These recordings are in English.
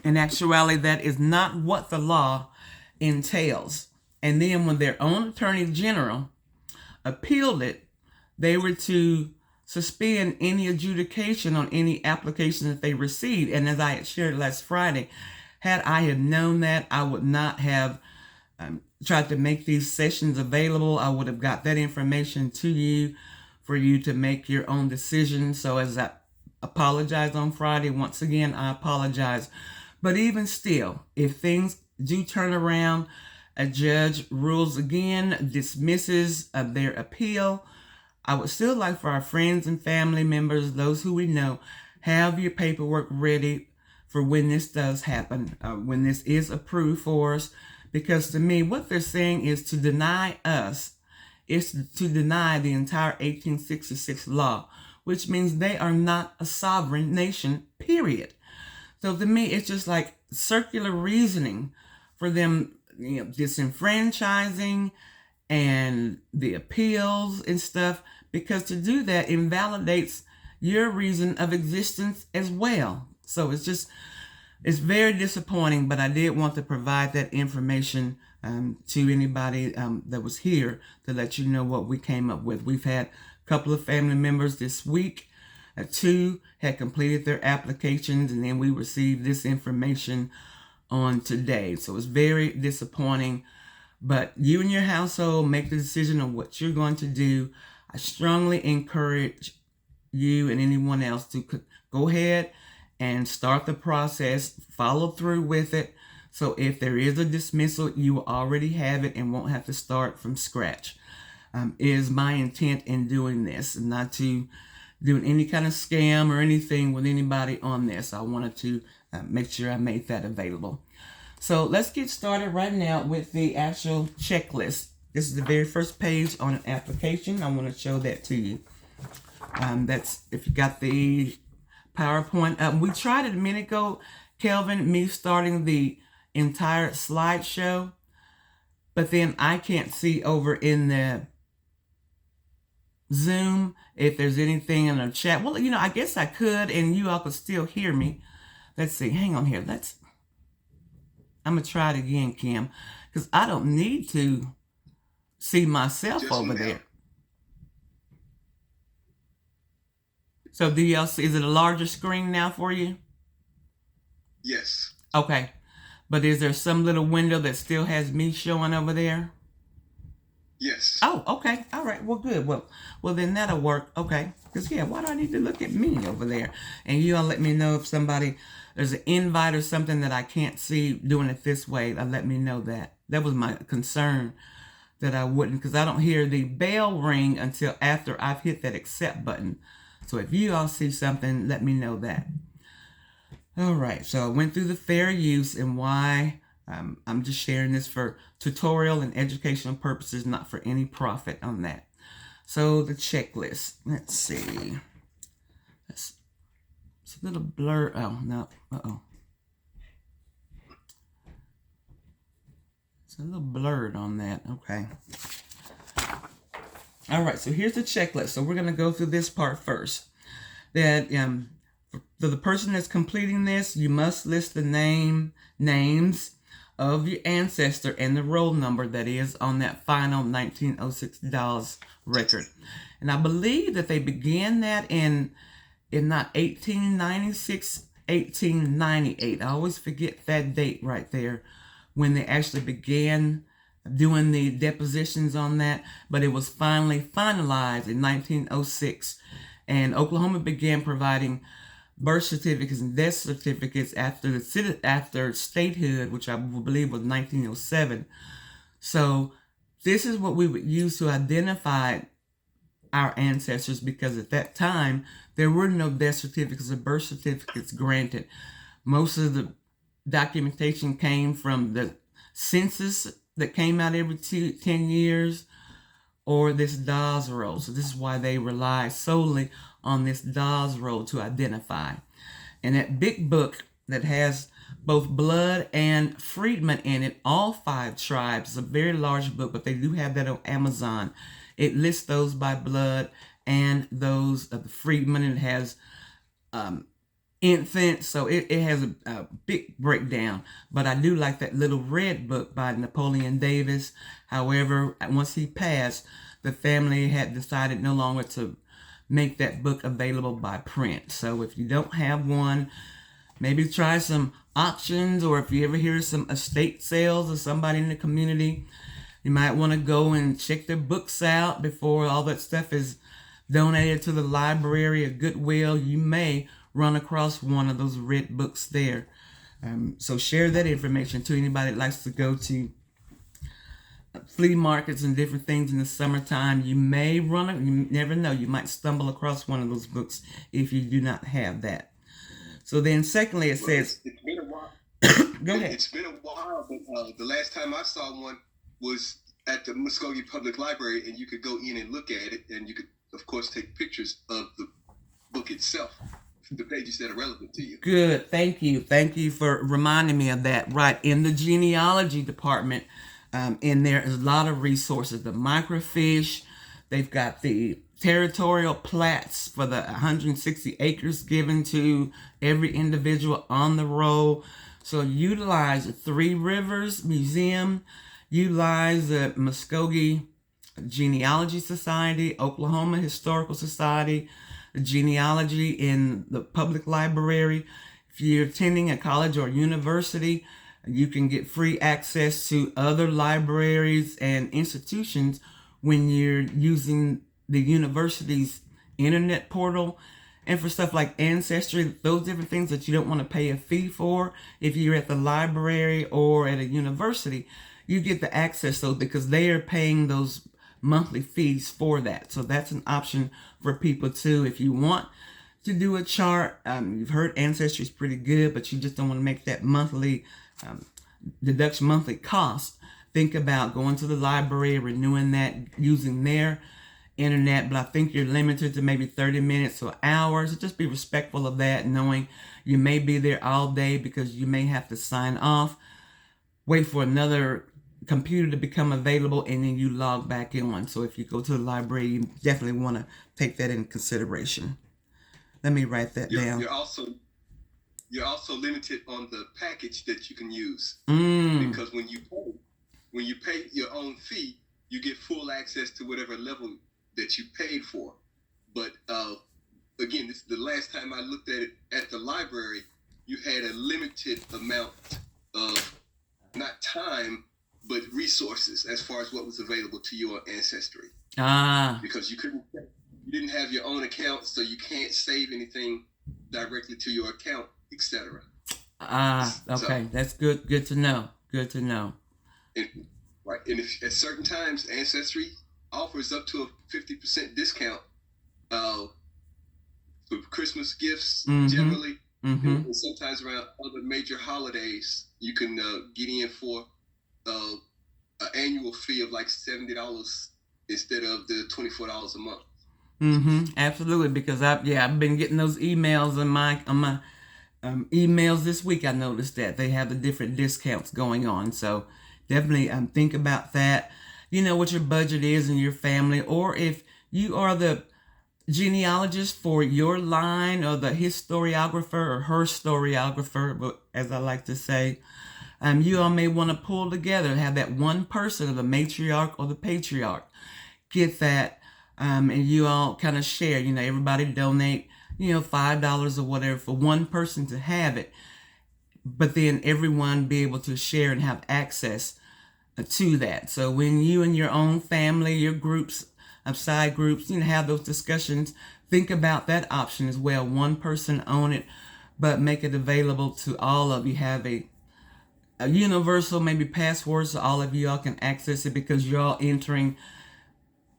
In actuality, that is not what the law entails. And then when their own attorney general appealed it, they were to suspend any adjudication on any application that they received. And as I had shared last Friday, had I had known that, I would not have tried to make these sessions available. I would have got that information to you for you to make your own decision. So as I apologized on Friday, once again, I apologize. But even still, if things do turn around, a judge rules again, dismisses their appeal, I would still like for our friends and family members, those who we know, have your paperwork ready for when this does happen, when this is approved for us. Because to me, what they're saying is to deny us, is to deny the entire 1866 law, which means they are not a sovereign nation, period. So to me, it's just like circular reasoning for them, disenfranchising and the appeals and stuff, because to do that invalidates your reason of existence as well. So it's very disappointing, but I did want to provide that information to anybody that was here to let you know what we came up with. We've had a couple of family members this week. Two had completed their applications, and then we received this information on today. So it's very disappointing, but you and your household make the decision on what you're going to do. I strongly encourage you and anyone else to go ahead and start the process, follow through with it. So if there is a dismissal, you will already have it and won't have to start from scratch. Is my intent in doing this, not to do any kind of scam or anything with anybody on this. I wanted to make sure I made that available. So let's get started right now with the actual checklist. This is the very first page on an application. I want to show that to you. That's if you got the PowerPoint. We tried it a minute ago, Kelvin, me starting the entire slideshow, but then I can't see over in the Zoom if there's anything in the chat. Well, I guess I could, and you all could still hear me. Let's see. Hang on here. I'm going to try it again, Kim, because I don't need to see myself over there. So do y'all see, is it a larger screen now for you? Yes. Okay. But is there some little window that still has me showing over there? Yes. Oh, okay. All right. Well, good. Well, then that'll work. Okay. Because, why do I need to look at me over there? And you all let me know if there's an invite or something that I can't see doing it this way. Let me know that. That was my concern, that I wouldn't, because I don't hear the bell ring until after I've hit that accept button. So if you all see something, let me know that. All right. So I went through the fair use and why. I'm just sharing this for tutorial and educational purposes, not for any profit on that. So the checklist, let's see. It's a little blurred. Oh, no. It's a little blurred on that. Okay. All right. So here's the checklist. So we're going to go through this part first. That for the person that's completing this, you must list the names of your ancestor and the roll number that is on that final $1906 record. And I believe that they began that in not 1896, 1898. I always forget that date right there when they actually began doing the depositions on that. But it was finally finalized in 1906. And Oklahoma began providing birth certificates and death certificates after statehood, which I believe was 1907. So this is what we would use to identify our ancestors, because at that time there were no death certificates or birth certificates granted. Most of the documentation came from the census that came out every 10 years, or this Dawes roll. So this is why they rely solely on this Dawes roll to identify. And that big book that has both blood and freedmen in it, all 5 tribes, it's a very large book, but they do have that on Amazon. It lists those by blood and those of the freedmen. It has infant. So it has a big breakdown. But I do like that little red book by Napoleon Davis. However, once he passed, the family had decided no longer to make that book available by print. So if you don't have one, maybe try some auctions, or if you ever hear some estate sales or somebody in the community, you might want to go and check their books out before all that stuff is donated to the library or Goodwill. You may run across one of those red books there. So share that information to anybody that likes to go to flea markets and different things in the summertime. You may you never know, you might stumble across one of those books if you do not have that. So then secondly, it says, it's been a while. Go ahead. It's been a while, but the last time I saw one was at the Muscogee Public Library, and you could go in and look at it, and you could, of course, take pictures of the book itself, the pages that are relevant to you. Good. Thank you. Thank you for reminding me of that. Right. In the genealogy department, in there is a lot of resources. The microfiche, they've got the territorial plats for the 160 acres given to every individual on the roll. So utilize the Three Rivers Museum, utilize the Muscogee Genealogy Society, Oklahoma Historical Society, the genealogy in the public library. If you're attending a college or university, you can get free access to other libraries and institutions when you're using the university's internet portal. And for stuff like Ancestry, those different things that you don't want to pay a fee for, if you're at the library or at a university, you get the access though, because they are paying those monthly fees for that. So that's an option for people too. If you want to do a chart, you've heard Ancestry is pretty good, but you just don't want to make that monthly deduction, monthly cost. Think about going to the library, renewing that using their internet, but I think you're limited to maybe 30 minutes or hours. So just be respectful of that, knowing you may be there all day because you may have to sign off, wait for another computer to become available, and then you log back in one. So if you go to the library, you definitely want to take that into consideration. Let me write that down. You're also limited on the package that you can use, because when you pay your own fee, you get full access to whatever level that you paid for. But again, this is the last time I looked at it at the library. You had a limited amount of not time, but resources as far as what was available to you on Ancestry. Because you didn't have your own account, so you can't save anything directly to your account, etc. Okay, so, that's good. Good to know. Right, and if at certain times Ancestry offers up to a 50% discount for Christmas gifts, generally, and sometimes around other major holidays, you can get in for an annual fee of like $70 instead of the $24 a month. Absolutely, because I've been getting those emails on my emails this week. I noticed that they have the different discounts going on, so definitely think about that. You know what your budget is in your family, or if you are the genealogist for your line, or the historiographer or her historiographer, as I like to say, you all may want to pull together, have that one person, or the matriarch or the patriarch, get that, and you all kind of share. Everybody donate, $5 or whatever for one person to have it, but then everyone be able to share and have access to that. So when you and your own family, your groups, side groups, have those discussions, think about that option as well. One person own it, but make it available to all of you. Have a universal maybe password so all of you all can access it, because you're all entering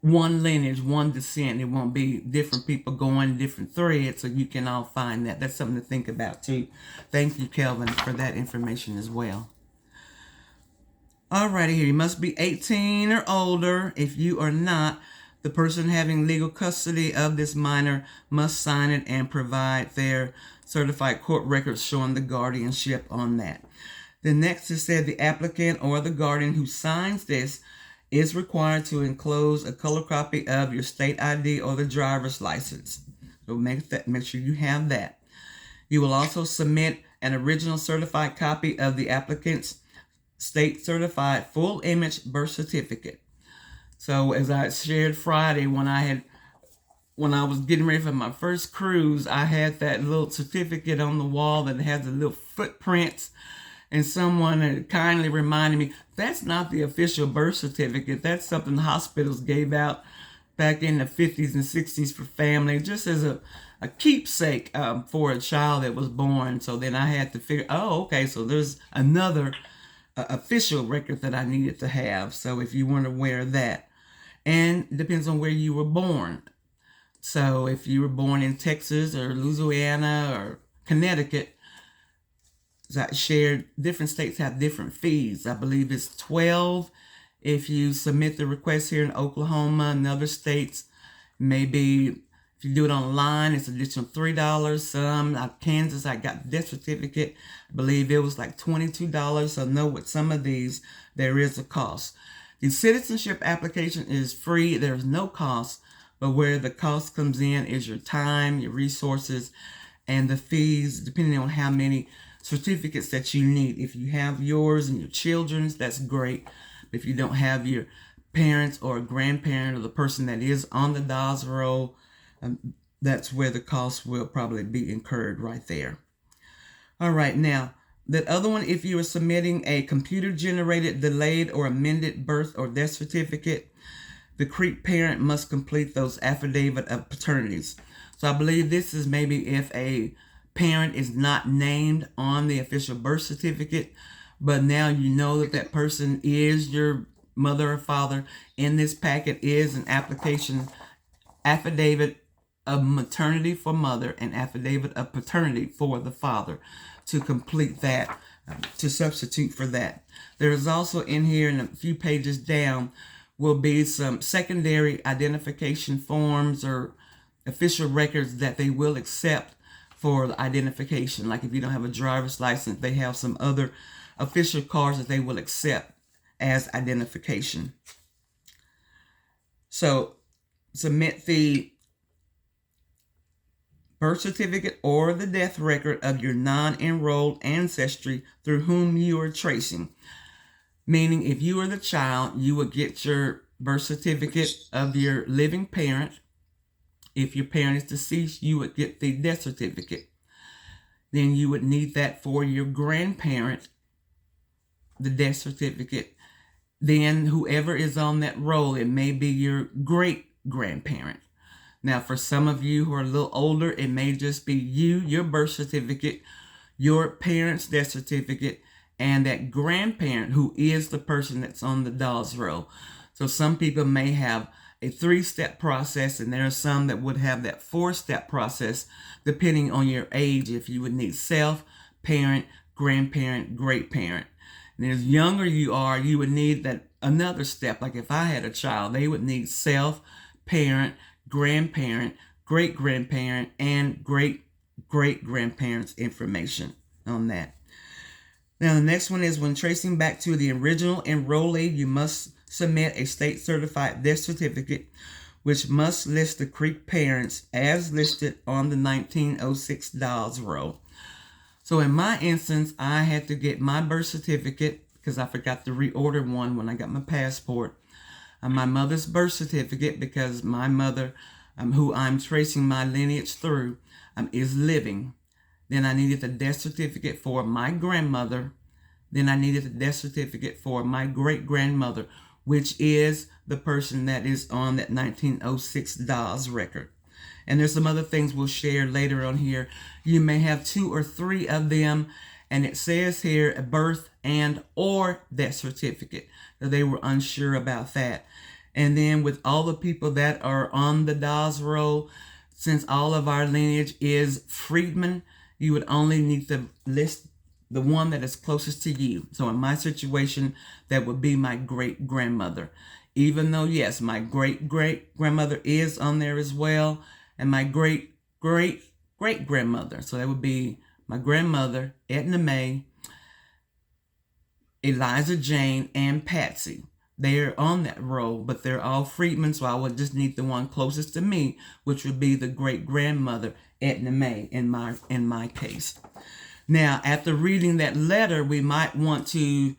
one lineage, one descent. It won't be different people going different threads, so you can all find that. That's something to think about too. Thank you, Kelvin, for that information as well. Alrighty, here, you must be 18 or older. If you are not, the person having legal custody of this minor must sign it and provide their certified court records showing the guardianship on that. The next is said the applicant or the guardian who signs this is required to enclose a color copy of your state ID or the driver's license. So make sure you have that. You will also submit an original certified copy of the applicant's state certified full image birth certificate. So as I shared Friday, when I was getting ready for my first cruise, I had that little certificate on the wall that had the little footprints, and someone had kindly reminded me, that's not the official birth certificate. That's something hospitals gave out back in the 50s and 60s for family, just as a keepsake for a child that was born. So then I had to figure, oh, okay, so there's another official record that I needed to have. So if you weren't aware of that, and it depends on where you were born. So if you were born in Texas or Louisiana or Connecticut, as I shared, different states have different fees. I believe it's 12 if you submit the request here in Oklahoma. In other states, maybe if you do it online, it's additional $3. Some, like Kansas, I got the death certificate. I believe it was like $22. So know with some of these, there is a cost. The citizenship application is free. There's no cost. But where the cost comes in is your time, your resources, and the fees, depending on how many certificates that you need. If you have yours and your children's, that's great. But if you don't have your parents or a grandparent or the person that is on the DAS roll, that's where the cost will probably be incurred right there. All right, now, that other one, if you are submitting a computer-generated, delayed, or amended birth or death certificate, the CREEP parent must complete those affidavit of paternities. So I believe this is maybe if a parent is not named on the official birth certificate, but now you know that that person is your mother or father. In this packet is an application, affidavit of maternity for mother and affidavit of paternity for the father to complete that, to substitute for that. There is also in here, in a few pages down, will be some secondary identification forms or official records that they will accept for the identification. Like if you don't have a driver's license, they have some other official cards that they will accept as identification. So submit the birth certificate or the death record of your non-enrolled ancestry through whom you are tracing. Meaning, if you are the child, you would get your birth certificate of your living parent. If your parent is deceased, you would get the death certificate. Then you would need that for your grandparent, the death certificate. Then whoever is on that roll, it may be your great-grandparent. Now, for some of you who are a little older, it may just be you, your birth certificate, your parents' death certificate, and that grandparent who is the person that's on the DAS roll. So some people may have a 3-step process, and there are some that would have that 4-step process, depending on your age, if you would need self, parent, grandparent, great parent. And as younger you are, you would need that another step. Like if I had a child, they would need self, parent, grandparent, great-grandparent, and great-great-grandparents information on that. Now, the next one is when tracing back to the original enrollee, you must submit a state-certified death certificate, which must list the CREEP parents as listed on the 1906 DAS roll. So in my instance, I had to get my birth certificate because I forgot to reorder one when I got my passport. My mother's birth certificate because my mother, who I'm tracing my lineage through, is living. Then I needed the death certificate for my grandmother. Then I needed the death certificate for my great-grandmother, which is the person that is on that 1906 DAS record. And there's some other things we'll share later on here. You may have 2 or 3 of them, and it says here a birth and or death certificate. So they were unsure about that. And then with all the people that are on the DAS roll, since all of our lineage is freedmen, you would only need to list the one that is closest to you. So in my situation, that would be my great-grandmother. Even though, yes, my great-great-grandmother is on there as well, and my great-great-great-grandmother. So that would be my grandmother, Edna Mae, Eliza Jane, and Patsy. they're on that roll, but they're all freedmen, so I would just need the one closest to me, which would be the great-grandmother, Edna May, in my case. Now, after reading that letter, we might want to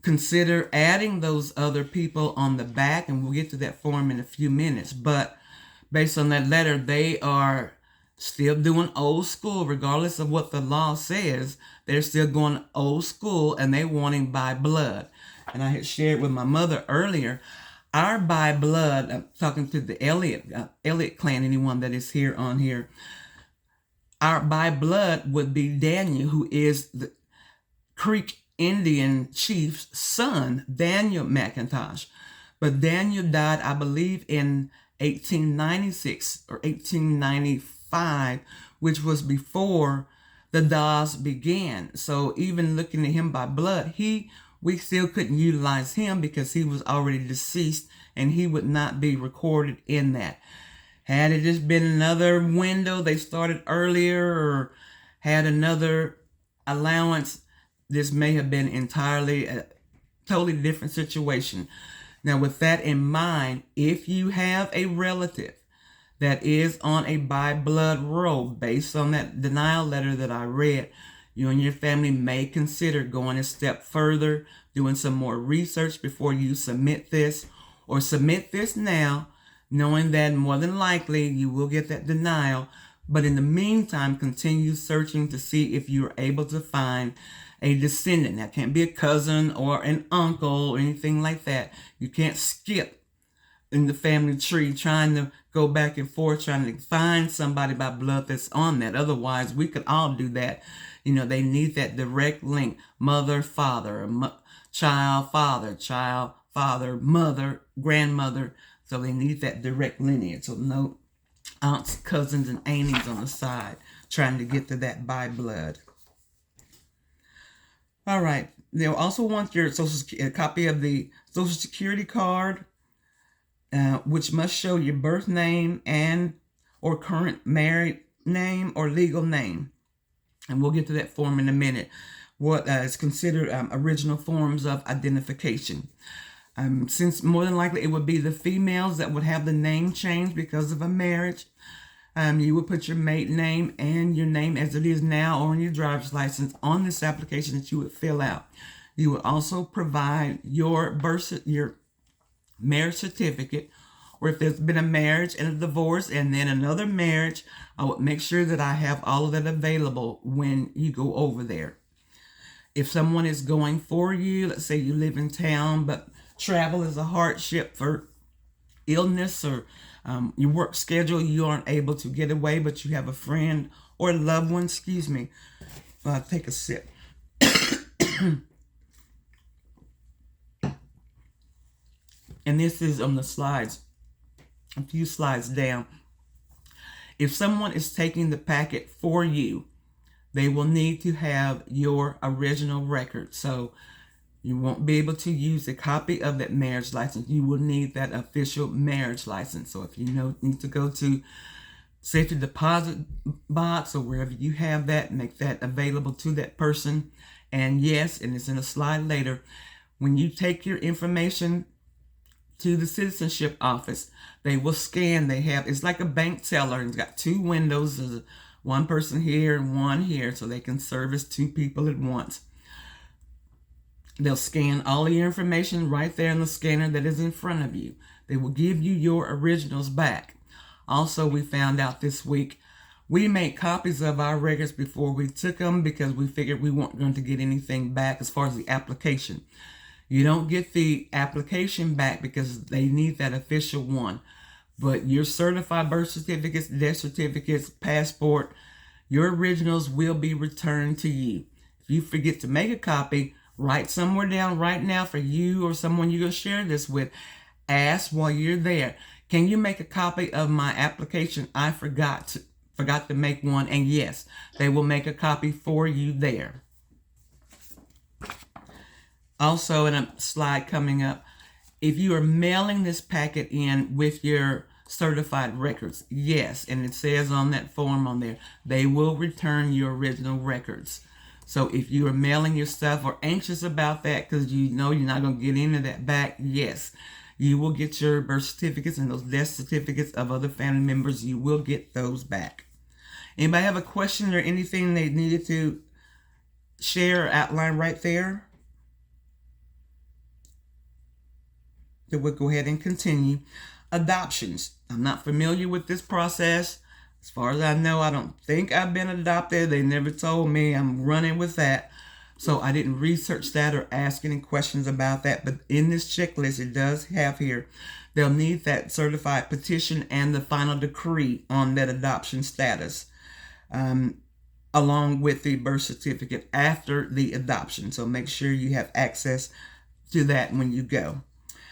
consider adding those other people on the back, and we'll get to that form in a few minutes. But based on that letter, they are still doing old school, regardless of what the law says. They're still going old school, and they're wanting by blood. And I had shared with my mother earlier, our by blood, I'm talking to the Elliott clan, anyone that is here on here, our by blood would be Daniel, who is the Creek Indian chief's son, Daniel McIntosh. But Daniel died, I believe, in 1896 or 1895, which was before the Dawes began. So even looking at him by blood, we still couldn't utilize him because he was already deceased and he would not be recorded in that. Had it just been another window, they started earlier or had another allowance, this may have been entirely a totally different situation. Now, with that in mind, if you have a relative that is on a by blood roll, based on that denial letter that I read, you and your family may consider going a step further, doing some more research before you submit this, or submit this now, knowing that more than likely you will get that denial. But in the meantime, continue searching to see if you're able to find a descendant. That can't be a cousin or an uncle or anything like that. You can't skip in the family tree trying to go back and forth, trying to find somebody by blood that's on that. Otherwise, we could all do that. They need that direct link. Mother, father, child, father, mother, grandmother. So they need that direct lineage. So no aunts, cousins, and aunties on the side trying to get to that by blood. All right. They'll also want your a copy of the Social Security card, which must show your birth name and or current married name or legal name. And we'll get to that form in a minute. What is considered original forms of identification. Since more than likely it would be the females that would have the name change because of a marriage. You would put your maiden name and your name as it is now on your driver's license on this application that you would fill out. You would also provide your marriage certificate, or if there's been a marriage and a divorce and then another marriage, I would make sure that I have all of that available when you go over there. If someone is going for you, let's say you live in town, but travel is a hardship for illness or your work schedule, you aren't able to get away, but you have a friend or a loved one, take a sip. And this is on the slides, a few slides down. If someone is taking the packet for you, they will need to have your original record. So you won't be able to use a copy of that marriage license. You will need that official marriage license. So if you need to go to safety deposit box or wherever you have that, make that available to that person. And yes, and it's in a slide later, when you take your information to the Citizenship office, they will scan. It's like a bank teller, and it's got two windows. There's one person here and one here, so they can service two people at once. They'll scan all of your information right there in the scanner that is in front of you. They will give you your originals back. Also, we found out this week, we made copies of our records before we took them because we figured we weren't going to get anything back as far as the application. You don't get the application back because they need that official one. But your certified birth certificates, death certificates, passport, your originals will be returned to you. If you forget to make a copy, write somewhere down right now for you or someone you're going to share this with. Ask while you're there, can you make a copy of my application? I forgot to make one. And yes, they will make a copy for you there. Also, in a slide coming up, if you are mailing this packet in with your certified records, yes, and it says on that form on there, they will return your original records. So if you are mailing your stuff or anxious about that because you know you're not going to get any of that back, yes, you will get your birth certificates and those death certificates of other family members. You will get those back. Anybody have a question or anything they needed to share or outline right there? So we'll go ahead and continue. Adoptions. I'm not familiar with this process. As far as I know, I don't think I've been adopted. They never told me. I'm running with that. So I didn't research that or ask any questions about that. But in this checklist, it does have here, they'll need that certified petition and the final decree on that adoption status, along with the birth certificate after the adoption. So make sure you have access to that when you go.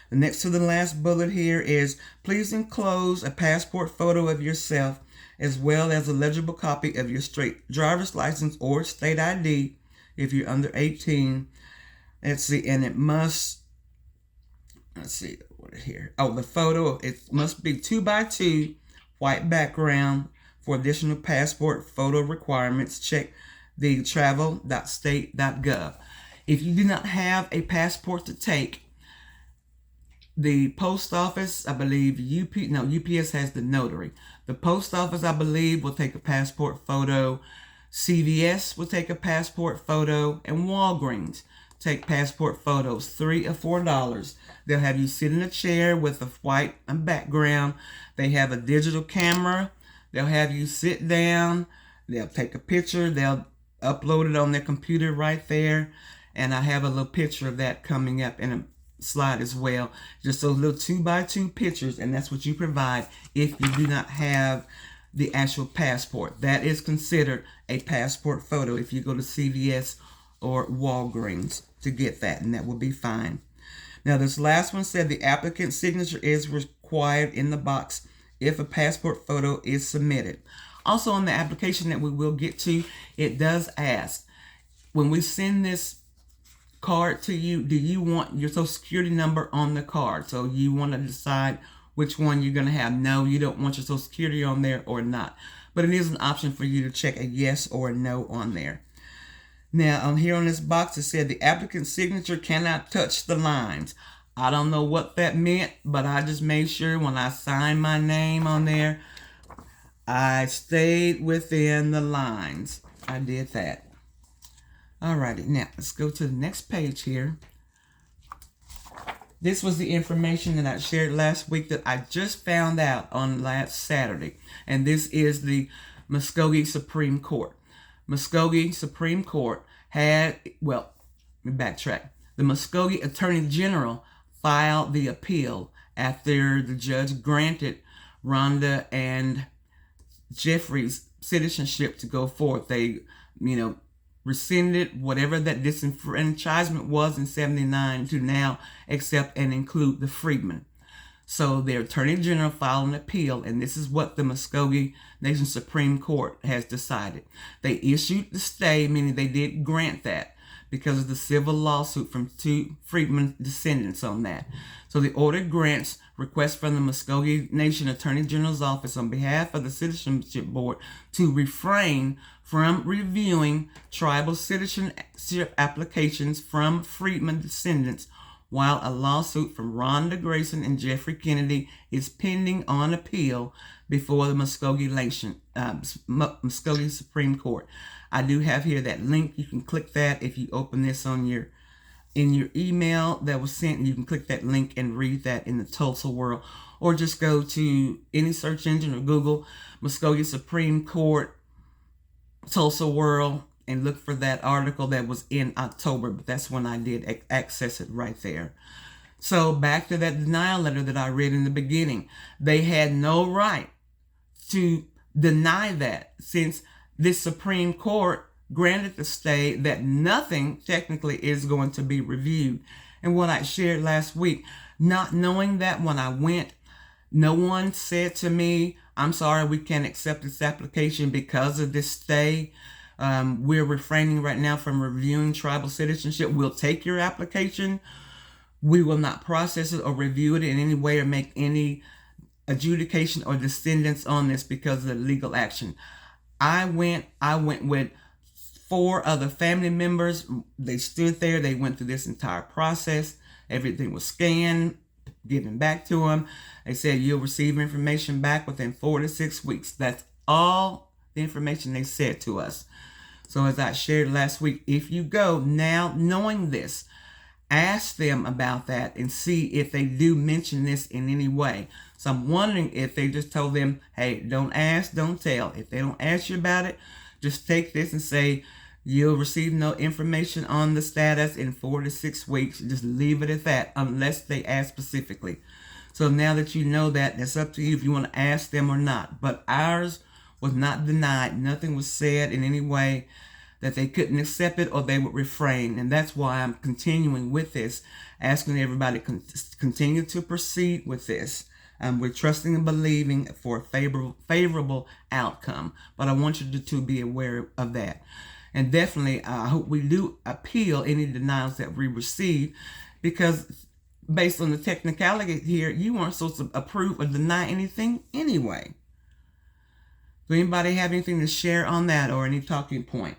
The next to the last bullet here is, please enclose a passport photo of yourself as well as a legible copy of your straight driver's license or state ID if you're under 18. Let's see, and it must, let's see, what here? Oh, the photo, it must be 2x2, white background. For additional passport photo requirements, check the travel.state.gov. If you do not have a passport to take, the post office, I believe, UPS has the notary. The post office, I believe, will take a passport photo. CVS will take a passport photo, and Walgreens take passport photos, $3 or $4. They'll have you sit in a chair with a white background. They have a digital camera. They'll have you sit down. They'll take a picture. They'll upload it on their computer right there. And I have a little picture of that coming up in a slide as well. Just those little 2x2 pictures, and that's what you provide if you do not have the actual passport. That is considered a passport photo if you go to CVS or Walgreens to get that, and that will be fine. Now this last one said the applicant's signature is required in the box if a passport photo is submitted. Also on the application that we will get to, it does ask, when we send this card to you, do you want your social security number on the card? So you want to decide which one you're going to have. No, you don't want your social security on there or not. But it is an option for you to check a yes or a no on there. Now, on here on this box, it said the applicant's signature cannot touch the lines. I don't know what that meant, but I just made sure when I signed my name on there, I stayed within the lines. I did that. Alrighty, now let's go to the next page here. This was the information that I shared last week that I just found out on last Saturday. And this is the Muscogee Supreme Court. Muscogee Supreme Court had, well, let me backtrack. The Muscogee Attorney General filed the appeal after the judge granted Rhonda and Jeffrey's citizenship to go forth. They, rescinded whatever that disenfranchisement was in 79 to now accept and include the freedmen. So the Attorney General filed an appeal, and this is what the Muscogee Nation Supreme Court has decided. They issued the stay, meaning they did grant that because of the civil lawsuit from two freedmen descendants on that. So the order grants request from the Muscogee Nation Attorney General's office on behalf of the Citizenship Board to refrain from reviewing tribal citizenship applications from freedmen descendants while a lawsuit from Rhonda Grayson and Jeffrey Kennedy is pending on appeal before the Muscogee Supreme Court. I do have here that link. You can click that if you open this on in your email that was sent. You can click that link and read that in the Tulsa World, or just go to any search engine or Google Muscogee Supreme Court Tulsa World and look for that article that was in October, but that's when I did access it right there. So back to that denial letter that I read in the beginning. They had no right to deny that since this Supreme Court granted the stay that nothing technically is going to be reviewed. And what I shared last week, not knowing that when I went, no one said to me, I'm sorry, we can't accept this application because of this stay. We're refraining right now from reviewing tribal citizenship. We'll take your application. We will not process it or review it in any way or make any adjudication or descendants on this because of the legal action. I went with 4 other family members. They stood there. They went through this entire process. Everything was scanned, given back to them. They said you'll receive information back within 4 to 6 weeks. That's all the information they said to us. So as I shared last week, if you go now knowing this, ask them about that and see if they do mention this in any way. So I'm wondering if they just told them, hey, don't ask, don't tell. If they don't ask you about it, just take this and say, you'll receive no information on the status in 4 to 6 weeks. Just leave it at that unless they ask specifically. So now that you know that, it's up to you if you want to ask them or not. But ours was not denied. Nothing was said in any way that they couldn't accept it or they would refrain. And that's why I'm continuing with this, asking everybody to continue to proceed with this. We're trusting and believing for a favorable outcome. But I want you to be aware of that. And definitely, I hope we do appeal any denials that we receive, because based on the technicality here, you weren't supposed to approve or deny anything anyway. Does anybody have anything to share on that or any talking point?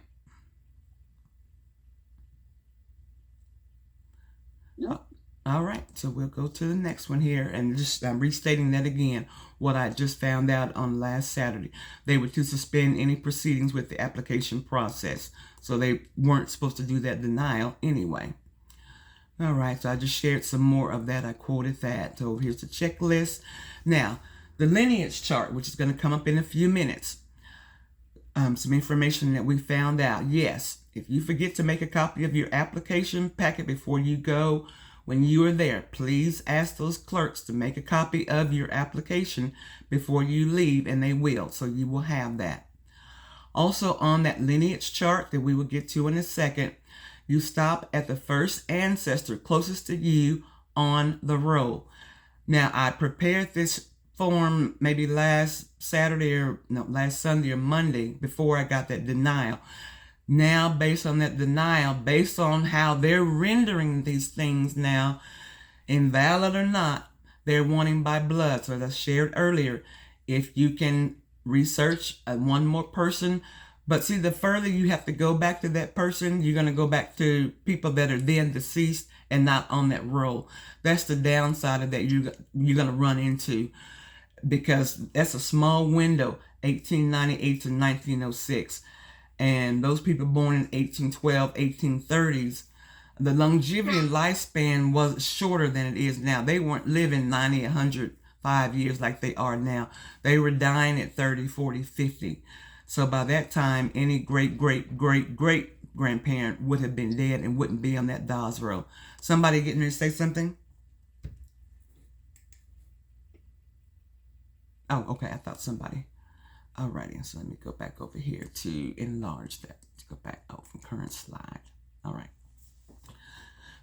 Yeah. All right, so we'll go to the next one here, and just I'm restating that again, what I just found out on last Saturday. They were to suspend any proceedings with the application process, so they weren't supposed to do that denial anyway. All right, so I just shared some more of that. I quoted that. So here's the checklist. Now, the lineage chart, which is going to come up in a few minutes. Some information that we found out. Yes, if you forget to make a copy of your application packet before you go, when you are there, please ask those clerks to make a copy of your application before you leave, and they will. So you will have that. Also on that lineage chart that we will get to in a second, you stop at the first ancestor closest to you on the roll. Now, I prepared this form maybe last Sunday or Monday before I got that denial. Now, based on that denial, based on how they're rendering these things now, invalid or not, they're wanting by blood. So as I shared earlier, if you can research one more person, but see, the further you have to go back to that person, you're going to go back to people that are then deceased and not on that roll. That's the downside of that you're going to run into, because that's a small window, 1898 to 1906. And those people born in 1812, 1830s, the longevity and lifespan was shorter than it is now. They weren't living 90, 105 years like they are now. They were dying at 30, 40, 50. So by that time, any great-great-great-great-grandparent would have been dead and wouldn't be on that Dawes roll. Somebody getting ready to say something? Oh, okay. I thought somebody. Alrighty, so let me go back over here to enlarge that. Let's go back from current slide. All right.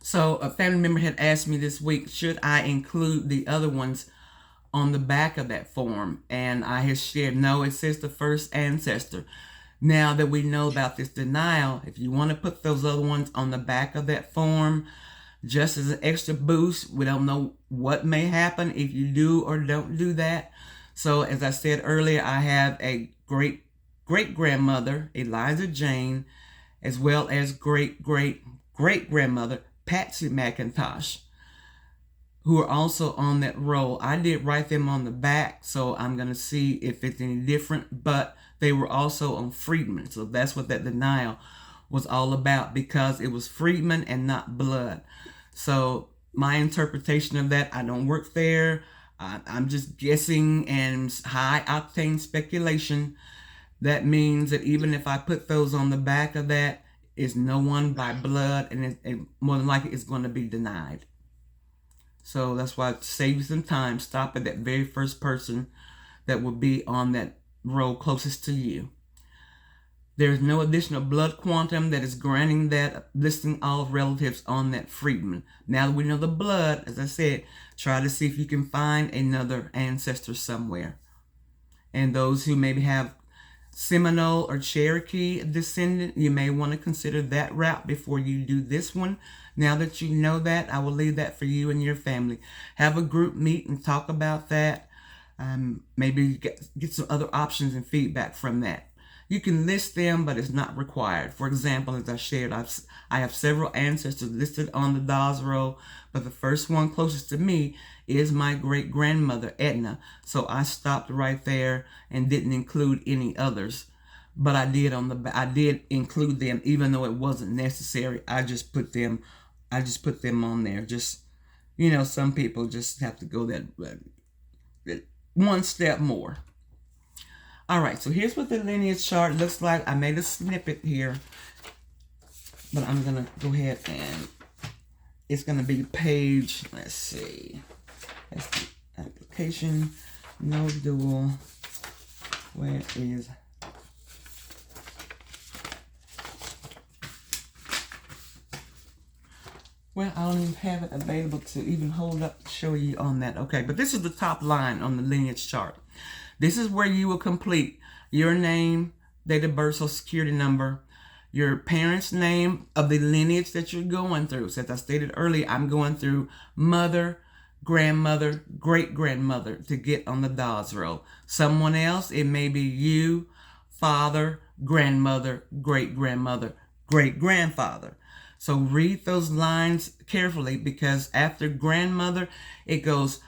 So a family member had asked me this week, should I include the other ones on the back of that form? And I have shared, no, it says the first ancestor. Now that we know about this denial, if you want to put those other ones on the back of that form, just as an extra boost, we don't know what may happen if you do or don't do that. So as I said earlier, I have a great-great-grandmother, Eliza Jane, as well as great-great-great-grandmother, Patsy McIntosh, who are also on that roll. I did write them on the back, so I'm going to see if it's any different, but they were also on Freedman. So that's what that denial was all about, because it was Freedman and not blood. So my interpretation of that, I don't work there. I'm just guessing and high-octane speculation. That means that even if I put those on the back of that, it's no one by blood, and more than likely it's going to be denied. So that's why it saves some time. Stop at that very first person that will be on that row closest to you. There's no additional blood quantum that is granting that, listing all relatives on that Freedman. Now that we know the blood, as I said, try to see if you can find another ancestor somewhere. And those who maybe have Seminole or Cherokee descendant, you may want to consider that route before you do this one. Now that you know that, I will leave that for you and your family. Have a group meet and talk about that. Maybe get some other options and feedback from that. You can list them, but it's not required. For example, as I shared, I have several ancestors listed on the DOS roll, but the first one closest to me is my great-grandmother, Edna. So I stopped right there and didn't include any others. But I did include them, even though it wasn't necessary. I just put them on there. Just, some people just have to go that one step more. All right, so here's what the lineage chart looks like. I made a snippet here, but I'm going to go ahead and it's going to be page, let's see. That's the application. No dual. Where is... Well, I don't even have it available to even hold up to show you on that. Okay, but this is the top line on the lineage chart. This is where you will complete your name, date of birth, social security number, your parents' name of the lineage that you're going through. So as I stated earlier, I'm going through mother, grandmother, great-grandmother to get on the DOS roll. Someone else, it may be you, father, grandmother, great-grandmother, great-grandfather. So read those lines carefully, because after grandmother, it goes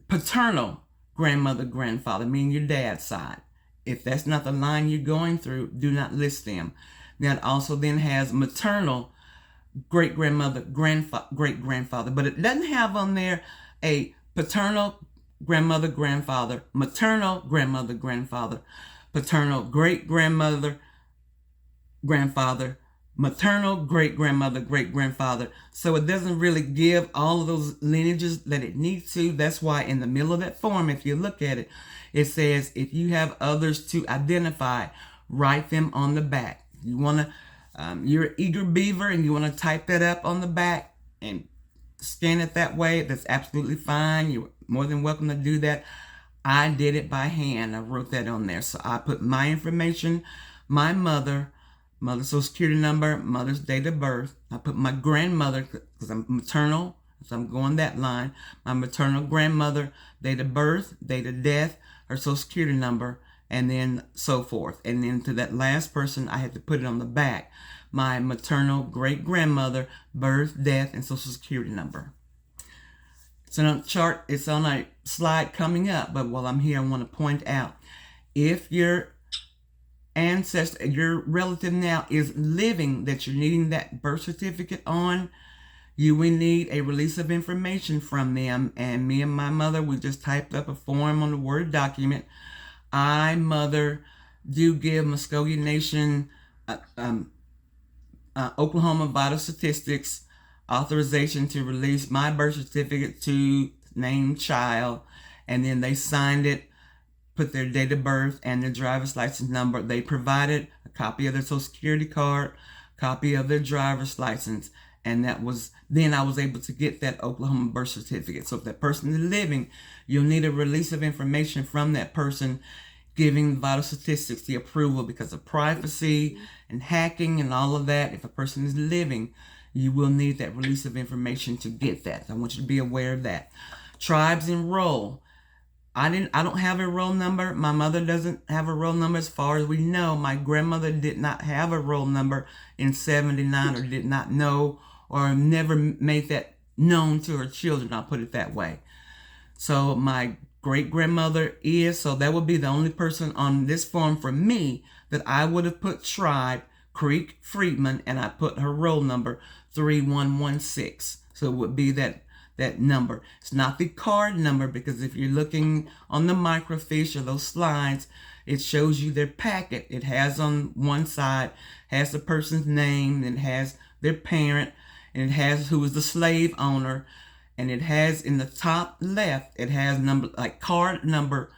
paternal grandmother, grandfather, meaning your dad's side. If that's not the line you're going through, do not list them. That also then has maternal great-grandmother, great-grandfather, but it doesn't have on there a paternal grandmother, grandfather, maternal grandmother, grandfather, paternal great-grandmother, grandfather, maternal great-grandmother, great-grandfather. So it doesn't really give all of those lineages that it needs to. That's why in the middle of that form, if you look at it, it says if you have others to identify, write them on the back. You want to, you're an eager beaver and you want to type that up on the back and scan it that way, that's absolutely fine. You're more than welcome to do that. I did it by hand. I wrote that on there. So I put my information, my mother's social security number, mother's date of birth. I put my grandmother, because I'm maternal, so I'm going that line. My maternal grandmother, date of birth, date of death, her social security number, and then so forth. And then to that last person, I had to put it on the back. My maternal great-grandmother, birth, death, and social security number. It's on a chart, it's on a slide coming up, but while I'm here, I want to point out, if your ancestor, your relative now is living, that you're needing that birth certificate on, you will need a release of information from them. And me and my mother, we just typed up a form on the Word document. I, mother, do give Muscogee Nation, Oklahoma Vital Statistics authorization to release my birth certificate to named child, and then they signed it, put their date of birth and their driver's license number. They provided a copy of their social security card, copy of their driver's license, and then I was able to get that Oklahoma birth certificate. So if that person is living, you'll need a release of information from that person giving vital statistics the approval, because of privacy and hacking and all of that. If a person is living, you will need that release of information to get that. I want you to be aware of that. Tribes and roll. I don't have a roll number. My mother doesn't have a roll number as far as we know. My grandmother did not have a roll number in 79, or did not know, or never made that known to her children. I'll put it that way. So my great-grandmother is, so that would be the only person on this form for me that I would have put tribe, Creek Friedman, and I put her roll number 3116. So it would be that number. It's not the card number, because if you're looking on the microfiche or those slides, it shows you their packet. It has on one side, has the person's name, and it has their parent, and it has who is the slave owner, and it has in the top left, it has number like card number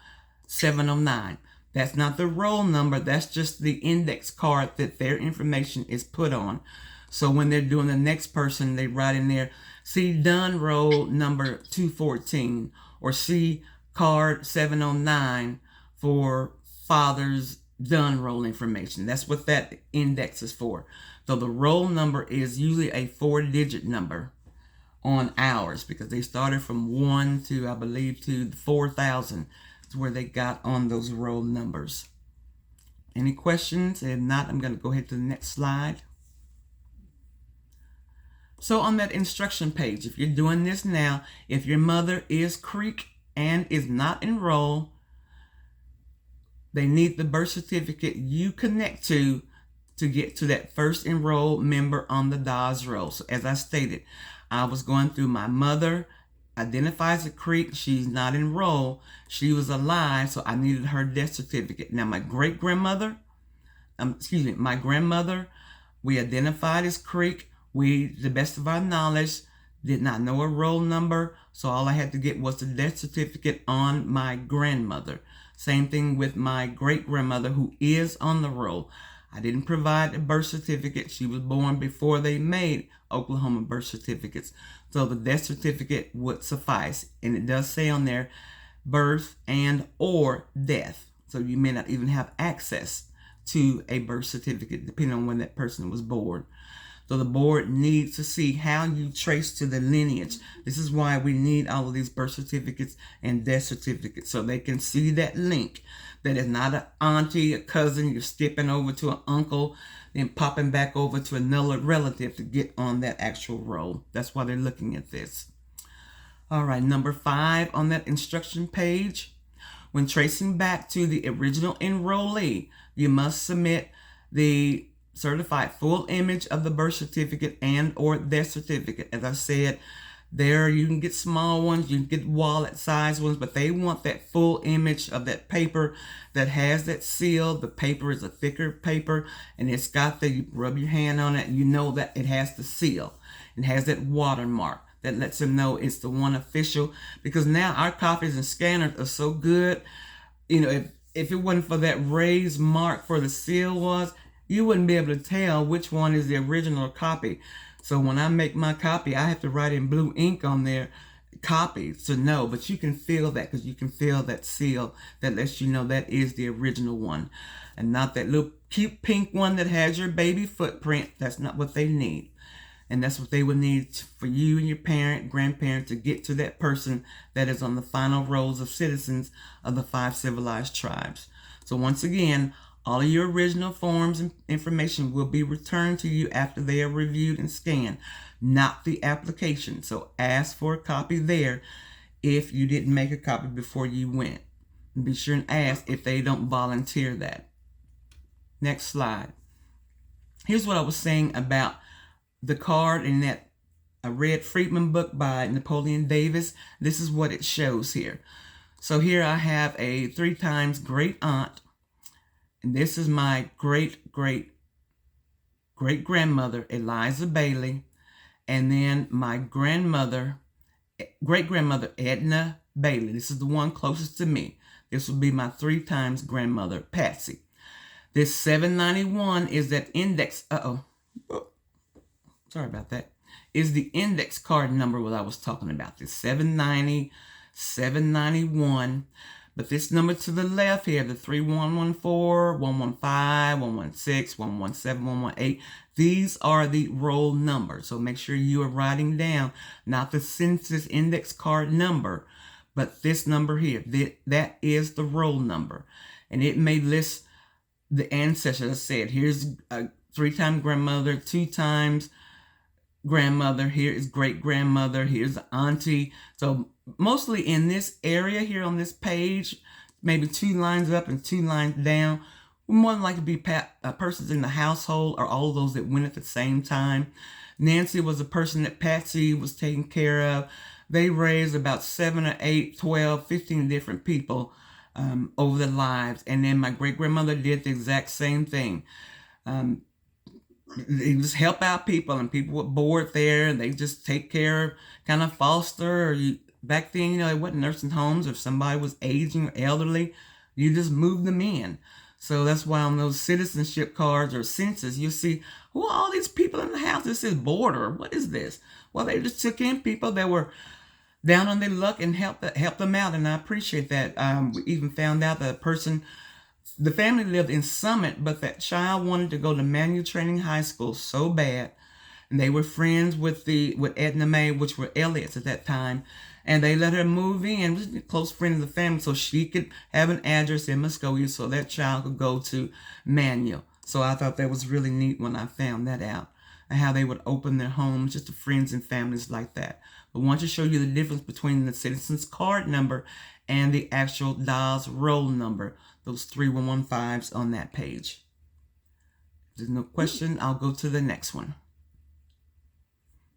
709. That's not the roll number. That's just the index card that their information is put on. So when they're doing the next person, they write in there, see Dunn roll number 214, or see card 709 for father's Dunn roll information. That's what that index is for. So the roll number is usually a 4-digit number on ours, because they started from 1 to, I believe, to 4,000. It's where they got on those roll numbers. Any questions? If not, I'm going to go ahead to the next slide. So on that instruction page, if you're doing this now, if your mother is Creek and is not enrolled, they need the birth certificate you connect to get to that first enrolled member on the DAWS roll. So as I stated, I was going through my mother, identifies a Creek, she's not enrolled, she was alive, so I needed her death certificate. Now my great-grandmother, my grandmother, we identified as Creek. We, to the best of our knowledge, did not know a roll number, so all I had to get was the death certificate on my grandmother. Same thing with my great-grandmother, who is on the roll. I didn't provide a birth certificate. She was born before they made Oklahoma birth certificates, so the death certificate would suffice. And it does say on there, birth and or death, so you may not even have access to a birth certificate depending on when that person was born. So the board needs to see how you trace to the lineage. This is why we need all of these birth certificates and death certificates, so they can see that link. That is not an auntie, a cousin, you're skipping over to an uncle, then popping back over to another relative to get on that actual roll. That's why they're looking at this. All right, number 5 on that instruction page. When tracing back to the original enrollee, you must submit the certified full image of the birth certificate and or death certificate. As I said, there you can get small ones, you can get wallet size ones, but they want that full image of that paper that has that seal. The paper is a thicker paper, and it's got the, you rub your hand on it, you know that it has the seal. It has that watermark that lets them know it's the one official, because now our copies and scanners are so good. You know, if it wasn't for that raised mark for the seal you wouldn't be able to tell which one is the original copy. So when I make my copy, I have to write in blue ink on there, copies, to know. But you can feel that, because you can feel that seal that lets you know that is the original one, and not that little cute pink one that has your baby footprint. That's not what they need. And that's what they would need for you and your parent, grandparent, to get to that person that is on the final rolls of citizens of the 5 civilized tribes. So once again, all of your original forms and information will be returned to you after they are reviewed and scanned, not the application. So ask for a copy there if you didn't make a copy before you went. And be sure and ask if they don't volunteer that. Next slide. Here's what I was saying about the card in that I read Freedman book by Napoleon Davis. This is what it shows here. So here I have a 3 times great aunt. And this is my great-great-great-grandmother, Eliza Bailey. And then my great-grandmother, Edna Bailey. This is the one closest to me. This would be my 3 times grandmother, Patsy. This 791 is that index. Sorry about that. Is the index card number what I was talking about. This 790, 791. But this number to the left here, the 3114, 115, 116, 117, 118, these are the roll numbers. So make sure you are writing down not the census index card number, but this number here. That is the roll number. And it may list the ancestors. I said, here's a 3 times grandmother, 2 times grandmother, here is great-grandmother, here's auntie. So mostly in this area here on this page, maybe 2 lines up and 2 lines down, more than likely be persons in the household or all of those that went at the same time. Nancy was a person that Patsy was taking care of. They raised about 7 or 8, 12, 15 different people over their lives. And then my great-grandmother did the exact same thing. They just help out people, and people were bored there, and they just take care of, kind of foster, or back then, it wasn't nursing homes. If somebody was aging or elderly, you just moved them in. So that's why on those citizenship cards or census, you'll see, who are all these people in the house? This is border. What is this? Well, they just took in people that were down on their luck and helped them out, and I appreciate that. We even found out that the family lived in Summit, but that child wanted to go to manual training high school so bad. and they were friends with Edna Mae, which were Elliott's at that time, and they let her move in, just a close friend of the family, so she could have an address in Muscogee, so that child could go to Manual. So I thought that was really neat when I found that out, and how they would open their homes just to friends and families like that. But I want to show you the difference between the Citizens card number and the actual Dawes roll number, those 3115s on that page. If there's no question, I'll go to the next one.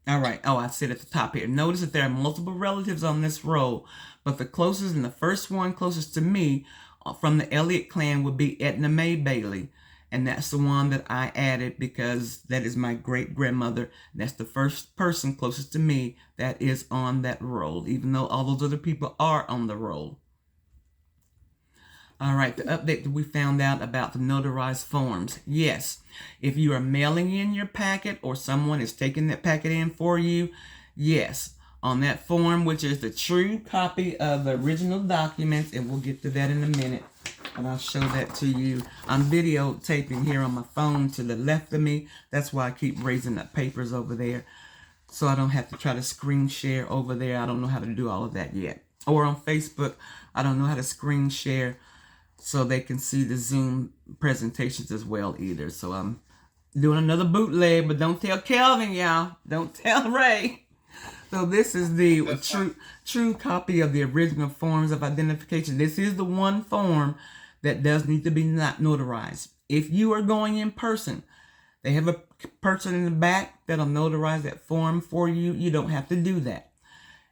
All right. Oh, I said at the top here. Notice that there are multiple relatives on this roll, but the closest and the first one closest to me from the Elliott clan would be Edna Mae Bailey. And that's the one that I added because that is my great-grandmother. That's the first person closest to me that is on that roll, even though all those other people are on the roll. All right, the update that we found out about the notarized forms. Yes, if you are mailing in your packet or someone is taking that packet in for you, yes, on that form, which is the true copy of the original documents, and we'll get to that in a minute, and I'll show that to you. I'm videotaping here on my phone to the left of me. That's why I keep raising up papers over there, so I don't have to try to screen share over there. I don't know how to do all of that yet. Or on Facebook, I don't know how to screen share so they can see the Zoom presentations as well either. So I'm doing another bootleg, but don't tell Kelvin, y'all. Don't tell Ray. So this is the true copy of the original forms of identification. This is the one form that does need to be not notarized. If you are going in person, they have a person in the back that'll notarize that form for you. You don't have to do that.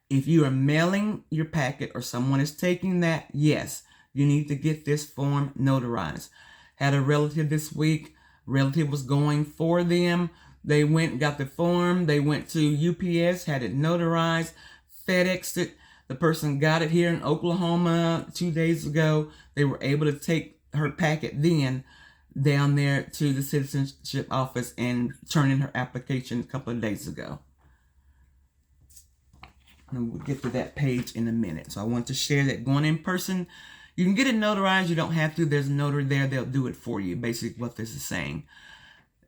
If you are mailing your packet or someone is taking that, yes, you need to get this form notarized. Had a relative this week. Relative was going for them. They went, got the form. They went to UPS, had it notarized, FedExed it. The person got it here in Oklahoma 2 days ago. They were able to take her packet then down there to the Citizenship office and turn in her application a couple of days ago. And we'll get to that page in a minute. So I want to share that going in person, you can get it notarized. You don't have to. There's a notary there. They'll do it for you. Basically what this is saying.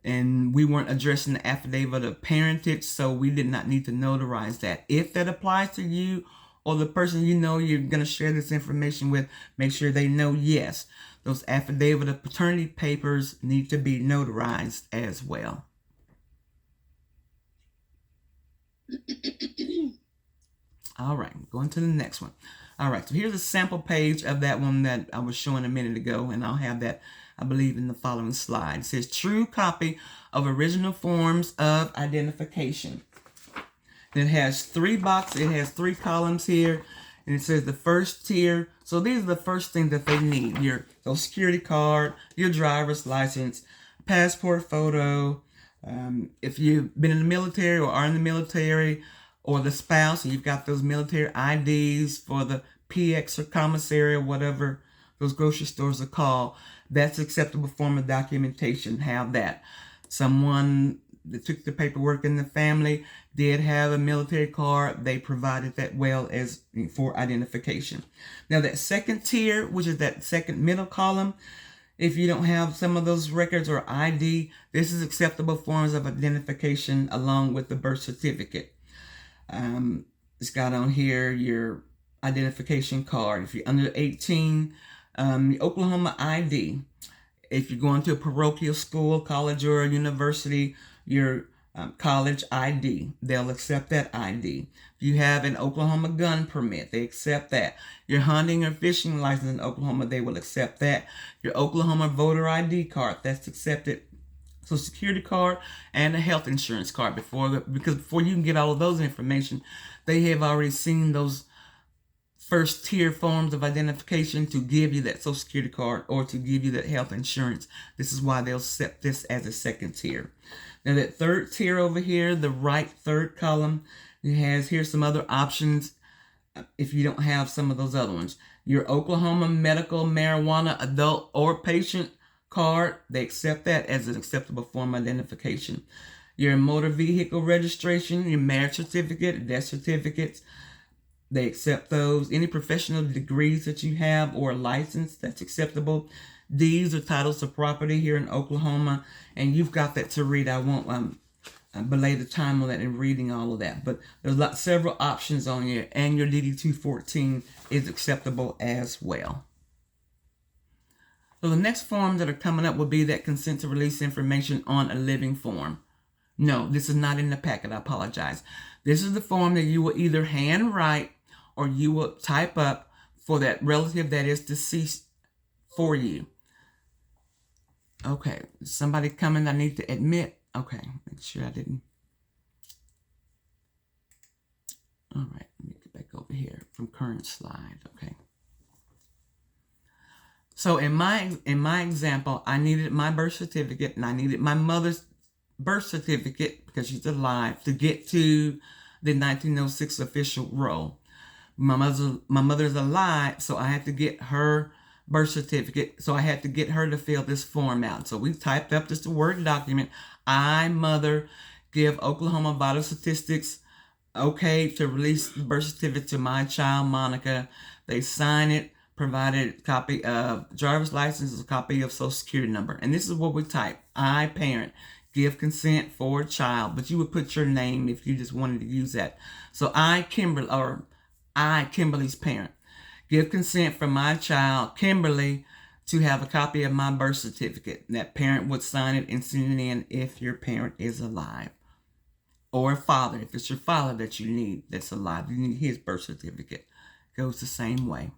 And we weren't addressing the affidavit of parentage, so we did not need to notarize that. If that applies to you or the person you know you're going to share this information with, make sure they know, yes, those affidavit of paternity papers need to be notarized as well. All right, going to the next one. All right, so here's a sample page of that one that I was showing a minute ago, and I'll have that, I believe, in the following slide. It says true copy of original forms of identification. It has 3 boxes, it has 3 columns here, and it says the first tier. So these are the first things that they need: your Social Security card, your driver's license, passport photo. If you've been in the military or are in the military, or the spouse, and you've got those military IDs for the PX or commissary or whatever those grocery stores are called, that's acceptable form of documentation. Have that. Someone that took the paperwork in the family did have a military card. They provided that well as for identification. Now that second tier, which is that second middle column, if you don't have some of those records or ID, this is acceptable forms of identification along with the birth certificate. It's got on here your identification card. If you're under 18, your Oklahoma ID. If you're going to a parochial school, college, or a university, your college ID, they'll accept that ID. If you have an Oklahoma gun permit, they accept that. Your hunting or fishing license in Oklahoma, they will accept that. Your Oklahoma voter ID card, that's accepted. Social Security card and a health insurance card because before you can get all of those information, they have already seen those first tier forms of identification to give you that Social Security card or to give you that health insurance. This is why they'll set this as a second tier. Now that third tier over here, the right third column, it has here some other options if you don't have some of those other ones. Your Oklahoma medical marijuana adult or patient card, they accept that as an acceptable form of identification. Your motor vehicle registration, your marriage certificate, death certificates, they accept those. Any professional degrees that you have or license, that's acceptable. Deeds or titles of property here in Oklahoma, and you've got that to read. I won't belay the time on that and reading all of that. But there's several options on here, and your DD-214 is acceptable as well. So the next form that are coming up will be that consent to release information on a living form. No, this is not in the packet. I apologize. This is the form that you will either hand write or you will type up for that relative that is deceased for you. Okay, somebody coming I need to admit. Okay, make sure I didn't. All right, let me get back over here from current slide. Okay. So in my example, I needed my birth certificate and I needed my mother's birth certificate because she's alive to get to the 1906 official roll. My mother's alive, so I had to get her birth certificate. So I had to get her to fill this form out. So we typed up just a Word document. I, mother, give Oklahoma Vital Statistics okay to release the birth certificate to my child, Monica. They sign it, provided a copy of driver's license, a copy of social security number. And this is what we type. I, parent, give consent for child. But you would put your name if you just wanted to use that. So I, Kimberly's parent, give consent for my child, Kimberly, to have a copy of my birth certificate. That parent would sign it and send it in if your parent is alive. Or a father, if it's your father that you need that's alive, you need his birth certificate. Goes the same way.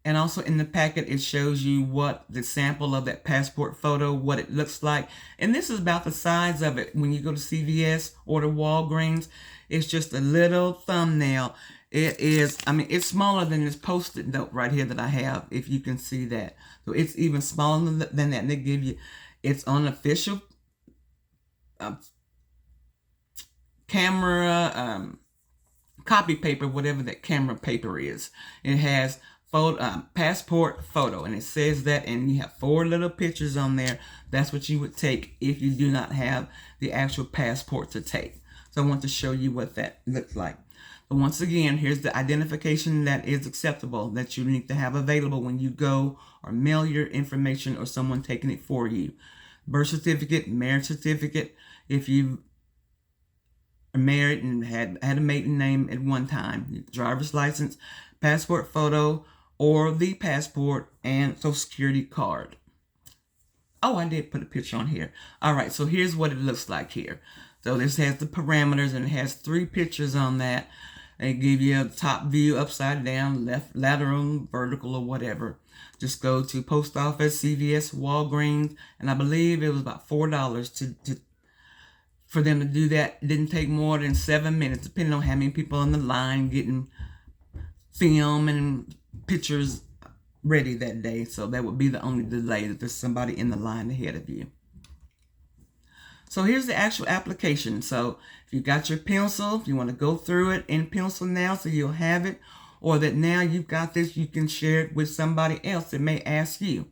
And also in the packet, it shows you what the sample of that passport photo, what it looks like. And this is about the size of it. When you go to CVS or to Walgreens, it's just a little thumbnail. It is, it's smaller than this Post-it note right here that I have, if you can see that. So it's even smaller than that. And they give you, it's on official camera, copy paper, whatever that camera paper is. It has passport photo, and it says that, and you have 4 little pictures on there. That's what you would take if you do not have the actual passport to take. So I want to show you what that looks like. But once again, here's the identification that is acceptable that you need to have available when you go or mail your information or someone taking it for you. Birth certificate, marriage certificate, if you are married and had a maiden name at one time, driver's license, passport photo, or the passport and social security card. Oh, I did put a picture on here. All right, so here's what it looks like here. So this has the parameters, and it has 3 pictures on that. They give you a top view, upside down, left, lateral, vertical, or whatever. Just go to post office, CVS, Walgreens, and I believe it was about $4 for them to do that. It didn't take more than 7 minutes, depending on how many people on the line getting film and pictures ready that day. So that would be the only delay, that there's somebody in the line ahead of you. So here's the actual application. So if you got your pencil, if you want to go through it in pencil now so you'll have it, or that now you've got this, you can share it with somebody else that may ask you.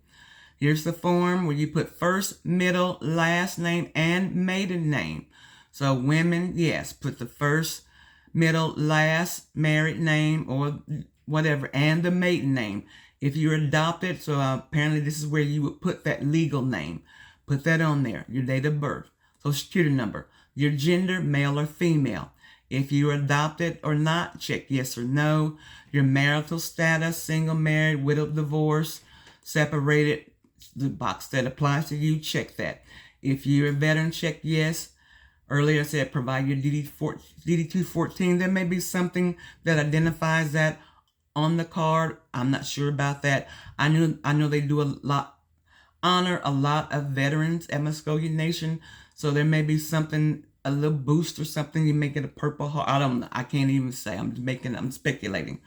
Here's the form where you put first, middle, last name, and maiden name. So women, yes, put the first, middle, last, married name, or whatever, and the maiden name. If you're adopted, so apparently this is where you would put that legal name. Put that on there. Your date of birth, social security number, your gender, male or female. If you're adopted or not, check yes or no. Your marital status, single, married, widowed, divorced, separated, the box that applies to you, check that. If you're a veteran, check yes. Earlier I said provide your DD-214. There may be something that identifies that on the card. I'm not sure about that. I know they do honor a lot of veterans at Muscogee Nation. So there may be something, a little boost or something. You may get a purple heart. I don't know. I can't even say. I'm speculating.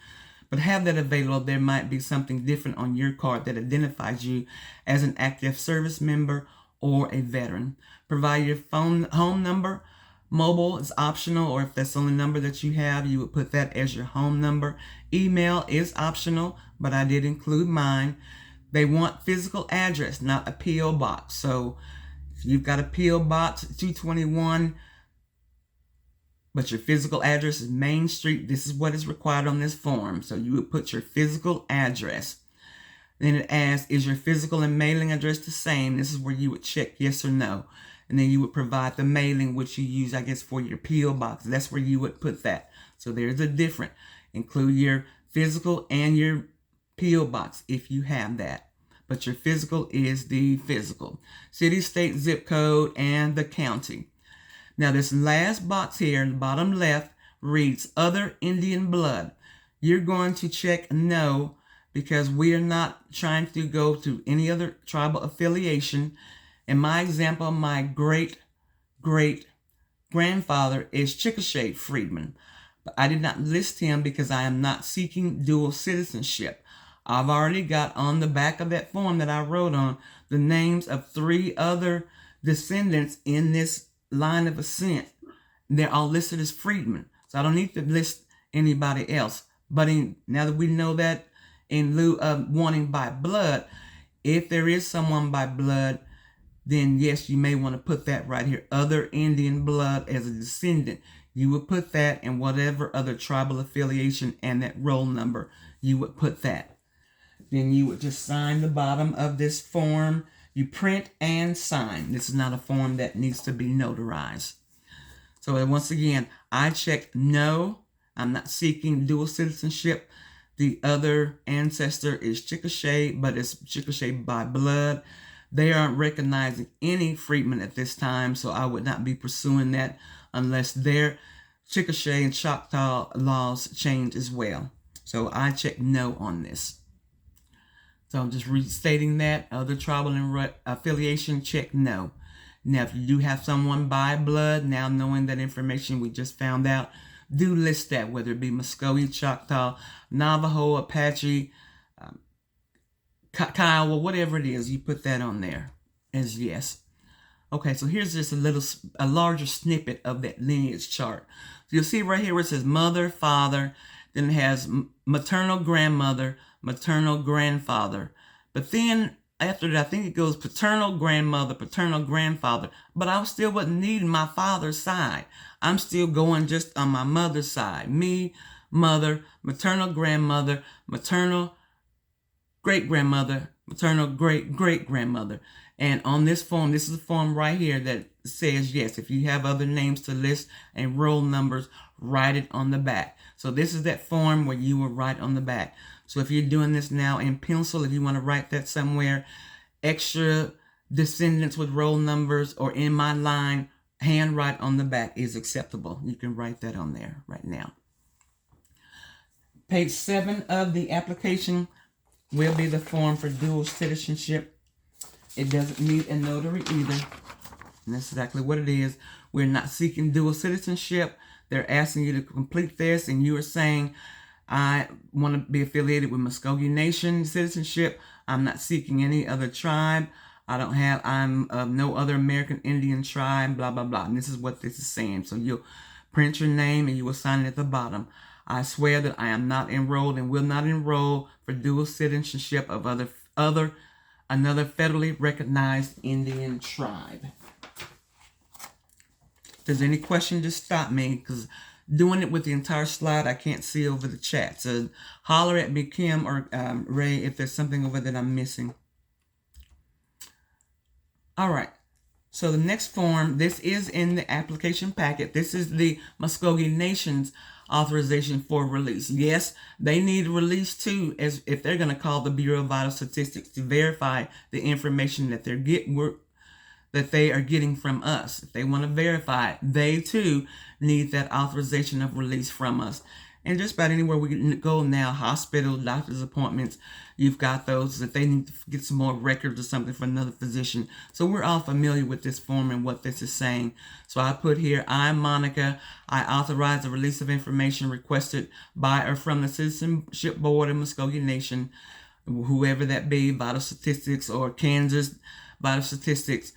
But have that available. There might be something different on your card that identifies you as an active service member or a veteran. Provide your home number. Mobile is optional, or if that's the only number that you have, you would put that as your home number. Email is optional, but I did include mine. They want physical address, not a P.O. box. So if you've got a P.O. box 221, but your physical address is Main Street, this is what is required on this form. So you would put your physical address. Then it asks, is your physical and mailing address the same? This is where you would check yes or no. And then you would provide the mailing, which you use, I guess, for your P.O. box. That's where you would put that. So there's a difference. Include your physical and your P.O. box if you have that. But your physical is the physical. City, state, zip code, and the county. Now this last box here in the bottom left reads Other Indian Blood. You're going to check no, because we are not trying to go to any other tribal affiliation. In my example, my great-great-grandfather is Chickasha Freedman. But I did not list him because I am not seeking dual citizenship. I've already got on the back of that form that I wrote on the names of 3 other descendants in this line of ascent. They're all listed as freedmen. So I don't need to list anybody else. But now that we know that, in lieu of wanting by blood, if there is someone by blood, then yes, you may want to put that right here. Other Indian blood as a descendant. You would put that, and whatever other tribal affiliation and that roll number, you would put that. Then you would just sign the bottom of this form. You print and sign. This is not a form that needs to be notarized. So once again, I checked no. I'm not seeking dual citizenship. The other ancestor is Chickasha, but it's Chickasha by blood. They aren't recognizing any freedmen at this time, so I would not be pursuing that unless their Chickasha and Choctaw laws change as well. So I checked no on this. So I'm just restating that. Other tribal and affiliation, check no. Now, if you do have someone by blood, now knowing that information we just found out, do list that, whether it be Muscogee, Choctaw, Navajo, Apache, Kiowa, whatever it is, you put that on there as yes. Okay, so here's just a larger snippet of that lineage chart. So you'll see right here where it says mother, father, then it has maternal grandmother, maternal grandfather. But then after that, I think it goes paternal grandmother, paternal grandfather. But I still wasn't needing my father's side. I'm still going just on my mother's side. Me, mother, maternal grandmother, maternal great-grandmother, maternal great-great-grandmother. And on this form, this is a form right here that says yes. If you have other names to list and roll numbers, write it on the back. So this is that form where you will write on the back. So if you're doing this now in pencil, if you want to write that somewhere, extra descendants with roll numbers, or in my line, handwrite on the back is acceptable. You can write that on there right now. Page 7 of the application will be the form for dual citizenship. It doesn't need a notary either. And that's exactly what it is. We're not seeking dual citizenship. They're asking you to complete this, and you are saying, I want to be affiliated with Muscogee Nation citizenship. I'm not seeking any other tribe. I'm of no other American Indian tribe, blah, blah, blah. And this is what this is saying. So you'll print your name and you will sign it at the bottom. I swear that I am not enrolled and will not enroll for dual citizenship of another federally recognized Indian tribe. If there's any question, just stop me, because doing it with the entire slide, I can't see over the chat. So holler at me, Kim or Ray, if there's something over that I'm missing. All right. So the next form, this is in the application packet. This is the Muscogee Nation's authorization for release. Yes, they need release too, as if they're going to call the Bureau of Vital Statistics to verify the information that they are getting from us. If they want to verify it, they too need that authorization of release from us. And just about anywhere we can go now, hospital, doctor's appointments, you've got those that they need to get some more records or something for another physician. So we're all familiar with this form and what this is saying. So I put here, I, Monica, I authorize the release of information requested by or from the Citizenship Board of Muscogee Nation, whoever that be, Vital Statistics or Kansas Vital Statistics,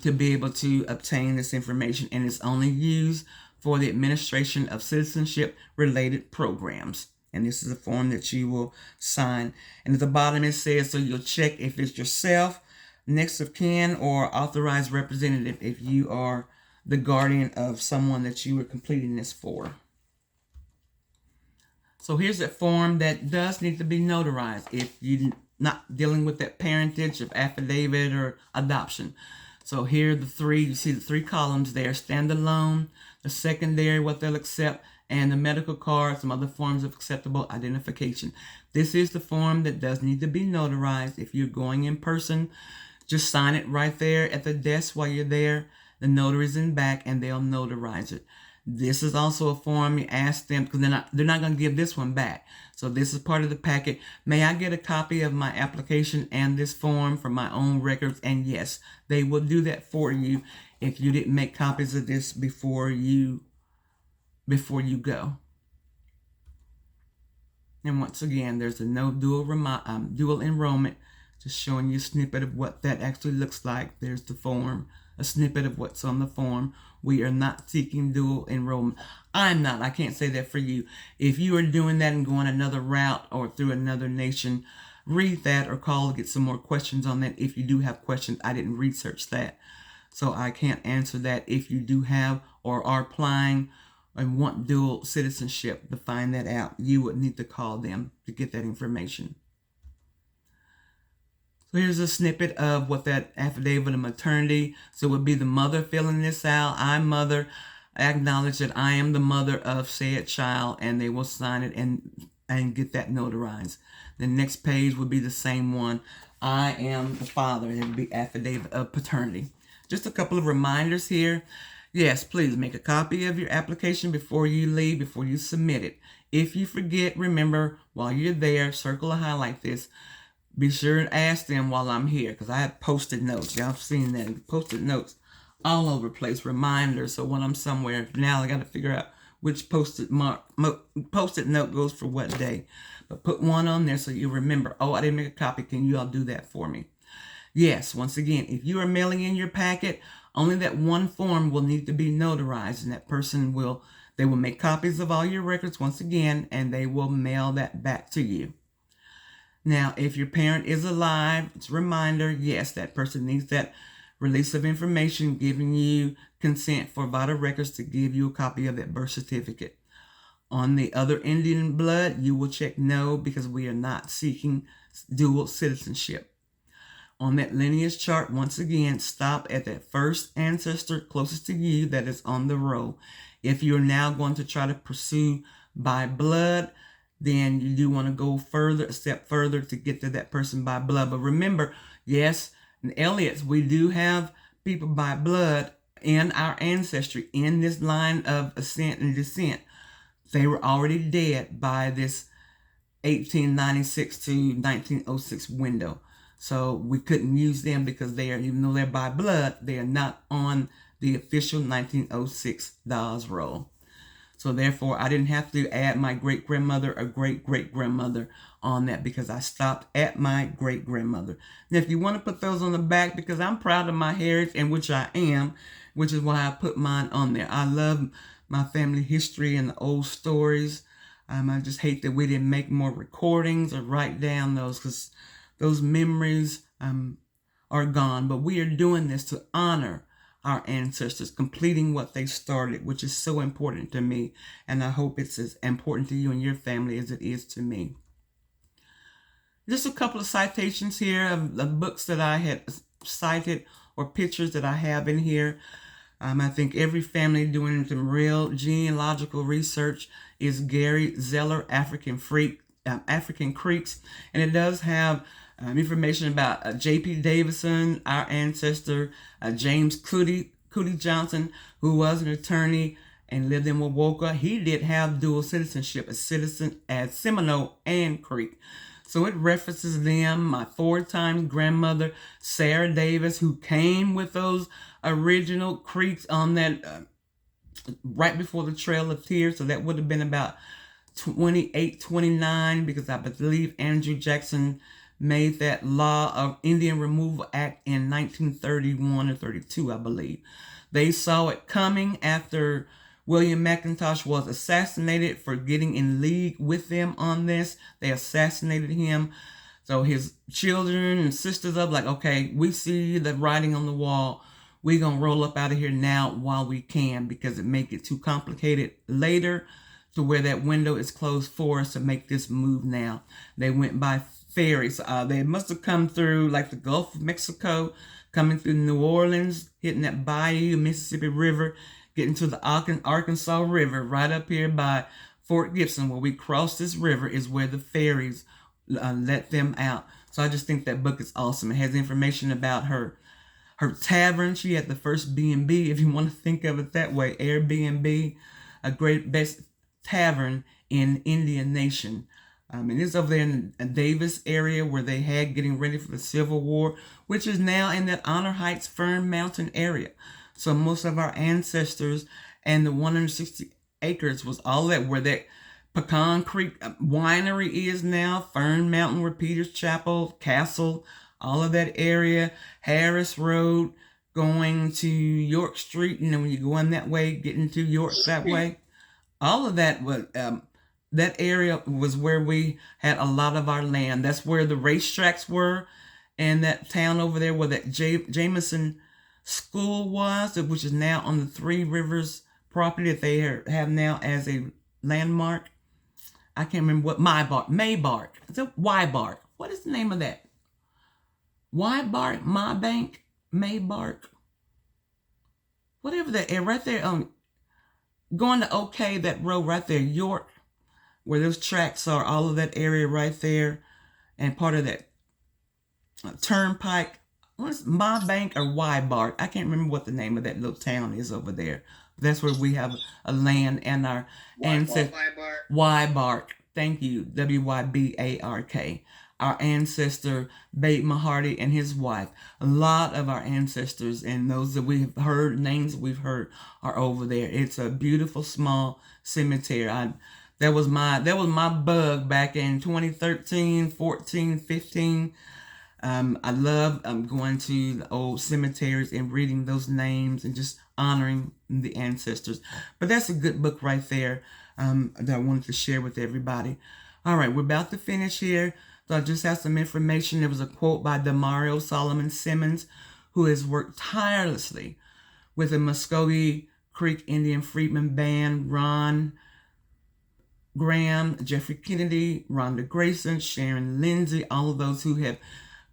to be able to obtain this information. And it's only used for the administration of citizenship-related programs. And this is a form that you will sign. And at the bottom it says, so you'll check if it's yourself, next of kin, or authorized representative if you are the guardian of someone that you are completing this for. So here's a form that does need to be notarized if you're not dealing with that parentage of affidavit or adoption. So here are the three. You see the three columns there: standalone, the secondary, what they'll accept, and the medical card, some other forms of acceptable identification. This is the form that does need to be notarized. If you're going in person, just sign it right there at the desk while you're there. The notary's in back, and they'll notarize it. This is also a form you ask them, because they're not going to give this one back. So this is part of the packet. May I get a copy of my application and this form for my own records? And yes, they will do that for you if you didn't make copies of this before you go. And once again, there's a no dual enrollment, just showing you a snippet of what that actually looks like. There's the form, a snippet of what's on the form. We are not seeking dual enrollment. I'm not. I can't say that for you. If you are doing that and going another route or through another nation, read that or call to get some more questions on that. If you do have questions, I didn't research that, so I can't answer that. If you do have or are applying and want dual citizenship, to find that out, you would need to call them to get that information. So here's a snippet of what that affidavit of maternity. So it would be the mother filling this out. I'm mother. I acknowledge that I am the mother of said child, and they will sign it and get that notarized. The next page would be the same one. I am the father. It would be affidavit of paternity. Just a couple of reminders here. Yes, please make a copy of your application before you leave, before you submit it. If you forget, remember, while you're there, circle or highlight this. Be sure and ask them while I'm here, because I have Post-it notes. Y'all have seen that. Post-it notes all over the place. Reminders. So when I'm somewhere, now I got to figure out which Post-it note goes for what day. But put one on there so you remember. Oh, I didn't make a copy. Can you all do that for me? Yes, once again, if you are mailing in your packet, only that one form will need to be notarized, and that person will make copies of all your records once again, and they will mail that back to you. Now, if your parent is alive, it's a reminder, yes, that person needs that release of information giving you consent for vital records to give you a copy of that birth certificate. On the other Indian blood, you will check no, because we are not seeking dual citizenship. On that lineage chart, once again, stop at that first ancestor closest to you that is on the row. If you're now going to try to pursue by blood, then you do want to go a step further to get to that person by blood. But remember, yes, in Elliott's, we do have people by blood in our ancestry, in this line of ascent and descent. They were already dead by this 1896 to 1906 window. So we couldn't use them because even though they're by blood, they are not on the official 1906 DAWS roll. So therefore, I didn't have to add my great-grandmother or great-great-grandmother on that, because I stopped at my great-grandmother. Now, if you want to put those on the back, because I'm proud of my heritage, and which I am, which is why I put mine on there. I love my family history and the old stories. I just hate that we didn't make more recordings or write down those, because those memories are gone. But we are doing this to honor our ancestors, completing what they started, which is so important to me. And I hope it's as important to you and your family as it is to me. Just a couple of citations here of the books that I had cited or pictures that I have in here. I think every family doing some real genealogical research is Gary Zeller, African Creeks. And it does have information about J.P. Davison, our ancestor, James Cootie Johnson, who was an attorney and lived in Wovoka. He did have dual citizenship, a citizen as Seminole and Creek. So it references them. My 4-time grandmother, Sarah Davis, who came with those original Creeks on that right before the Trail of Tears. So that would have been about 28, 29, because I believe Andrew Jackson made that Law of Indian Removal Act in 1931 or 32, I believe. They saw it coming after William McIntosh was assassinated for getting in league with them on this. They assassinated him. So his children and sisters up like, okay, we see the writing on the wall. We're going to roll up out of here now while we can, because it make it too complicated later to where that window is closed for us to make this move now. They went by ferries. They must have come through like the Gulf of Mexico, coming through New Orleans, hitting that bayou, Mississippi River, getting to the Arkansas River, right up here by Fort Gibson, where we cross this river, is where the ferries let them out. So I just think that book is awesome. It has information about her tavern. She had the first B&B, if you want to think of it that way, Airbnb, a great best tavern in Indian Nation. And it's over there in the Davis area where they had getting ready for the Civil War, which is now in that Honor Heights Fern Mountain area. So most of our ancestors and the 160 acres was all that where that Pecan Creek Winery is now, Fern Mountain where Peter's Chapel, Castle, all of that area, Harris Road, going to York Street, when you go in that way, getting to York that way. All of that was, that area was where we had a lot of our land. That's where the racetracks were, and that town over there where that Jameson School was, which is now on the Three Rivers property that they have now as a landmark. I can't remember what, Maybark. Is it Wybark? What is the name of that? Wybark, Maybark, whatever that area, right there going to OK, that road right there, York, where those tracks are, all of that area right there, and part of that turnpike. What's Bank or Wybark? I can't remember what the name of that little town is over there. That's where we have a land and our ancestors. Wybark. Thank you. Wybark. Our ancestor, Babe Mahardy, and his wife. A lot of our ancestors and those that we've heard, names we've heard, are over there. It's a beautiful small cemetery. That was my bug back in 2013, 14, 15. I love going to the old cemeteries and reading those names and just honoring the ancestors. But that's a good book right there that I wanted to share with everybody. All right, we're about to finish here. So I just have some information. There was a quote by Demario Solomon Simmons, who has worked tirelessly with the Muscogee Creek Indian Freedmen Band, Ron Graham, Jeffrey Kennedy, Rhonda Grayson, Sharon Lindsay, all of those who have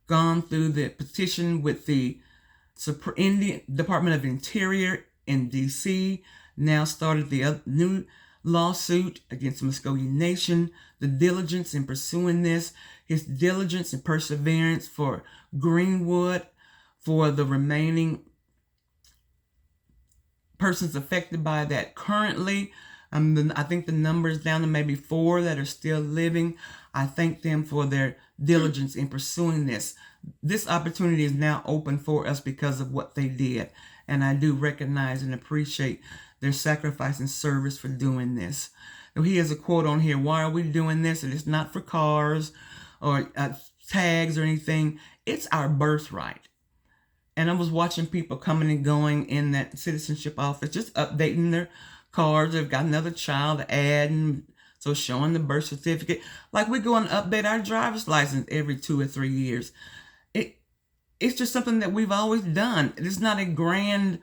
gone through the petition with the Indian Department of Interior in D.C., now started the new lawsuit against the Muscogee Nation. The diligence in pursuing this, his diligence and perseverance for Greenwood, for the remaining persons affected by that currently. I think the number is down to maybe 4 that are still living. I thank them for their diligence in pursuing this. This opportunity is now open for us because of what they did. And I do recognize and appreciate their sacrifice and service for doing this. Now, he has a quote on here, why are we doing this? And it's not for cars or tags or anything. It's our birthright. And I was watching people coming and going in that citizenship office, just updating their cards. They've got another child to add, and so showing the birth certificate. Like we go and update our driver's license every 2 or 3 years. It's just something that we've always done. It's not a grand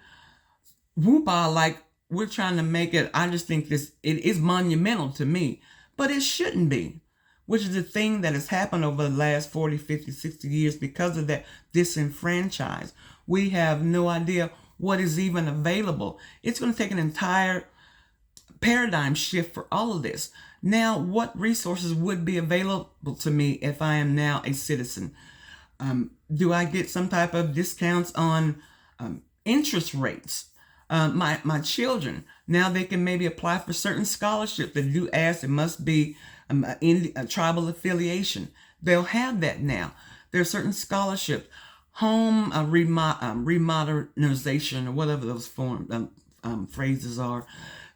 whoop-ah like we're trying to make it. I just think it is monumental to me, but it shouldn't be, which is the thing that has happened over the last 40, 50, 60 years because of that disenfranchised. We have no idea what is even available. It's going to take an entire paradigm shift for all of this. Now, what resources would be available to me if I am now a citizen? Do I get some type of discounts on interest rates? My children, now they can maybe apply for certain scholarships that do ask it must be a tribal affiliation. They'll have that now. There are certain scholarships, home remodernization or whatever those phrases are,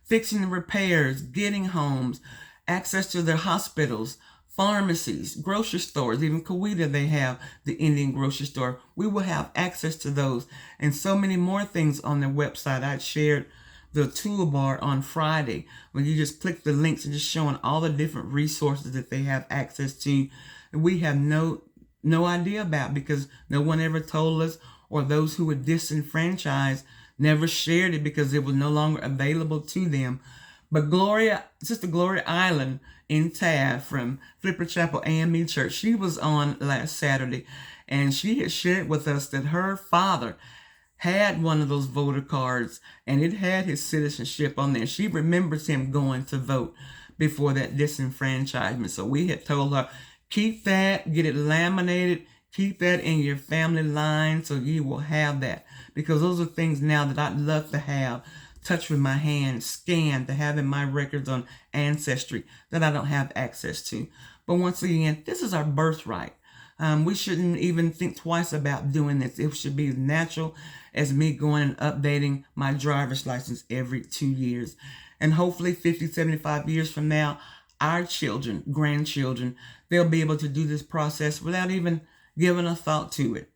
fixing and repairs, getting homes, access to their hospitals, pharmacies, grocery stores, even Coweta, they have the Indian grocery store. We will have access to those and so many more things on their website. I shared the toolbar on Friday when you just click the links and just showing all the different resources that they have access to. And we have no idea about because no one ever told us, or those who were disenfranchised never shared it because it was no longer available to them. But Sister Gloria Island in Taft from Flipper Chapel AME Church, she was on last Saturday, and she had shared with us that her father had one of those voter cards, and it had his citizenship on there. She remembers him going to vote before that disenfranchisement. So we had told her, keep that, get it laminated, keep that in your family line so you will have that. Because those are things now that I'd love to have, touch with my hand, scanned, to have in my records on Ancestry that I don't have access to. But once again, this is our birthright. We shouldn't even think twice about doing this. It should be as natural as me going and updating my driver's license every 2 years. And hopefully 50, 75 years from now, our children, grandchildren, they'll be able to do this process without even giving a thought to it.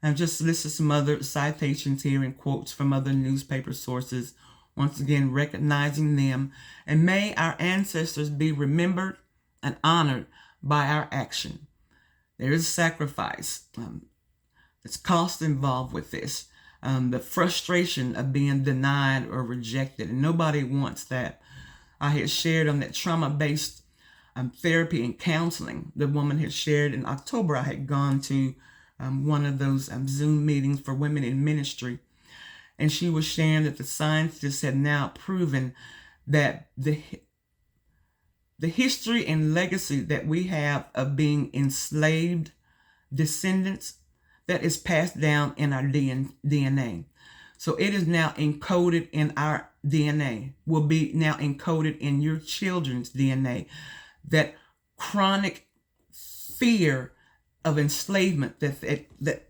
I've just listed some other citations here and quotes from other newspaper sources, once again recognizing them. And may our ancestors be remembered and honored by our action. There is sacrifice. There's cost involved with this. The frustration of being denied or rejected. And nobody wants that. I had shared on that trauma-based therapy and counseling. The woman had shared in October. I had gone to one of those Zoom meetings for women in ministry. And she was sharing that the scientists have now proven that the history and legacy that we have of being enslaved descendants, that is passed down in our DNA. So it is now encoded in our DNA, will be now encoded in your children's DNA. That chronic fear of enslavement that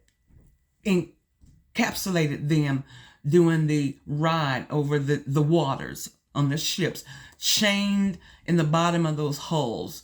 encapsulated them during the ride over the waters on the ships, chained in the bottom of those hulls,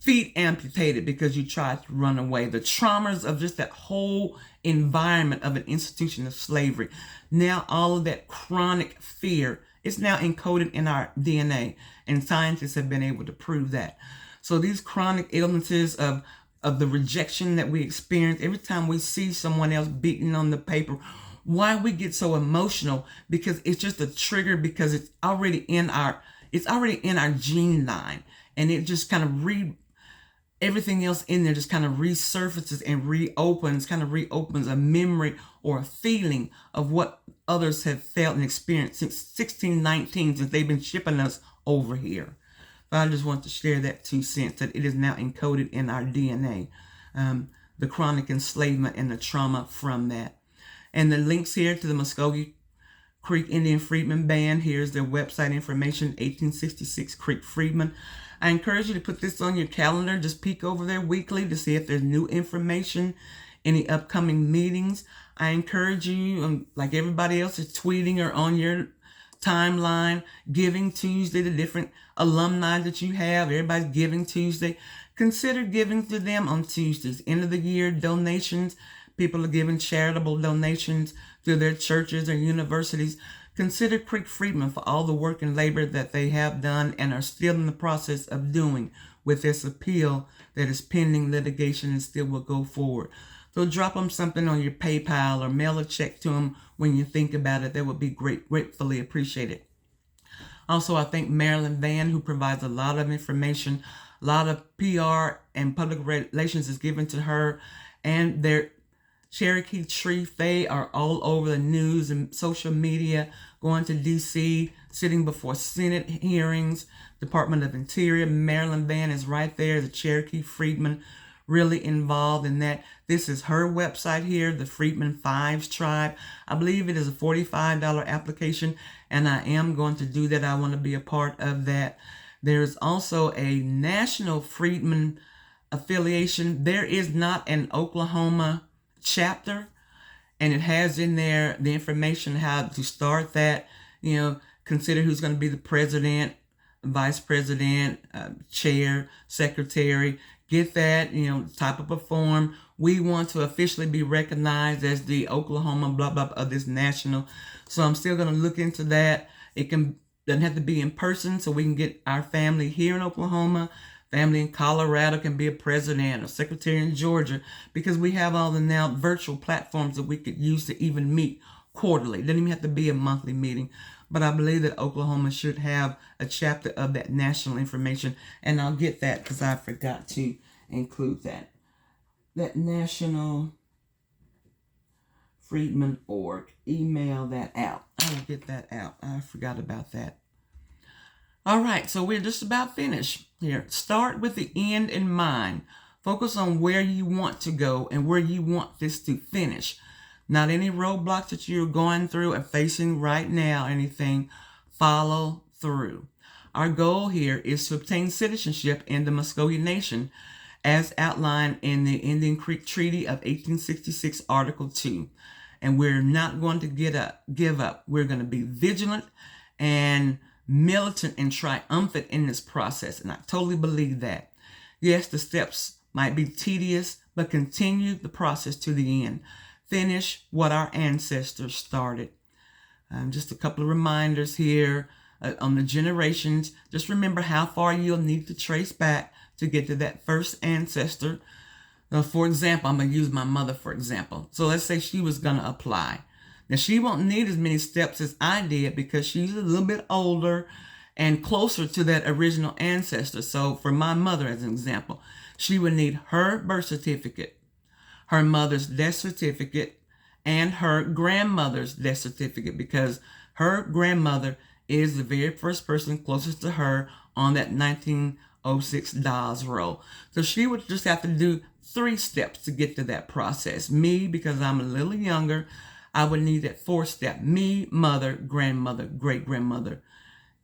feet amputated because you tried to run away. The traumas of just that whole environment of an institution of slavery. Now all of that chronic fear is now encoded in our DNA, and scientists have been able to prove that. So these chronic illnesses of the rejection that we experience every time we see someone else beaten on the paper, why we get so emotional, because it's just a trigger, because it's already in our gene line, and it just kind of everything else in there just kind of resurfaces and reopens a memory or a feeling of what others have felt and experienced since 1619, since they've been shipping us over here. But I just want to share that 2 cents, that it is now encoded in our DNA, the chronic enslavement and the trauma from that. And the links here to the Muscogee Creek Indian Freedmen Band. Here's their website information, 1866 Creek Freedmen. I encourage you to put this on your calendar. Just peek over there weekly to see if there's new information, any upcoming meetings. I encourage you, like everybody else is tweeting or on your timeline, Giving Tuesday, the different alumni that you have. Everybody's Giving Tuesday. Consider giving to them on Tuesdays. End of the year donations. People are giving charitable donations to their churches or universities. Consider Creek Freedmen for all the work and labor that they have done and are still in the process of doing with this appeal that is pending litigation and still will go forward. So drop them something on your PayPal or mail a check to them when you think about it. That would be gratefully appreciated. Also, I thank Marilyn Van, who provides a lot of information, a lot of PR and public relations is given to her, and their Cherokee Tree. They are all over the news and social media, going to D.C., sitting before Senate hearings, Department of Interior. Marilyn Van is right there, the Cherokee Freedmen, really involved in that. This is her website here, the Freedmen Fives Tribe. I believe it is a $45 application, and I am going to do that. I want to be a part of that. There's also a National Freedmen affiliation. There is not an Oklahoma chapter, and it has in there the information how to start that. Consider who's going to be the president, vice president, chair, secretary. Get that, type up a form. We want to officially be recognized as the Oklahoma blah blah of this national. So I'm still going to look into that. It doesn't have to be in person, so we can get our family here in Oklahoma. Family in Colorado can be a president or secretary in Georgia, because we have all the now virtual platforms that we could use to even meet quarterly. It doesn't even have to be a monthly meeting. but I believe that Oklahoma should have a chapter of that national information, and I'll get that because I forgot to include that national Freedmen.org. Email that out. I will get that out. I forgot about that. All right, so we're just about finished here. Start with the end in mind. Focus on where you want to go and where you want this to finish. Not any roadblocks that you're going through and facing right now, anything. Follow through. Our goal here is to obtain citizenship in the Muscogee Nation as outlined in the Indian Creek Treaty of 1866, Article 2. And we're not going to give up. We're going to be vigilant and militant and triumphant in this process. And I totally believe that. Yes, the steps might be tedious, but continue the process to the end. Finish what our ancestors started. Just a couple of reminders here on the generations. Just remember how far you'll need to trace back to get to that first ancestor. For example, I'm going to use my mother for example. So let's say she was going to apply. Now, she won't need as many steps as I did because she's a little bit older and closer to that original ancestor. So for my mother, as an example, she would need her birth certificate, her mother's death certificate, and her grandmother's death certificate because her grandmother is the very first person closest to her on that 1906 Dawes roll. So she would just have to do 3 steps to get to that process. Me, because I'm a little younger, I would need that 4th step. Me, mother, grandmother, great-grandmother.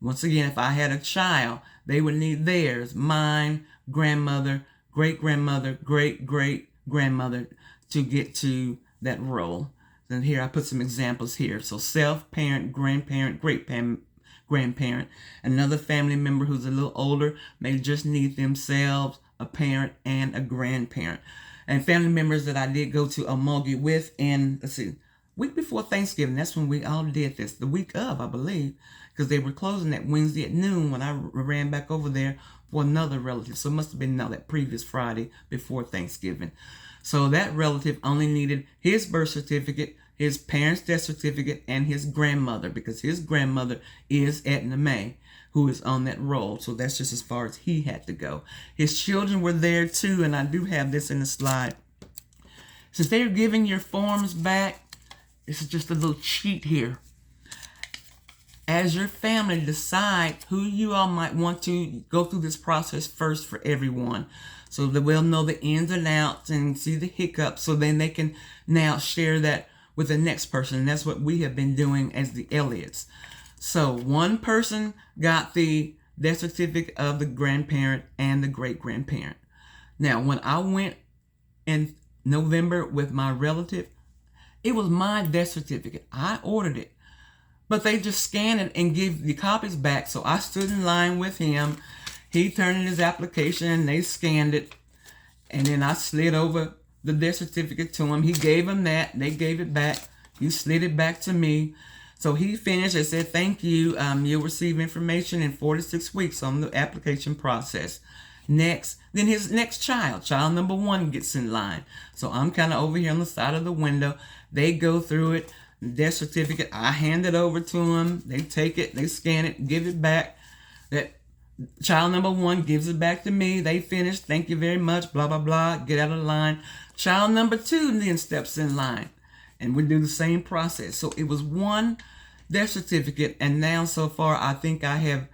Once again, if I had a child, they would need theirs, mine, grandmother, great-grandmother, great-great-grandmother to get to that role. And here I put some examples here. So self, parent, grandparent, great-grandparent. Another family member who's a little older may just need themselves, a parent, and a grandparent. And family members that I did go to Muscogee with in, week before Thanksgiving, that's when we all did this. The week of, I believe, because they were closing that Wednesday at noon when I ran back over there for another relative. So it must have been that previous Friday before Thanksgiving. So that relative only needed his birth certificate, his parents' death certificate, and his grandmother, because his grandmother is Edna May, who is on that roll. So that's just as far as he had to go. His children were there too, and I do have this in the slide. Since they're giving your forms back, this is just a little cheat here. As your family decide who you all might want to go through this process first for everyone, so that we'll know the ins and outs and see the hiccups, so then they can now share that with the next person. And that's what we have been doing as the Elliots. So one person got the death certificate of the grandparent and the great-grandparent. Now, when I went in November with my relative, it was my death certificate. I ordered it. But they just scanned it and gave the copies back. So I stood in line with him. He turned in his application and they scanned it. And then I slid over the death certificate to him. He gave him that. They gave it back. He slid it back to me. So he finished and said, thank you. You'll receive information in 4 to 6 weeks on the application process. Next, then his next child number 1 gets in line. So I'm kind of over here on the side of the window. They go through it. Death certificate, I hand it over to them. They take it, they scan it, give it back. That child number 1 gives it back to me. They finish. Thank you very much. Blah, blah, blah. Get out of line. Child number 2 then steps in line. And we do the same process. So it was 1 death certificate. And now so far, I think I have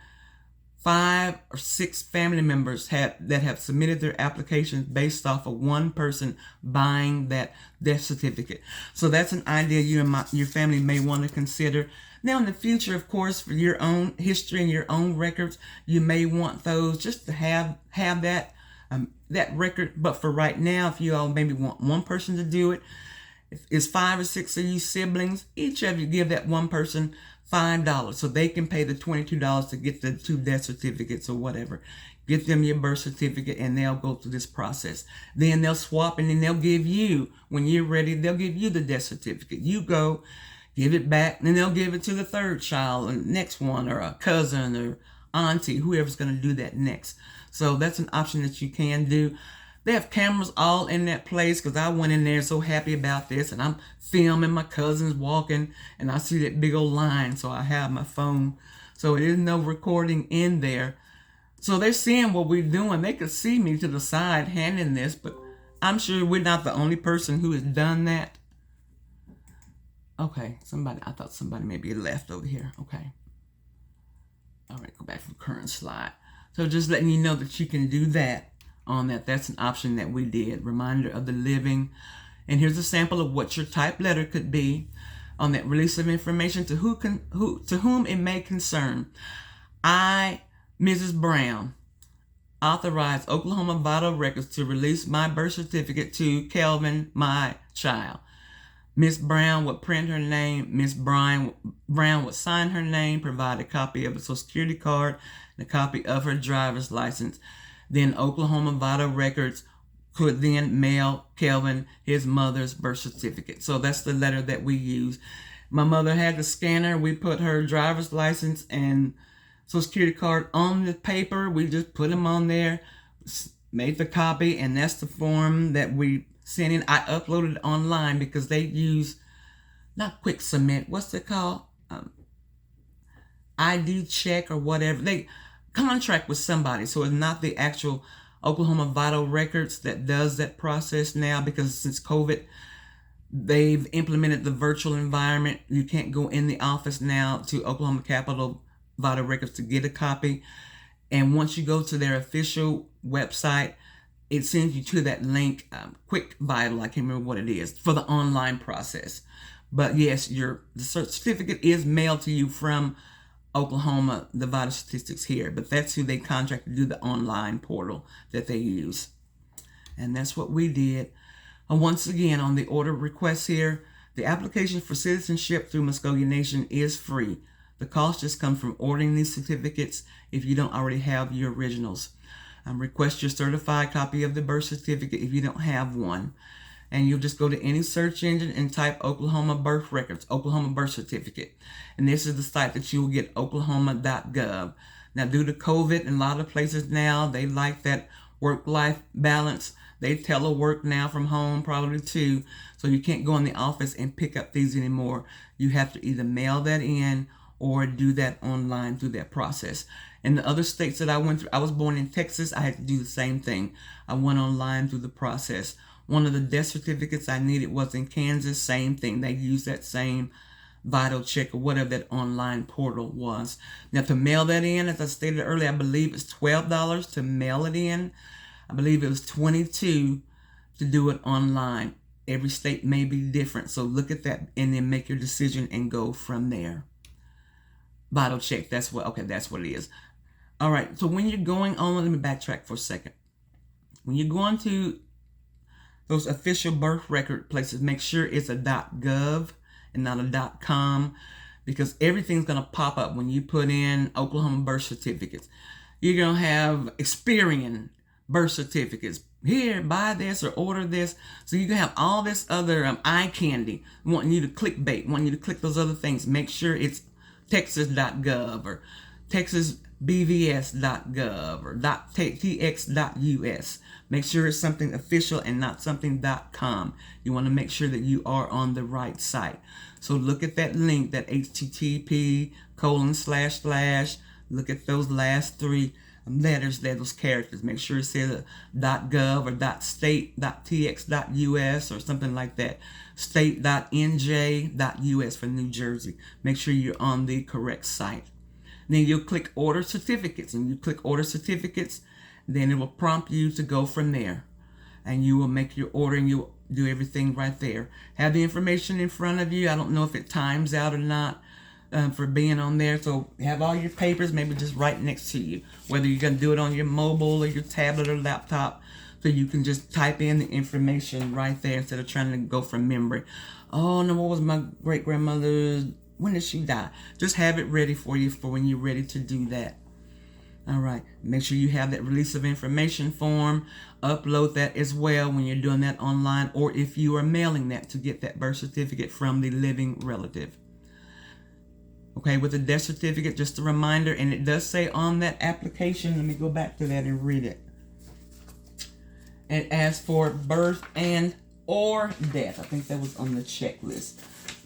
5 or 6 family members that have submitted their applications based off of 1 person buying that death certificate. So that's an idea you and your family may want to consider. Now in the future, of course, for your own history and your own records, you may want those just to have that record. But for right now, if you all maybe want 1 person to do it, if it's 5 or 6 of you siblings, each of you give that 1 person $5 so they can pay the $22 to get the 2 death certificates or whatever. Get them your birth certificate and they'll go through this process. Then they'll swap and then they'll give you, when you're ready, they'll give you the death certificate. You go, give it back, and then they'll give it to the 3rd child and next one, or a cousin or auntie, whoever's going to do that next. So that's an option that you can do. They have cameras all in that place because I went in there so happy about this, and I'm filming my cousins walking, and I see that big old line, so I have my phone. So it is no recording in there. So they're seeing what we're doing. They could see me to the side handing this, but I'm sure we're not the only person who has done that. Okay, I thought somebody maybe left over here. Okay. All right, go back from current slide. So just letting you know that you can do that on that. That's an option that we did. Reminder of the living. And here's a sample of what your type letter could be on that release of information to whom it may concern. I, Mrs. Brown, authorize Oklahoma Vital Records to release my birth certificate to Kelvin, my child. Miss Brown would print her name. Miss Brown would sign her name, provide a copy of a Social Security card, and a copy of her driver's license. Then Oklahoma Vital Records could then mail Kelvin his mother's birth certificate. So that's the letter that we use. My mother had the scanner. We put her driver's license and Social Security card on the paper. We just put them on there, made the copy, and that's the form that we sent in. I uploaded it online because they use, not Quick Submit, what's it called? ID check or whatever. They contract with somebody, so it's not the actual Oklahoma Vital Records that does that process now, because since COVID, they've implemented the virtual environment. You can't go in the office now to Oklahoma Capitol Vital Records to get a copy. And once you go to their official website, it sends you to that link, Quick Vital, I can't remember what it is, for the online process. But yes, the certificate is mailed to you from Oklahoma, the Vital Statistics here, but that's who they contract to do the online portal that they use. And that's what we did. And once again, on the order request here, the application for citizenship through Muscogee Nation is free. The cost just comes from ordering these certificates if you don't already have your originals. Request your certified copy of the birth certificate if you don't have one. And you'll just go to any search engine and type Oklahoma Birth Records, Oklahoma Birth Certificate. And this is the site that you will get, oklahoma.gov. Now, due to COVID, in a lot of places now, they like that work-life balance. They telework now from home probably too. So you can't go in the office and pick up these anymore. You have to either mail that in or do that online through that process. In the other states that I went through, I was born in Texas, I had to do the same thing. I went online through the process. One of the death certificates I needed was in Kansas, same thing. They used that same Vital Check or whatever that online portal was. Now to mail that in, as I stated earlier, I believe it's $12 to mail it in. I believe it was $22 to do it online. Every state may be different, so look at that and then make your decision and go from there. Vital Check, that's what it is. All right, so when you're going on, let me backtrack for a second. When you're going to those official birth record places, make sure it's a .gov and not a .com, because everything's going to pop up when you put in Oklahoma birth certificates. You're going to have Experian birth certificates. Here, buy this or order this. So you can have all this other eye candy wanting you to clickbait, wanting you to click those other things. Make sure it's texas.gov or texasbvs.gov or .tx.us. Make sure it's something official and not something .com. You want to make sure that you are on the right site. So look at that link, that http:// look at those last three letters there, those characters. Make sure it says .gov or .state.tx.us or something like that. State.nj.us for New Jersey. Make sure you're on the correct site. Then you'll click Order Certificates, and you click Order Certificates, then it will prompt you to go from there. And you will make your order and you'll do everything right there. Have the information in front of you. I don't know if it times out or not for being on there. So have all your papers maybe just right next to you. Whether you're going to do it on your mobile or your tablet or laptop. So you can just type in the information right there instead of trying to go from memory. Oh, no, what was my great-grandmother's? When did she die? Just have it ready for you for when you're ready to do that. All right. Make sure you have that release of information form. Upload that as well when you're doing that online, or if you are mailing that to get that birth certificate from the living relative. Okay, with the death certificate, just a reminder, and it does say on that application, let me go back to that and read it. It asks for birth and or death. I think that was on the checklist.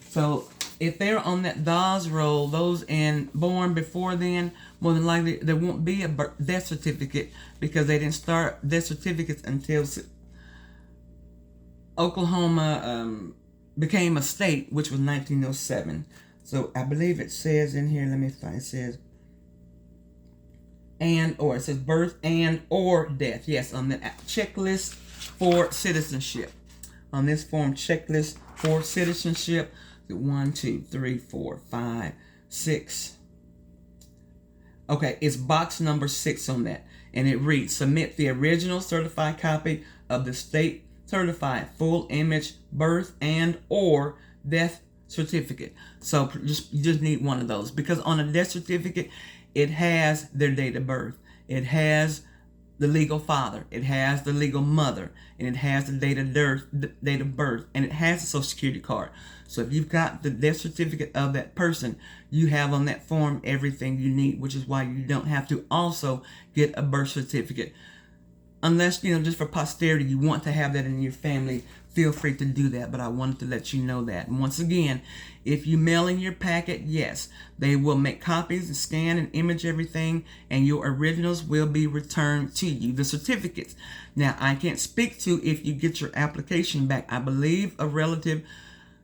So if they're on that DAS roll, those born before then, more than likely there won't be a death certificate because they didn't start death certificates until Oklahoma became a state, which was 1907. So I believe it says in here, let me find, it says it says birth and or death. Yes, on the checklist for citizenship. On this form checklist for citizenship, 1, 2, 3, 4, 5, 6. Okay, it's box number 6 on that. And it reads, submit the original certified copy of the state certified full image birth and or death certificate. So you just need one of those, because on a death certificate, it has their date of birth. It has the legal father. It has the legal mother. And it has the date of birth. And it has the social security card. So if you've got the death certificate of that person, you have on that form everything you need, which is why you don't have to also get a birth certificate. Unless, just for posterity, you want to have that in your family, feel free to do that. But I wanted to let you know that. And once again, if you mail in your packet, yes, they will make copies and scan and image everything, and your originals will be returned to you, the certificates. Now, I can't speak to if you get your application back. I believe a relative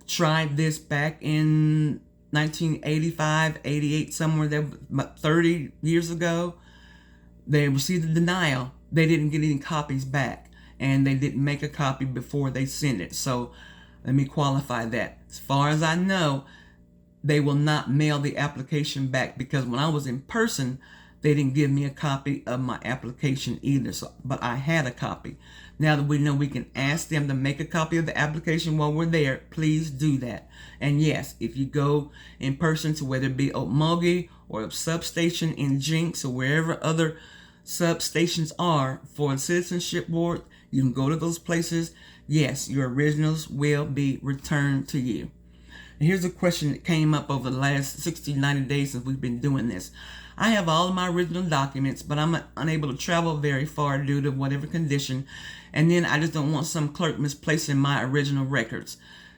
tried this back in 1985, 88, somewhere there, about 30 years ago. They received a denial. They didn't get any copies back, and they didn't make a copy before they sent it. So let me qualify that. As far as I know, they will not mail the application back, because when I was in person, they didn't give me a copy of my application either. But I had a copy. Now that we know we can ask them to make a copy of the application while we're there, please do that. And yes, if you go in person to whether it be Muscogee or a substation in Jinx or wherever other substations are for the Citizenship Board, you can go to those places. Yes, your originals will be returned to you. And here's a question that came up over the last 60, 90 days since we've been doing this. I have all of my original documents, but I'm unable to travel very far due to whatever condition. And then I just don't want some clerk misplacing my original records.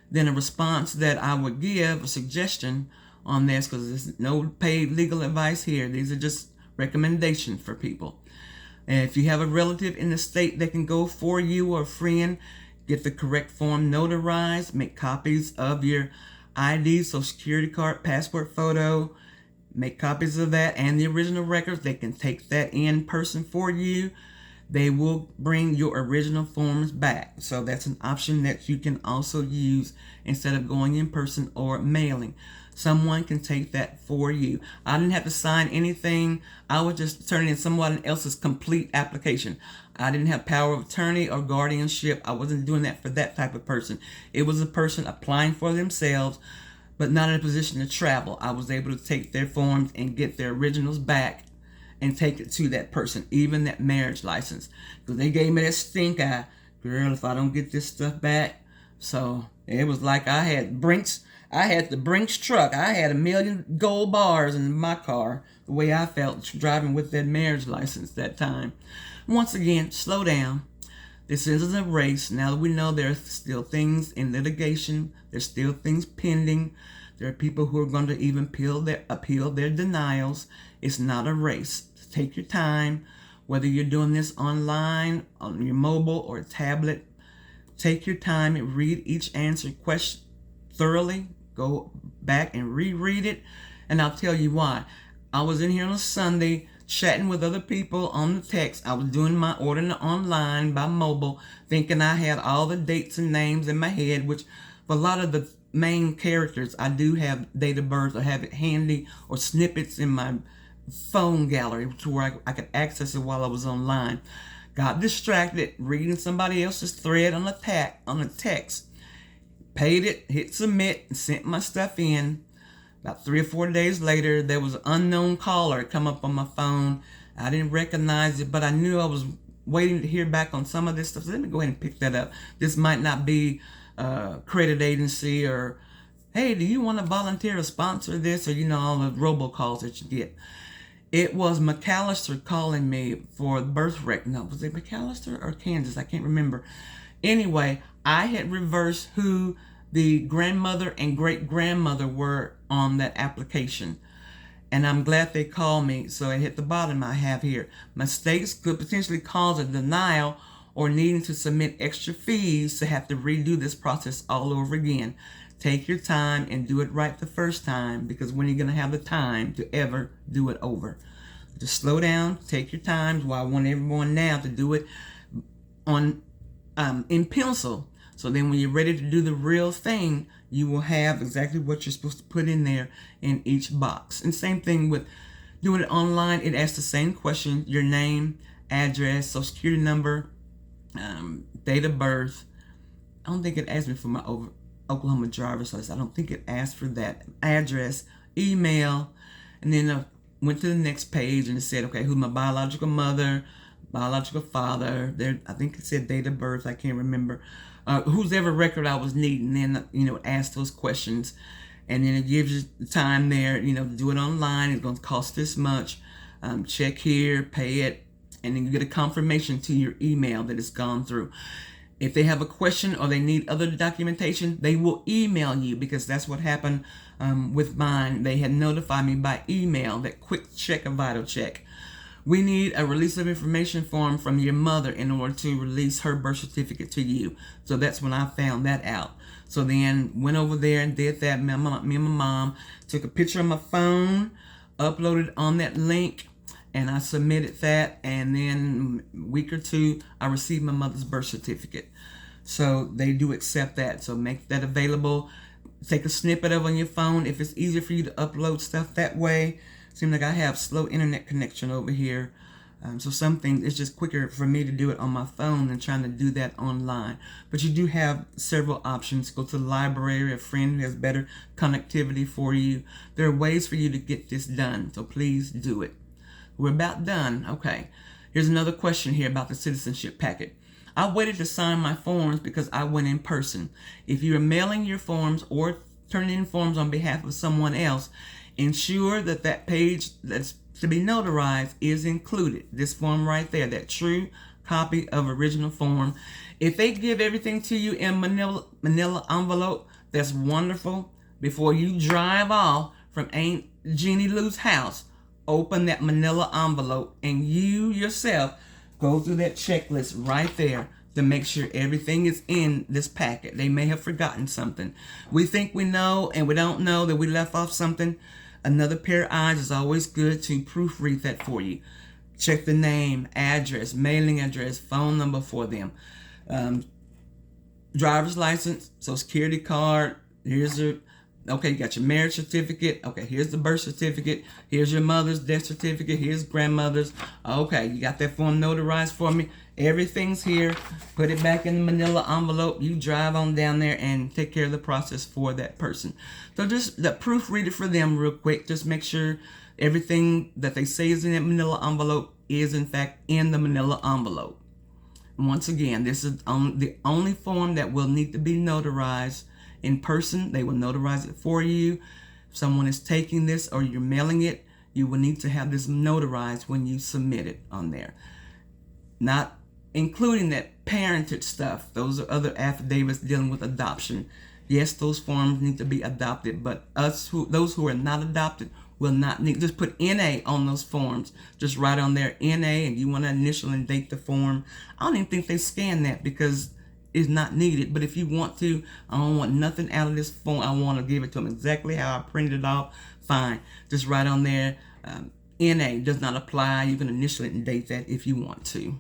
Then a response that I would give, a suggestion on this, because there's no paid legal advice here. These are just recommendations for people. And if you have a relative in the state that can go for you or a friend, get the correct form notarized, make copies of your ID, social security card, passport photo, make copies of that and the original records. They can take that in person for you. They will bring your original forms back. So that's an option that you can also use instead of going in person or mailing. Someone can take that for you. I didn't have to sign anything. I was just turning in someone else's complete application. I didn't have power of attorney or guardianship. I wasn't doing that for that type of person. It was a person applying for themselves, but not in a position to travel. I was able to take their forms and get their originals back and take it to that person, even that marriage license. Because they gave me that stink eye. Girl, if I don't get this stuff back. So it was like I had the Brinks truck. I had 1 million gold bars in my car, the way I felt driving with that marriage license that time. Once again, slow down. This isn't a race. Now that we know there's still things in litigation, there's still things pending. There are people who are going to even appeal their denials. It's not a race. Take your time. Whether you're doing this online, on your mobile or tablet, take your time and read each answer question thoroughly. Go back and reread it. And I'll tell you why. I was in here on a Sunday chatting with other people on the text. I was doing my ordering online by mobile, thinking I had all the dates and names in my head, which for a lot of the main characters, I do have date of birth or have it handy or snippets in my phone gallery to where I could access it while I was online. Got distracted reading somebody else's thread on the text. Paid it, hit submit, and sent my stuff in. About 3 or 4 days later, there was an unknown caller come up on my phone. I didn't recognize it, but I knew I was waiting to hear back on some of this stuff. So let me go ahead and pick that up. This might not be a credit agency or, hey, do you want to volunteer or sponsor this? Or, all the robocalls that you get. It was McAllister calling me for birth record. No, was it McAllister or Kansas? I can't remember. Anyway, I had reversed who the grandmother and great grandmother were on that application. And I'm glad they called me. So at the bottom I have here, mistakes could potentially cause a denial or needing to submit extra fees to have to redo this process all over again. Take your time and do it right the first time, because when you're going to have the time to ever do it over. Just slow down, take your time. Well, I want everyone now to do it on in pencil. So then when you're ready to do the real thing, you will have exactly what you're supposed to put in there in each box. And same thing with doing it online. It asks the same question: your name, address, social security number, date of birth. I don't think it asked me for my Oklahoma driver's license. I don't think it asked for that. Address, email, and then I went to the next page and it said, okay, who's my biological mother, biological father. There, I think it said date of birth. I can't remember. Whosever record I was needing. Then ask those questions, and then it gives you the time there. To do it online. It's going to cost this much. Check here, pay it, and then you get a confirmation to your email that it's gone through. If they have a question or they need other documentation, they will email you, because that's what happened with mine. They had notified me by email, that quick check, a vital check. We need a release of information form from your mother in order to release her birth certificate to you. So that's when I found that out. So then went over there and did that. Me and my mom took a picture of my phone, uploaded on that link, and I submitted that, and then a week or two, I received my mother's birth certificate. So they do accept that. So make that available. Take a snippet of it on your phone if it's easier for you to upload stuff that way. Seems like I have slow internet connection over here. So some things, it's just quicker for me to do it on my phone than trying to do that online. But you do have several options. Go to the library, a friend who has better connectivity for you. There are ways for you to get this done. So please do it. We're about done. Okay. Here's another question here about the citizenship packet. I waited to sign my forms because I went in person. If you are mailing your forms or turning in forms on behalf of someone else, ensure that that page that's to be notarized is included. This form right there, that true copy of original form. If they give everything to you in manila envelope, that's wonderful. Before you drive off from Aunt Jeannie Lou's house, open that manila envelope and you yourself go through that checklist right there to make sure everything is in this packet. They may have forgotten something. We think we know and we don't know that we left off something. Another pair of eyes is always good to proofread that for you. Check the name, address, mailing address, phone number for them. Driver's license, social security card. Here's your, okay, you got your marriage certificate. Okay, here's the birth certificate. Here's your mother's death certificate. Here's grandmother's. Okay, you got that form notarized for me. Everything's here. Put it back in the manila envelope. You drive on down there and take care of the process for that person. So just proofread it for them real quick. Just make sure everything that they say is in that manila envelope is in fact in the manila envelope. And once again, this is the only form that will need to be notarized in person. They will notarize it for you. If someone is taking this or you're mailing it, you will need to have this notarized when you submit it on there. Not including that parentage stuff. Those are other affidavits dealing with adoption. Yes, those forms need to be adopted, but those who are not adopted will not need. Just put NA on those forms. Just write on there NA, and you want to initial and date the form. I don't even think they scan that because it's not needed. But if you want to, I don't want nothing out of this form. I want to give it to them exactly how I printed it off. Fine. Just write on there NA does not apply. You can initial it and date that if you want to.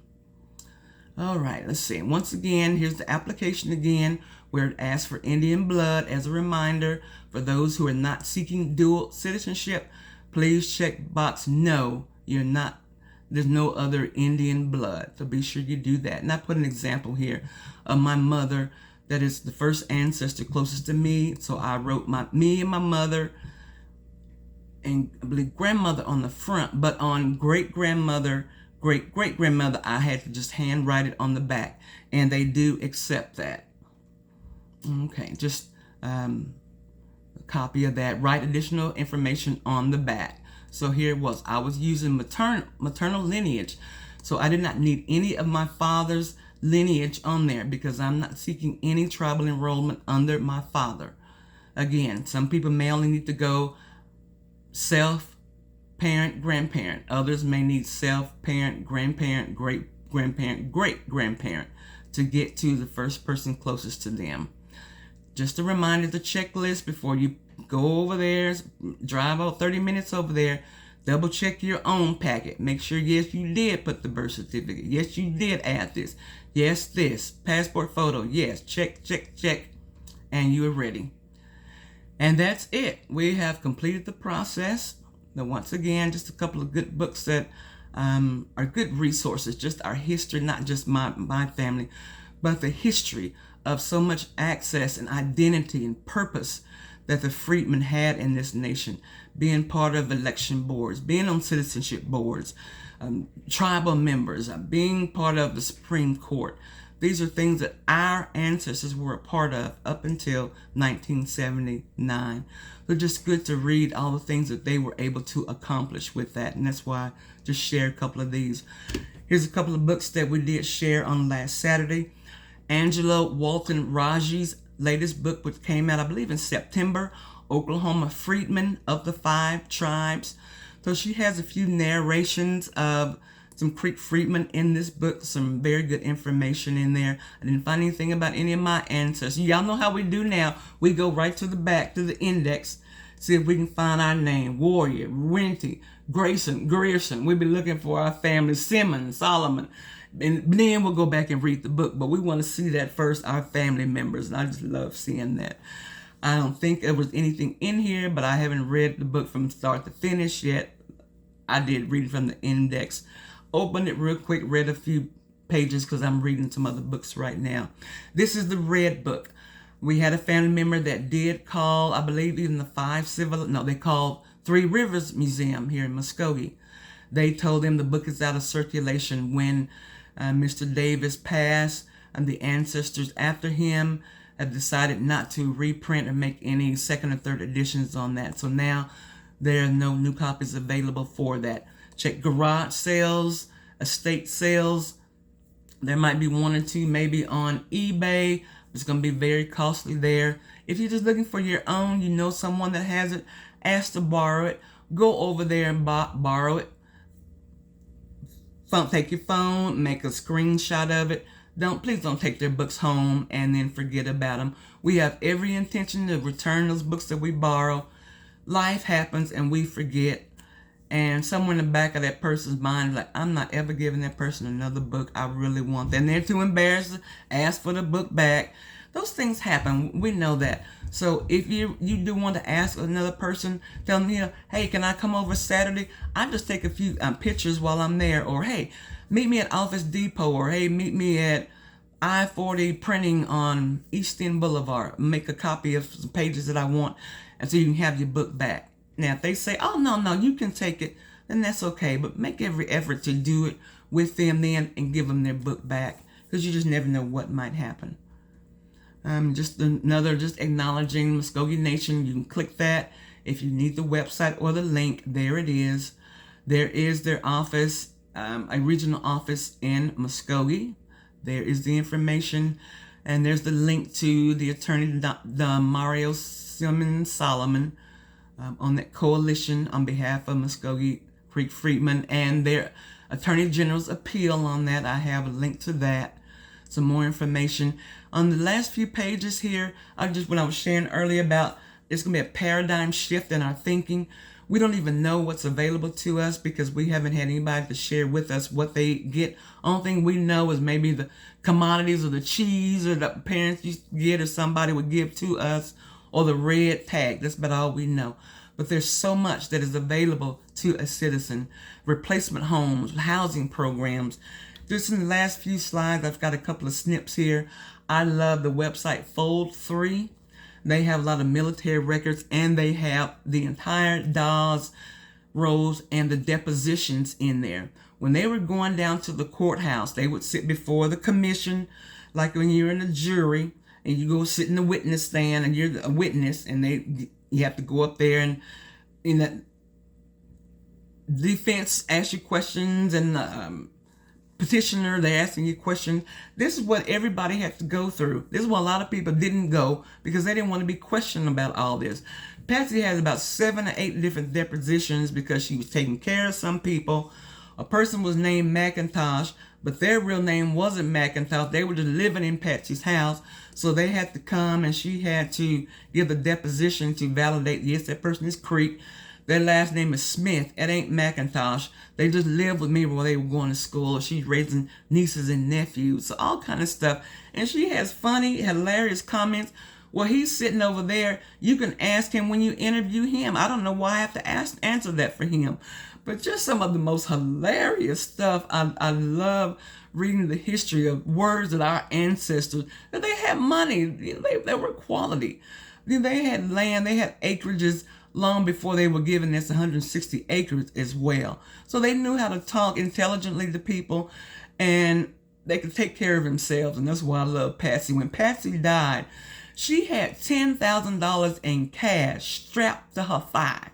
All right, let's see. Once again, here's the application again, where it asks for Indian blood. As a reminder, for those who are not seeking dual citizenship, please check box no. You're not. There's no other Indian blood. So be sure you do that. And I put an example here of my mother. That is the first ancestor closest to me. So I wrote me and my mother, and I believe grandmother on the front, but on great-grandmother, great-great-grandmother, I had to just hand write it on the back, and they do accept that. Okay, just a copy of that. Write additional information on the back. So here it was. I was using maternal lineage. So I did not need any of my father's lineage on there because I'm not seeking any tribal enrollment under my father. Again, some people may only need to go self, parent, grandparent. Others may need self, parent, grandparent, great grandparent, great grandparent to get to the first person closest to them. Just a reminder, the checklist before you go over there, drive out 30 minutes over there, double check your own packet. Make sure, yes, you did put the birth certificate. Yes, you did add this. Yes, this. Passport photo. Yes, check, check, check. And you are ready. And that's it. We have completed the process. Now, once again, just a couple of good books that are good resources. Just our history, not just my family, but the history of so much access and identity and purpose that the freedmen had in this nation. Being part of election boards, being on citizenship boards, tribal members, being part of the Supreme Court. These are things that our ancestors were a part of up until 1979. So just good to read all the things that they were able to accomplish with that. And that's why I just share a couple of these. Here's a couple of books that we did share on last Saturday. Angela Walton Raji's latest book, which came out, I believe, in September, Oklahoma Freedmen of the Five Tribes. So she has a few narrations of some Creek freedmen in this book, some very good information in there. I didn't find anything about any of my ancestors. Y'all know how we do now. We go right to the back, to the index, see if we can find our name. Warrior, Winty, Grayson, Grierson. We'll be looking for our family, Simmons, Solomon. And then we'll go back and read the book. But we want to see that first, our family members. And I just love seeing that. I don't think there was anything in here, but I haven't read the book from start to finish yet. I did read from the index. Opened it real quick, read a few pages because I'm reading some other books right now. This is the red book. We had a family member that did call, I believe, even they called Three Rivers Museum here in Muscogee. They told them the book is out of circulation when Mr. Davis passed, and the ancestors after him have decided not to reprint or make any second or third editions on that. So now there are no new copies available for that. Check garage sales, estate sales. There might be one or two maybe on eBay. It's going to be very costly there. If you're just looking for your own, you know someone that has it, ask to borrow it. Go over there and borrow it. Take your phone, make a screenshot of it. Please don't take their books home and then forget about them. We have every intention to return those books that we borrow. Life happens and we forget. And somewhere in the back of that person's mind is like, I'm not ever giving that person another book. I really want that. And they're too embarrassed to ask for the book back. Those things happen. We know that. So if you do want to ask another person, tell them, hey, can I come over Saturday? I just take a few pictures while I'm there. Or, hey, meet me at Office Depot. Or, hey, meet me at I-40 Printing on East End Boulevard. Make a copy of some pages that I want. And so you can have your book back. Now, if they say, oh, no, you can take it, then that's okay. But make every effort to do it with them then and give them their book back. Because you just never know what might happen. Just acknowledging Muscogee Nation. You can click that. If you need the website or the link, there it is. There is their office, a regional office in Muscogee. There is the information. And there's the link to the attorney, Mario Simmons Solomon, on that coalition on behalf of Muscogee Creek Freedmen and their Attorney General's appeal on that. I have a link to that. Some more information. On the last few pages here, when I was sharing earlier about it's going to be a paradigm shift in our thinking. We don't even know what's available to us because we haven't had anybody to share with us what they get. Only thing we know is maybe the commodities or the cheese or the parents used to get or somebody would give to us, or the red tag. That's about all we know. But there's so much that is available to a citizen. Replacement homes, housing programs. Just in the last few slides, I've got a couple of snips here. I love the website Fold 3. They have a lot of military records, and they have the entire Dawes rolls and the depositions in there. When they were going down to the courthouse, they would sit before the commission, like when you're in a jury, and you go sit in the witness stand, and you're a witness, and you have to go up there and in that defense asks you questions, and petitioner, they're asking you questions. This is what everybody had to go through. This is why a lot of people didn't go, because they didn't want to be questioned about all this. Patsy has about 7 or 8 different depositions because she was taking care of some people. A person was named McIntosh, but their real name wasn't McIntosh. They were just living in Patsy's house, so they had to come and she had to give a deposition to validate, yes, that person is Creek. Their last name is Smith. It ain't McIntosh. They just lived with me while they were going to school. She's raising nieces and nephews, so all kind of stuff. And she has funny, hilarious comments. Well, he's sitting over there. You can ask him when you interview him. I don't know why I have to answer that for him. But just some of the most hilarious stuff. I love reading the history of words that our ancestors, that they had money. They were quality. They had land. They had acreages long before they were given this 160 acres as well. So they knew how to talk intelligently to people, and they could take care of themselves. And that's why I love Patsy. When Patsy died, she had $10,000 in cash strapped to her thigh.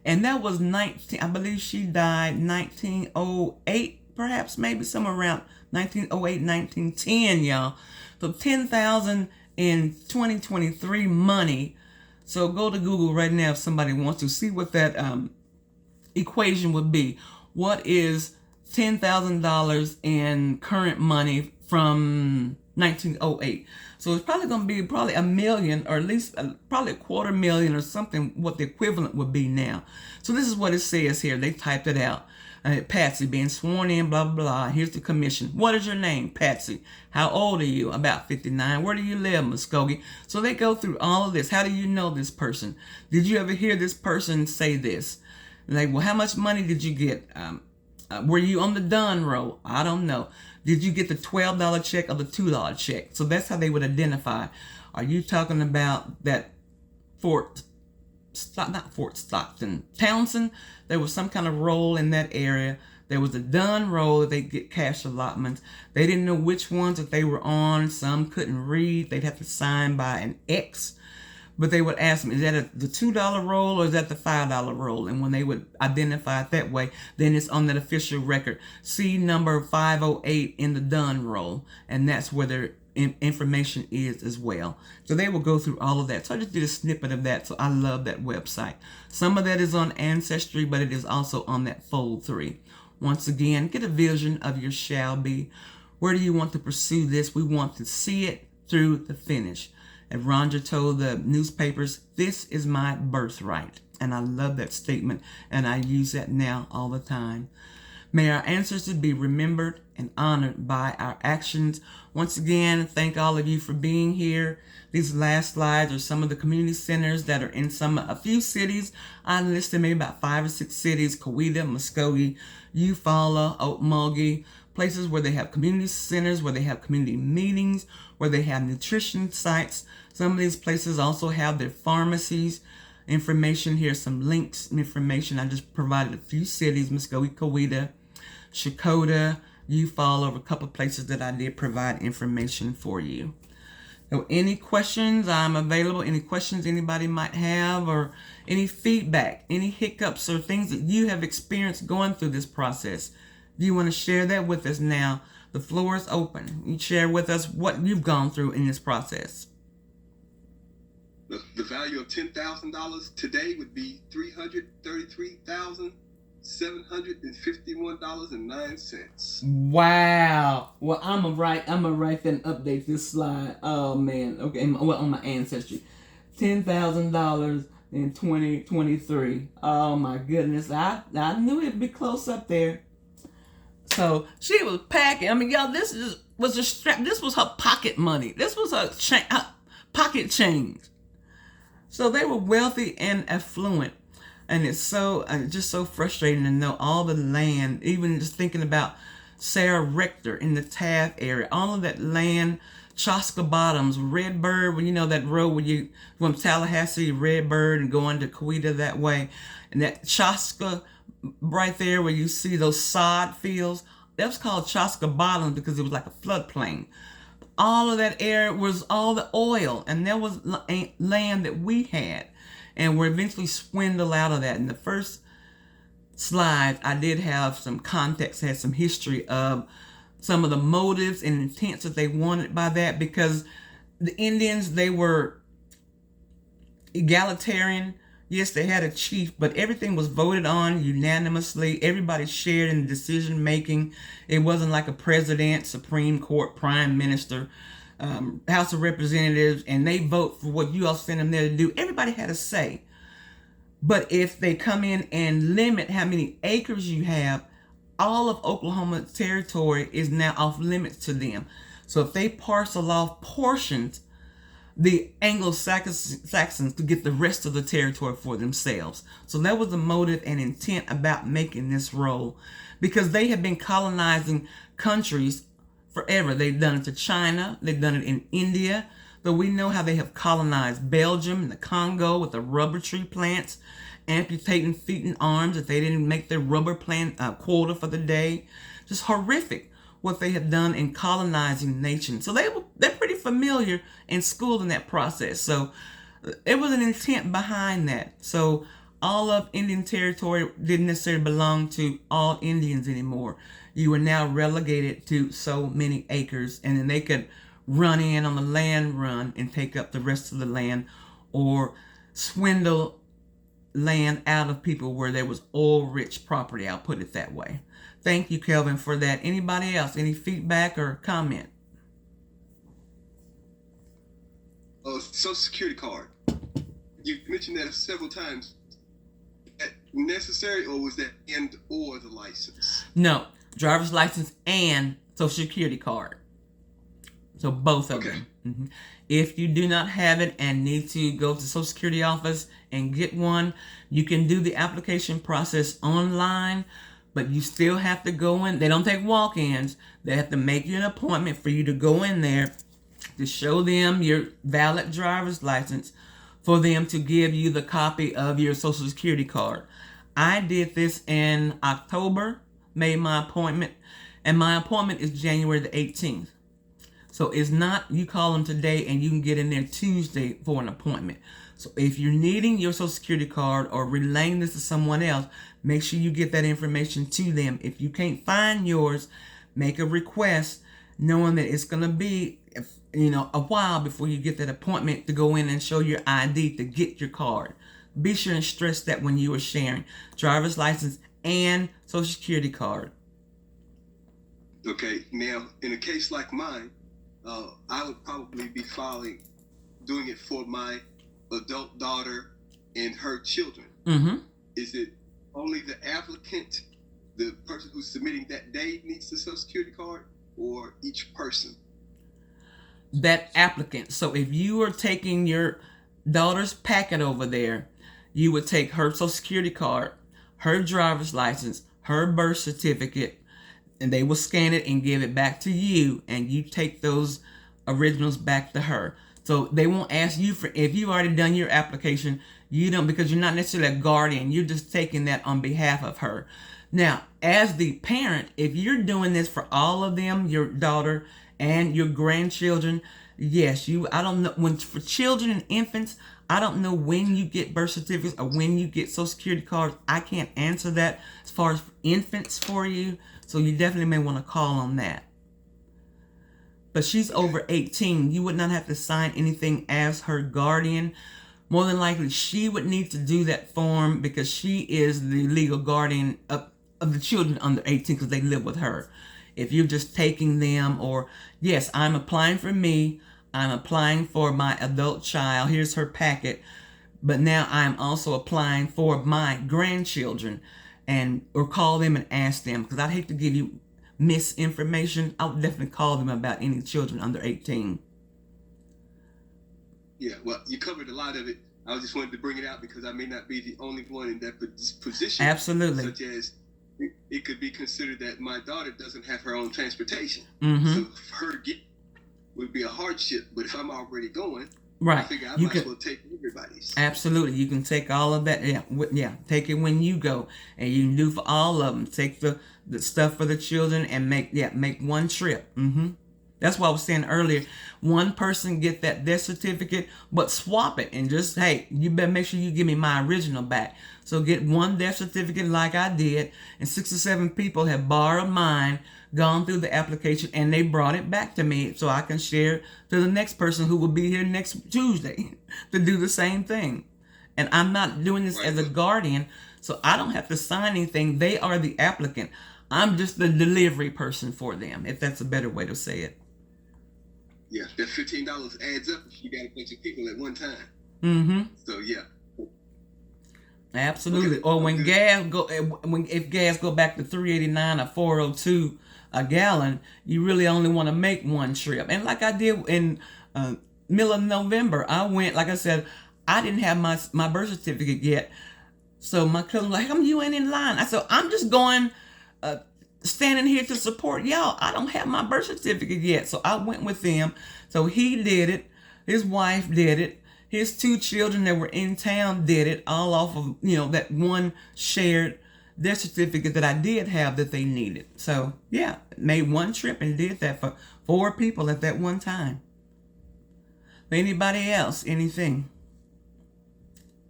And that was I believe she died 1908, perhaps, maybe somewhere around 1908, 1910, y'all. So 10,000 in 2023 money. So go to Google right now if somebody wants to see what that equation would be. What is $10,000 in current money from 1908? So it's probably going to be probably $1 million, or at least probably $250,000 or something, what the equivalent would be now. So this is what it says here. They typed it out. Patsy being sworn in, blah, blah, blah. Here's the commission. What is your name? Patsy. How old are you? About 59. Where do you live? Muscogee. So they go through all of this. How do you know this person? Did you ever hear this person say this? Like, well, how much money did you get? Were you on the Dunn roll? I don't know. Did you get the $12 check or the $2 check? So that's how they would identify. Are you talking about that not Fort Stockton, Townsend? There was some kind of roll in that area. There was a Dunn roll that they get cash allotments. They didn't know which ones that they were on. Some couldn't read. They'd have to sign by an X. But they would ask them, is that the $2 roll or is that the $5 roll? And when they would identify it that way, then it's on that official record. See number 508 in the Dunn roll. And that's where their information is as well. So they will go through all of that. So I just did a snippet of that. So I love that website. Some of that is on Ancestry, but it is also on that Fold 3. Once again, get a vision of your shall be. Where do you want to pursue this? We want to see it through the finish. And Rhonda told the newspapers, this is my birthright. And I love that statement, and I use that now all the time. May our ancestors be remembered and honored by our actions. Once again, thank all of you for being here. These last slides are some of the community centers that are in a few cities. I listed maybe about 5 or 6 cities: Coweta, Muscogee, Eufaula, Okmulgee, places where they have community centers, where they have community meetings, where they have nutrition sites. Some of these places also have their pharmacies. Information here, some links and information. I just provided a few cities: Muscogee, Coweta, Shakota, Eufaula, over a couple of places that I did provide information for you. So any questions, I'm available. Any questions anybody might have, or any feedback, any hiccups or things that you have experienced going through this process. If you want to share that with us now, the floor is open. You share with us what you've gone through in this process. The value of $10,000 today would be $333,751.09. Wow. Well, I'm gonna write that and update this slide. Oh man. Okay. Well, on my ancestry, $10,000 in 2023. Oh my goodness. I knew it'd be close up there. So she was packing. I mean, y'all, this was a strap. This was her pocket money. This was her pocket change. So they were wealthy and affluent. And it's just so frustrating to know all the land, even just thinking about Sarah Rector in the Taft area, all of that land, Chaska Bottoms, Redbird, when you know that road where you from Tallahassee, Redbird, and going to Coweta that way, and that Chaska right there where you see those sod fields, that was called Chaska Bottoms because it was like a floodplain. All of that area was all the oil, and there was land that we had, and we're eventually swindled out of that. And the first slides, I did have some context, had some history of some of the motives and intents that they wanted by that, because the Indians, they were egalitarian. Yes, they had a chief, but everything was voted on unanimously. Everybody shared in the decision making. It wasn't like a president, Supreme Court, Prime Minister, House of Representatives, and they vote for what you all send them there to do. Everybody had a say. But if they come in and limit how many acres you have, all of Oklahoma territory is now off limits to them. So if they parcel off portions, the Anglo-Saxons to get the rest of the territory for themselves. So that was the motive and intent about making this role, because they have been colonizing countries forever. They've done it to China, they've done it in India, but we know how they have colonized Belgium and the Congo with the rubber tree plants, amputating feet and arms if they didn't make their rubber plant quota for the day. Just horrific what they have done in colonizing nations. So they're pretty familiar and schooled in that process. So it was an intent behind that. So all of Indian territory didn't necessarily belong to all Indians anymore. You were now relegated to so many acres, and then they could run in on the land run and take up the rest of the land, or swindle land out of people where there was oil-rich property. I'll put it that way. Thank you, Kelvin, for that. Anybody else? Any feedback or comment? Social Security card. You mentioned that several times. Is that necessary, or was that and or the license? No, driver's license and Social Security card. So both of them. Mm-hmm. If you do not have it and need to go to the Social Security office and get one, you can do the application process online, but you still have to go in. They don't take walk-ins. They have to make you an appointment for you to go in there to show them your valid driver's license for them to give you the copy of your Social Security card. I did this in October, made my appointment, and my appointment is January the 18th. So it's not, you call them today and you can get in there Tuesday for an appointment. So if you're needing your Social Security card or relaying this to someone else, make sure you get that information to them. If you can't find yours, make a request, knowing that it's going to be, a while before you get that appointment to go in and show your ID to get your card. Be sure and stress that when you are sharing driver's license and Social Security card. Okay, now in a case like mine, I would probably be doing it for my adult daughter and her children. Mm-hmm. Is it only the applicant, the person who's submitting that day, needs the Social Security card, or each person? That applicant. So if you are taking your daughter's packet over there, you would take her Social Security card, her driver's license, her birth certificate, and they will scan it and give it back to you, and you take those originals back to her. So they won't ask you for, if you've already done your application, you don't, because you're not necessarily a guardian, you're just taking that on behalf of her. Now, as the parent, if you're doing this for all of them, your daughter and your grandchildren, yes, I don't know, for children and infants, I don't know when you get birth certificates or when you get Social Security cards. I can't answer that as far as infants for you. So you definitely may want to call on that. But she's over 18. You would not have to sign anything as her guardian. More than likely, she would need to do that form because she is the legal guardian of the children under 18 because they live with her. If you're just taking them, or, yes, I'm applying for me, I'm applying for my adult child, here's her packet, but now I'm also applying for my grandchildren, or call them and ask them, because I'd hate to give you misinformation. I would definitely call them about any children under 18. Yeah, well, you covered a lot of it. I just wanted to bring it out because I may not be the only one in that position. Absolutely. Such as it could be considered that my daughter doesn't have her own transportation. Mm-hmm. So for her to get would be a hardship. But if I'm already going, right, I figure I might as well take everybody's. Absolutely. You can take all of that. Yeah. Take it when you go. And you can do for all of them. Take the stuff for the children and make one trip. Mm-hmm. That's why I was saying earlier, one person get that death certificate, but swap it and just, hey, you better make sure you give me my original back. So get one death certificate like I did, and 67 people have borrowed mine, gone through the application, and they brought it back to me so I can share it to the next person who will be here next Tuesday to do the same thing. And I'm not doing this as a guardian, so I don't have to sign anything. They are the applicant. I'm just the delivery person for them, if that's a better way to say it. Yeah, that $15 adds up if you got a bunch of people at one time. Mm-hmm. So yeah. Absolutely. Okay. Or when if gas go back to $3.89 or $4.02 a gallon, you really only want to make one trip. And like I did in middle of November, I went. Like I said, I didn't have my birth certificate yet, so my cousin was like, "How come you ain't in line?" I said, "I'm just going." Standing here to support y'all. I don't have my birth certificate yet. So I went with them. So he did it. His wife did it. His 2 children that were in town did it, all off of, that one shared death certificate that I did have that they needed. So yeah, made one trip and did that for 4 people at that one time. Anybody else? Anything?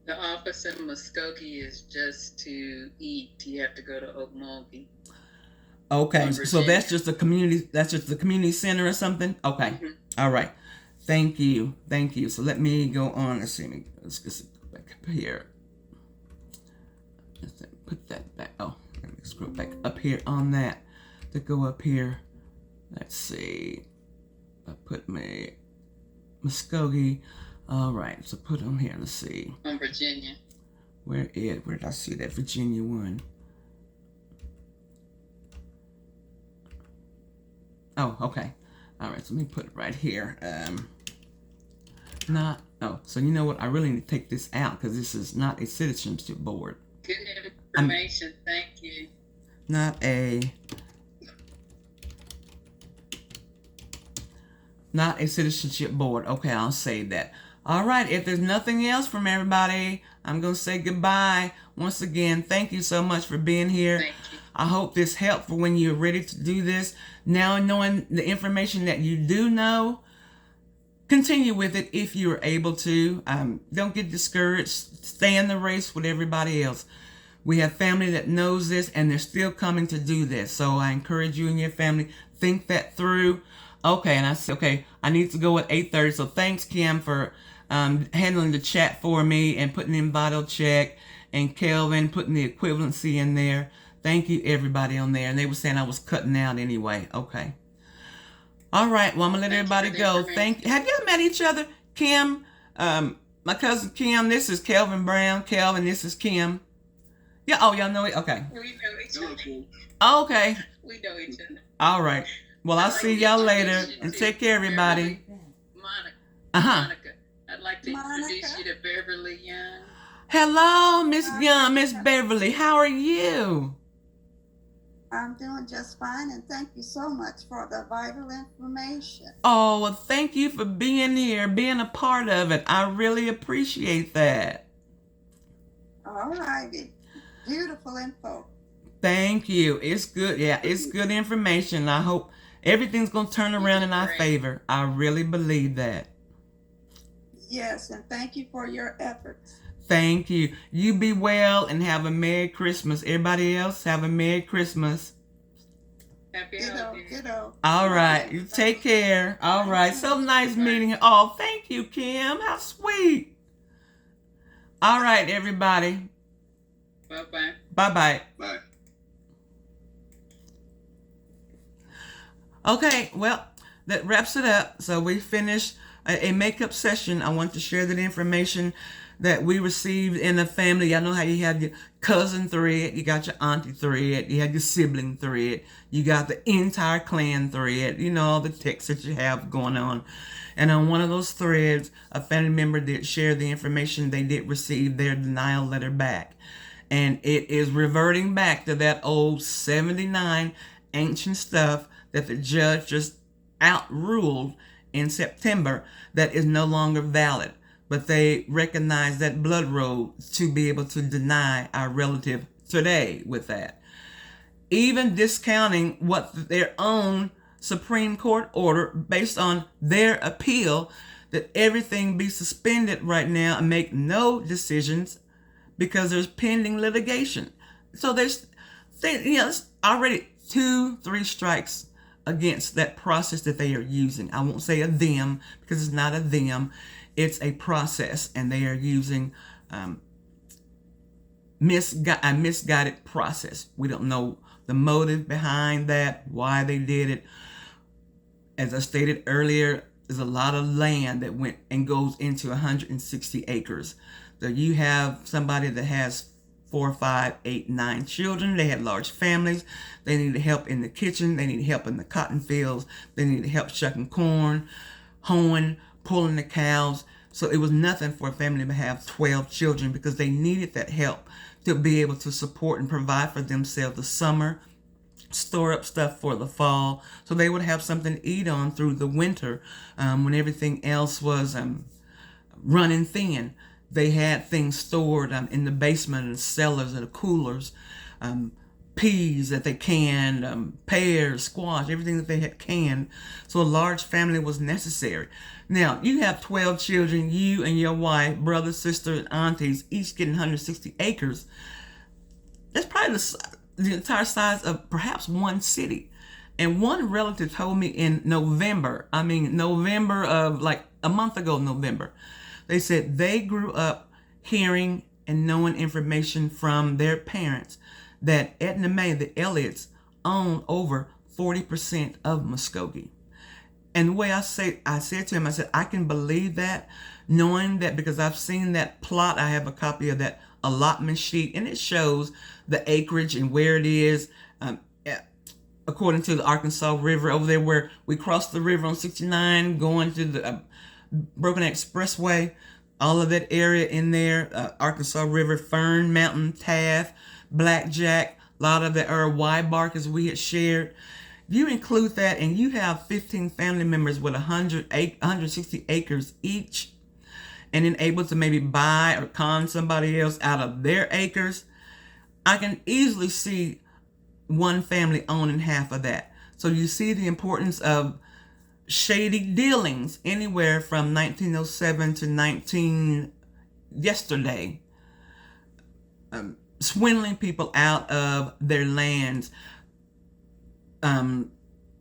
The office in Muscogee is just to eat. You have to go to Okmulgee. Okay, so that's just the community center or something? Okay. Mm-hmm. All right. Thank you. So let me go on. Let's go back up here. Let's put that back. Oh, let me scroll back up here on that to go up here. Let's see. I put my Muscogee. All right, so put on here. Let's see. On Virginia. Where did I see that Virginia one? Oh, okay. All right, so let me put it right here. So you know what? I really need to take this out because this is not a citizenship board. Good information. Thank you. Not a citizenship board. Okay, I'll say that. All right, if there's nothing else from everybody, I'm going to say goodbye. Once again, thank you so much for being here. Thank you. I hope this helped for when you're ready to do this. Now knowing the information that you do know, continue with it if you're able to. Don't get discouraged. Stay in the race with everybody else. We have family that knows this and they're still coming to do this. So I encourage you and your family, think that through. Okay, and I said, okay, I need to go at 8:30. So thanks, Kim, for handling the chat for me and putting in vital check, and Kelvin putting the equivalency in there. Thank you, everybody on there. And they were saying I was cutting out anyway. Okay. All right. Well, I'm going to let everybody go. Thank you. Have y'all met each other? Kim, my cousin Kim, this is Kelvin Brown. Kelvin, this is Kim. Yeah. Oh, y'all know it? Okay. We know each other. Okay. We know each other. All right. Well, I'll see y'all later. And take care, everybody. Monica. Uh-huh. Monica. I'd like to introduce you to Beverly Young. Hello, Miss Young, Miss Beverly. How are you? I'm doing just fine, and thank you so much for the vital information. Oh, well, thank you for being here, being a part of it. I really appreciate that. All righty. Beautiful info. Thank you. It's good. Yeah, it's good information. I hope everything's going to turn around in our favor. I really believe that. Yes, and thank you for your efforts. Thank you. You be well and have a Merry Christmas. Everybody else, have a Merry Christmas. Happy Ditto. All right. You take care. All right. So nice meeting you. Oh, thank you, Kim. How sweet. All right, everybody. Bye-bye. Bye-bye. Bye. Okay, well, that wraps it up. So we finished a makeup session. I want to share that information that we received in the family. Y'all know how you have your cousin thread, you got your auntie thread, you have your sibling thread, you got the entire clan thread, all the texts that you have going on. And on one of those threads, a family member did share the information they did receive their denial letter back. And it is reverting back to that old 79 ancient stuff that the judge just outruled in September that is no longer valid. But they recognize that blood road to be able to deny our relative today with that. Even discounting what their own Supreme Court order based on their appeal that everything be suspended right now and make no decisions because there's pending litigation. So there's already 2-3 strikes against that process that they are using. I won't say a them because it's not a them. It's a process, and they are using a misguided process. We don't know the motive behind that, why they did it. As I stated earlier, there's a lot of land that went and goes into 160 acres. So you have somebody that has 4, 5, 8, 9 children. They had large families. They needed help in the kitchen. They needed help in the cotton fields. They needed help shucking corn, hoeing, pulling the cows. So it was nothing for a family to have 12 children because they needed that help to be able to support and provide for themselves the summer, store up stuff for the fall, so they would have something to eat on through the winter when everything else was running thin. They had things stored in the basement and the cellars and the coolers, peas that they canned, pears, squash, everything that they had canned. So a large family was necessary. Now, you have 12 children, you and your wife, brother, sister, and aunties, each getting 160 acres. That's probably the entire size of perhaps one city. And one relative told me in November of like a month ago, November, they said they grew up hearing and knowing information from their parents that Edna Mae, the Elliots, own over 40% of Muscogee. And the way I said to him, I said, I can believe that, knowing that because I've seen that plot. I have a copy of that allotment sheet, and it shows the acreage and where it is, according to the Arkansas River over there where we crossed the river on 69 going to the Broken Expressway. All of that area in there, Arkansas River, Fern Mountain, Taft, Blackjack, a lot of the Y bark as we had shared. You include that and you have 15 family members with 160 acres each, and then able to maybe buy or con somebody else out of their acres. I can easily see one family owning half of that. So you see the importance of shady dealings anywhere from 1907 to yesterday, swindling people out of their lands.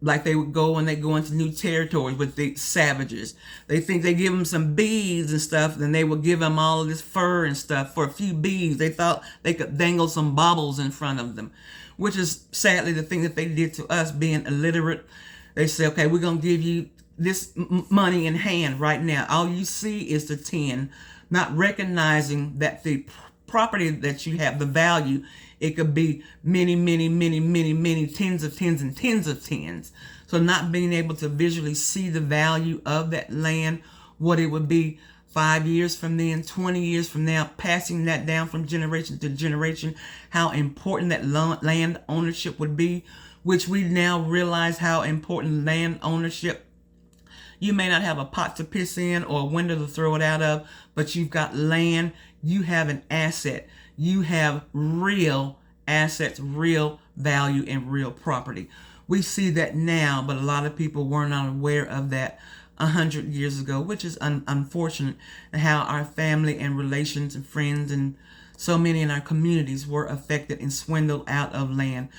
Like they would go when they go into new territories with the savages. They think they give them some beads and stuff, then they would give them all of this fur and stuff for a few beads. They thought they could dangle some baubles in front of them, which is sadly the thing that they did to us being illiterate. They say, okay, we're going to give you this money in hand right now. All you see is the 10, not recognizing that the property that you have, the value, it could be many, many, many, many, many tens of tens and tens of tens. So not being able to visually see the value of that land, what it would be 5 years from then, 20 years from now, passing that down from generation to generation, how important that land ownership would be, which we now realize how important land ownership. You may not have a pot to piss in or a window to throw it out of, but you've got land. You have an asset. You have real assets, real value, and real property. We see that now, but a lot of people were not aware of that 100 years ago, which is unfortunate, and how our family and relations and friends and so many in our communities were affected and swindled out of land.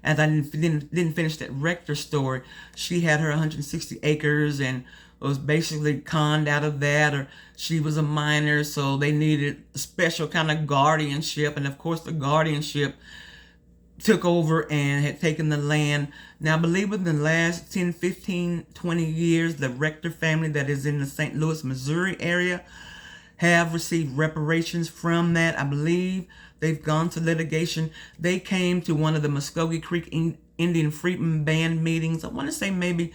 As I didn't finish that Rector story, she had her 160 acres and was basically conned out of that, or she was a minor, so they needed a special kind of guardianship. And of course, the guardianship took over and had taken the land. Now, I believe within the last 10, 15, 20 years, the Rector family that is in the St. Louis, Missouri area have received reparations from that. I believe they've gone to litigation. They came to one of the Muscogee Creek Indian Freedmen Band meetings. I want to say maybe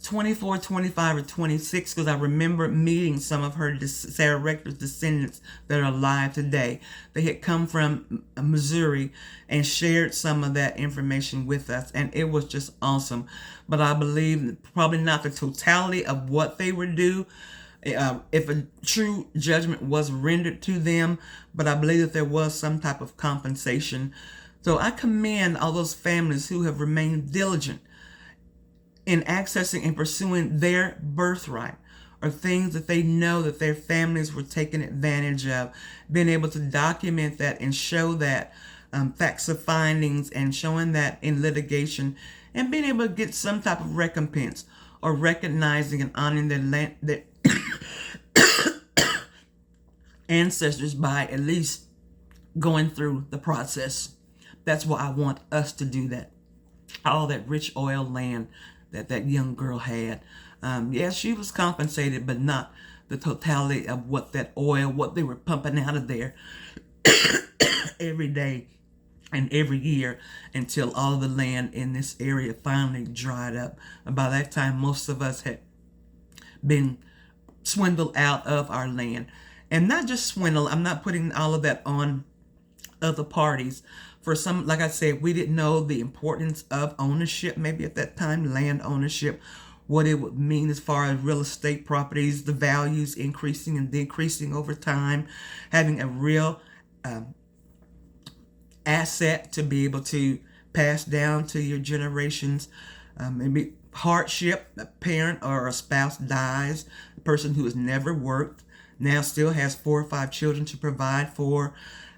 24, 25, or 26, because I remember meeting some of her, Sarah Rector's descendants that are alive today. They had come from Missouri and shared some of that information with us, and it was just awesome. But I believe probably not the totality of what they would do, if a true judgment was rendered to them, but I believe that there was some type of compensation. So I commend all those families who have remained diligent in accessing and pursuing their birthright, or things that they know that their families were taking advantage of, being able to document that and show that facts of findings and showing that in litigation, and being able to get some type of recompense or recognizing and honoring their ancestors by at least going through the process. That's why I want us to do that. All that rich oil land that young girl had. Yes, she was compensated, but not the totality of what that oil, what they were pumping out of there every day and every year until all of the land in this area finally dried up. And by that time, most of us had been swindled out of our land. And not just swindle, I'm not putting all of that on other parties. For some, like I said, we didn't know the importance of ownership, maybe at that time, land ownership, what it would mean as far as real estate properties, the values increasing and decreasing over time, having a real asset to be able to pass down to your generations. Maybe hardship, a parent or a spouse dies, a person who has never worked now still has 4 or 5 children to provide for,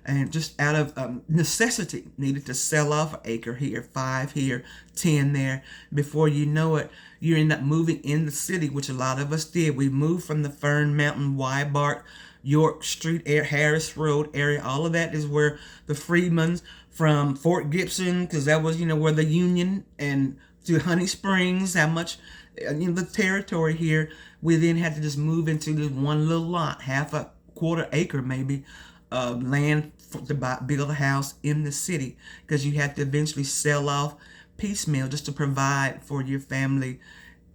and just out of necessity needed to sell off an acre here, 5 here, 10 there. Before you know it, you end up moving in the city, which a lot of us did. We moved from the Fern Mountain, Weibart, York Street, Harris Road area. All of that is where the Freedmans from Fort Gibson, because that was, where the Union, and to Honey Springs, how much, the territory here. We then had to just move into this one little lot, half a quarter acre maybe, of land to build a house in the city, because you had to eventually sell off piecemeal just to provide for your family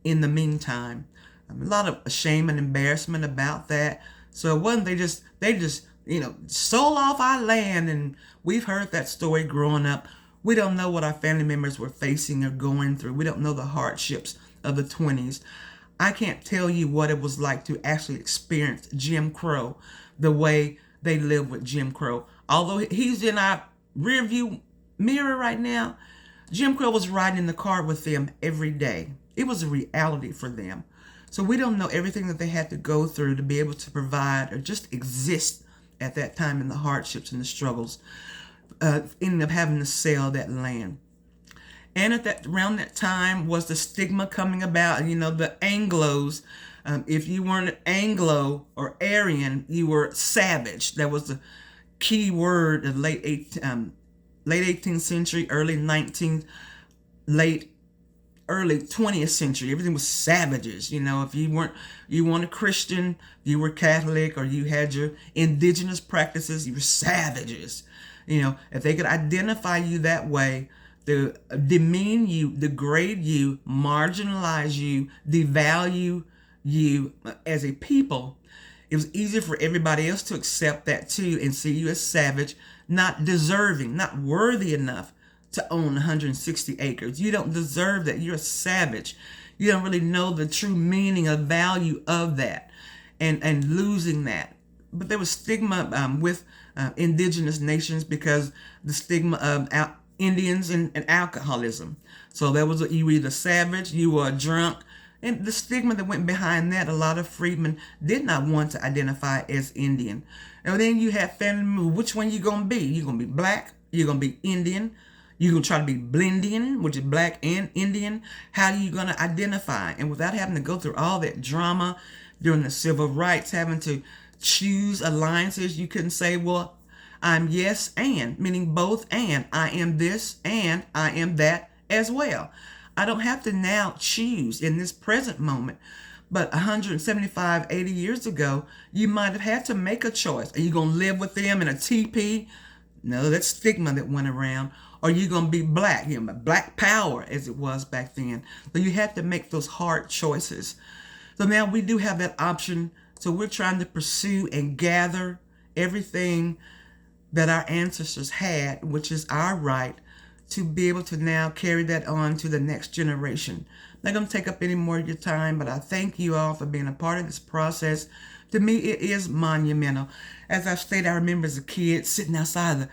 in the meantime. A lot of shame and embarrassment about that. So it wasn't they just sold off our land, and we've heard that story growing up. We don't know what our family members were facing or going through. We don't know the hardships of the 20s. I can't tell you what it was like to actually experience Jim Crow, the way they live with Jim Crow. Although he's in our rearview mirror right now, Jim Crow was riding in the car with them every day. It was a reality for them. So we don't know everything that they had to go through to be able to provide or just exist at that time, in the hardships and the struggles. Ended up having to sell that land. And around that time was the stigma coming about, the Anglos. If you weren't an Anglo or Aryan, you were savage. That was the key word of late 18th century, early 19th, early 20th century. Everything was savages. If you weren't a Christian, you were Catholic, or you had your indigenous practices, you were savages. If they could identify you that way, to demean you, degrade you, marginalize you, devalue you as a people, it was easier for everybody else to accept that too and see you as savage, not deserving, not worthy enough to own 160 acres. You don't deserve that. You're a savage. You don't really know the true meaning or value of that, and losing that. But there was stigma with indigenous nations, because the stigma of Indians and alcoholism. So there was you were either savage, you were a drunk, and the stigma that went behind that. A lot of freedmen did not want to identify as Indian. And then you have family members, which one you gonna be? You gonna be black? You gonna be Indian? You gonna try to be Blendian, which is black and Indian? How are you gonna identify? And without having to go through all that drama during the civil rights, having to choose alliances, you couldn't say, well, I'm yes and, meaning both and. I am this and I am that as well. I don't have to now choose in this present moment. But 175, 80 years ago, you might have had to make a choice. Are you going to live with them in a teepee? No, that's stigma that went around. Or are you going to be black? Black power as it was back then. So you had to make those hard choices. So now we do have that option. So we're trying to pursue and gather everything that our ancestors had, which is our right, to be able to now carry that on to the next generation. I'm not going to take up any more of your time, but I thank you all for being a part of this process. To me, it is monumental. As I've stated, I remember as a kid sitting outside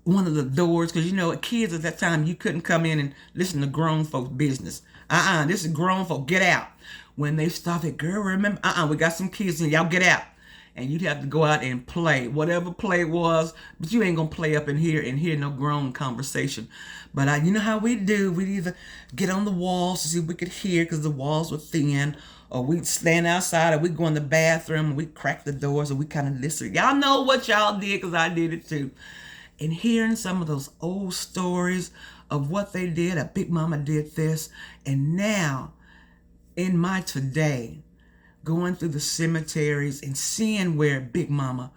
one of the doors, because kids at that time, you couldn't come in and listen to grown folks' business. This is grown folk. Get out. When they started, girl, remember, we got some kids and y'all get out. And you'd have to go out and play, whatever play it was, but you ain't gonna play up in here and hear no grown conversation. But you know how we do, we'd either get on the walls to see if we could hear because the walls were thin, or we'd stand outside, or we'd go in the bathroom and we'd crack the doors and we kind of listen. Y'all know what y'all did because I did it too. And hearing some of those old stories of what they did, a Big Mama did this, and now in my today, going through the cemeteries and seeing where Big Mama,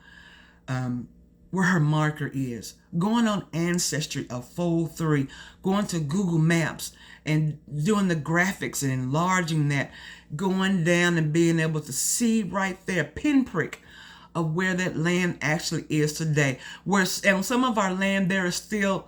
where her marker is, going on Ancestry of Fold 3, going to Google Maps and doing the graphics and enlarging that, going down and being able to see right there, pinprick of where that land actually is today. Where on some of our land there are still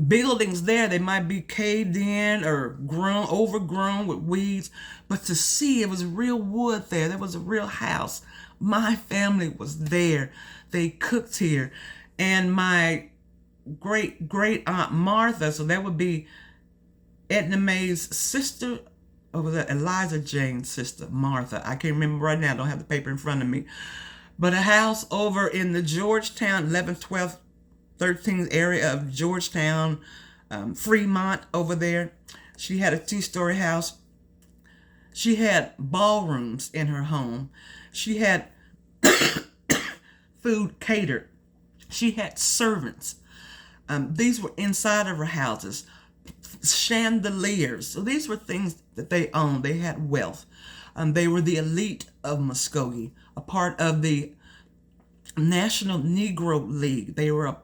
buildings there. They might be caved in or overgrown with weeds, but to see it was real wood there. There was a real house. My family was there. They cooked here. And my great aunt Martha, so that would be Edna Mae's sister, or was that Eliza Jane's sister, Martha? I can't remember right now. I don't have the paper in front of me. But a house over in the Georgetown, 11th, 12th, 13th area of Georgetown, Fremont over there. She had a 2-story house. She had ballrooms in her home. She had food catered. She had servants. These were inside of her houses. Chandeliers. So these were things that they owned. They had wealth. They were the elite of Muscogee, a part of the National Negro League. They were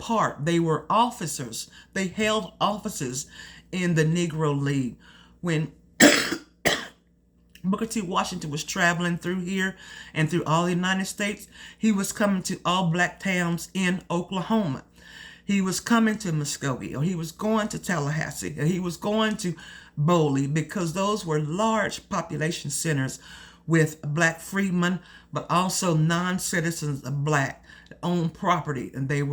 they were officers. They held offices in the Negro League. When Booker T. Washington was traveling through here and through all the United States, he was coming to all black towns in Oklahoma. He was coming to Muscogee, or he was going to Tallahassee, or he was going to Bowley, because those were large population centers with black freedmen, but also non-citizens of black that owned property, and they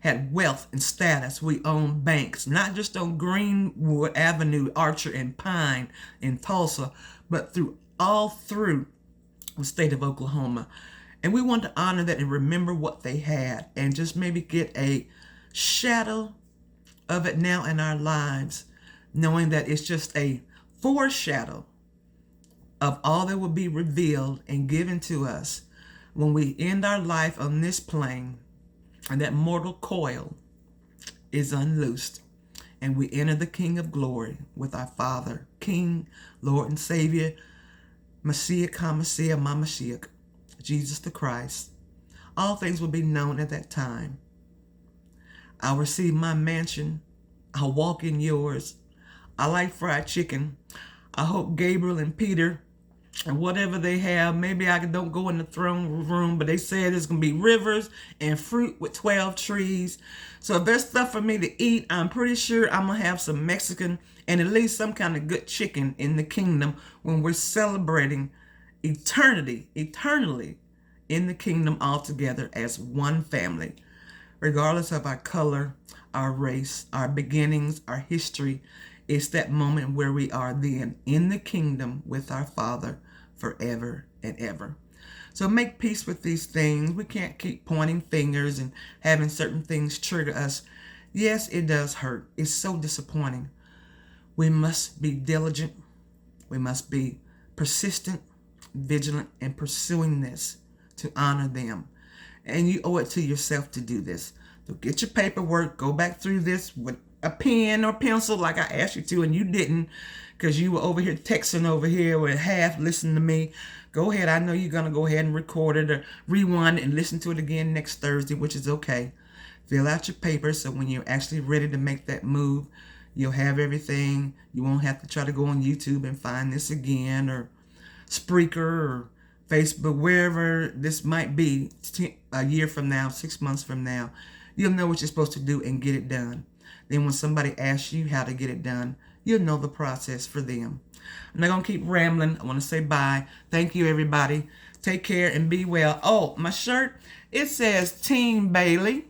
had wealth and status. We owned banks, not just on Greenwood Avenue, Archer, and Pine in Tulsa, but all through the state of Oklahoma. And we want to honor that and remember what they had, and just maybe get a shadow of it now in our lives, knowing that it's just a foreshadow of all that will be revealed and given to us when we end our life on this plane, and that mortal coil is unloosed, and we enter the King of Glory with our Father, King, Lord, and Savior, Messiah, HaMashiach, Mashiach, Jesus the Christ. All things will be known at that time. I'll receive my mansion. I'll walk in yours. I like fried chicken. I hope Gabriel and Peter and whatever they have, maybe I don't go in the throne room, but they said there's going to be rivers and fruit with 12 trees. So if there's stuff for me to eat, I'm pretty sure I'm going to have some Mexican and at least some kind of good chicken in the kingdom when we're celebrating eternally in the kingdom all together as one family. Regardless of our color, our race, our beginnings, our history, it's that moment where we are then in the kingdom with our Father forever and ever. So make peace with these things. We can't keep pointing fingers and having certain things trigger us. Yes, it does hurt. It's so disappointing. We must be diligent. We must be persistent, vigilant, and pursuing this to honor them. And you owe it to yourself to do this. So get your paperwork, go back through this with a pen or pencil like I asked you to, and you didn't because you were over here texting over here with half listening to me. Go ahead. I know you're going to go ahead and record it or rewind it and listen to it again next Thursday, which is okay. Fill out your papers so when you're actually ready to make that move, you'll have everything. You won't have to try to go on YouTube and find this again, or Spreaker or Facebook, wherever this might be a year from now, 6 months from now. You'll know what you're supposed to do and get it done. Then when somebody asks you how to get it done, you'll know the process for them. I'm not going to keep rambling. I want to say bye. Thank you, everybody. Take care and be well. Oh, my shirt, it says Team Bailey.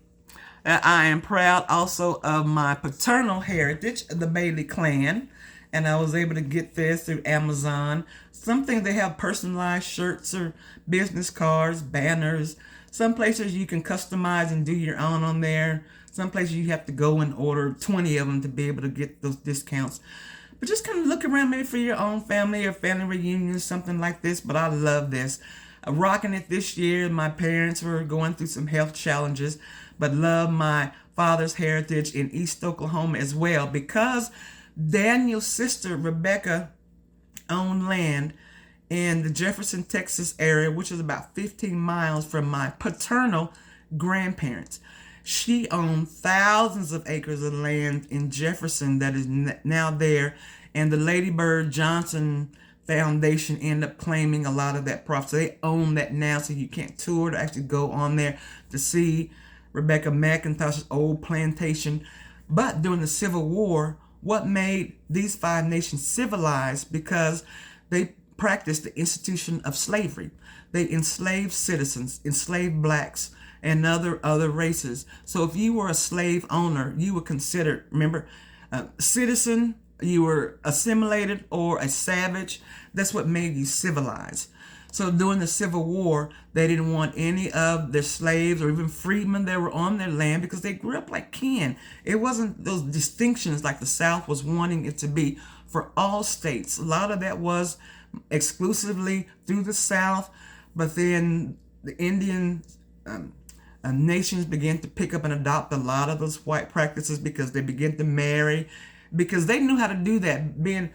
I am proud also of my paternal heritage, the Bailey clan. and I was able to get this through Amazon. Some things they have personalized shirts or business cards, banners. Some places you can customize and do your own on there. Some places you have to go and order 20 of them to be able to get those discounts. But just kind of look around maybe for your own family or family reunion, something like this. But I love this. Rocking it this year. My parents were going through some health challenges, but love my father's heritage in East Oklahoma as well, because Daniel's sister Rebecca owned land in the Jefferson, Texas area, which is about 15 miles from my paternal grandparents. She owned thousands of acres of land in Jefferson that is now there, and the Lady Bird Johnson Foundation ended up claiming a lot of that property. So they own that now, so you can't tour to actually go on there to see Rebecca McIntosh's old plantation. But during the Civil War, what made these five nations civilized? Because they practiced the institution of slavery. They enslaved citizens, enslaved blacks, and other races. So if you were a slave owner, you were considered, remember, a citizen, you were assimilated, or a savage. That's what made you civilized. So during the Civil War, they didn't want any of their slaves or even freedmen that were on their land, because they grew up like kin. It wasn't those distinctions like the South was wanting it to be for all states. A lot of that was exclusively through the South, but then the Indian nations began to pick up and adopt a lot of those white practices, because they began to marry, because they knew how to do that, being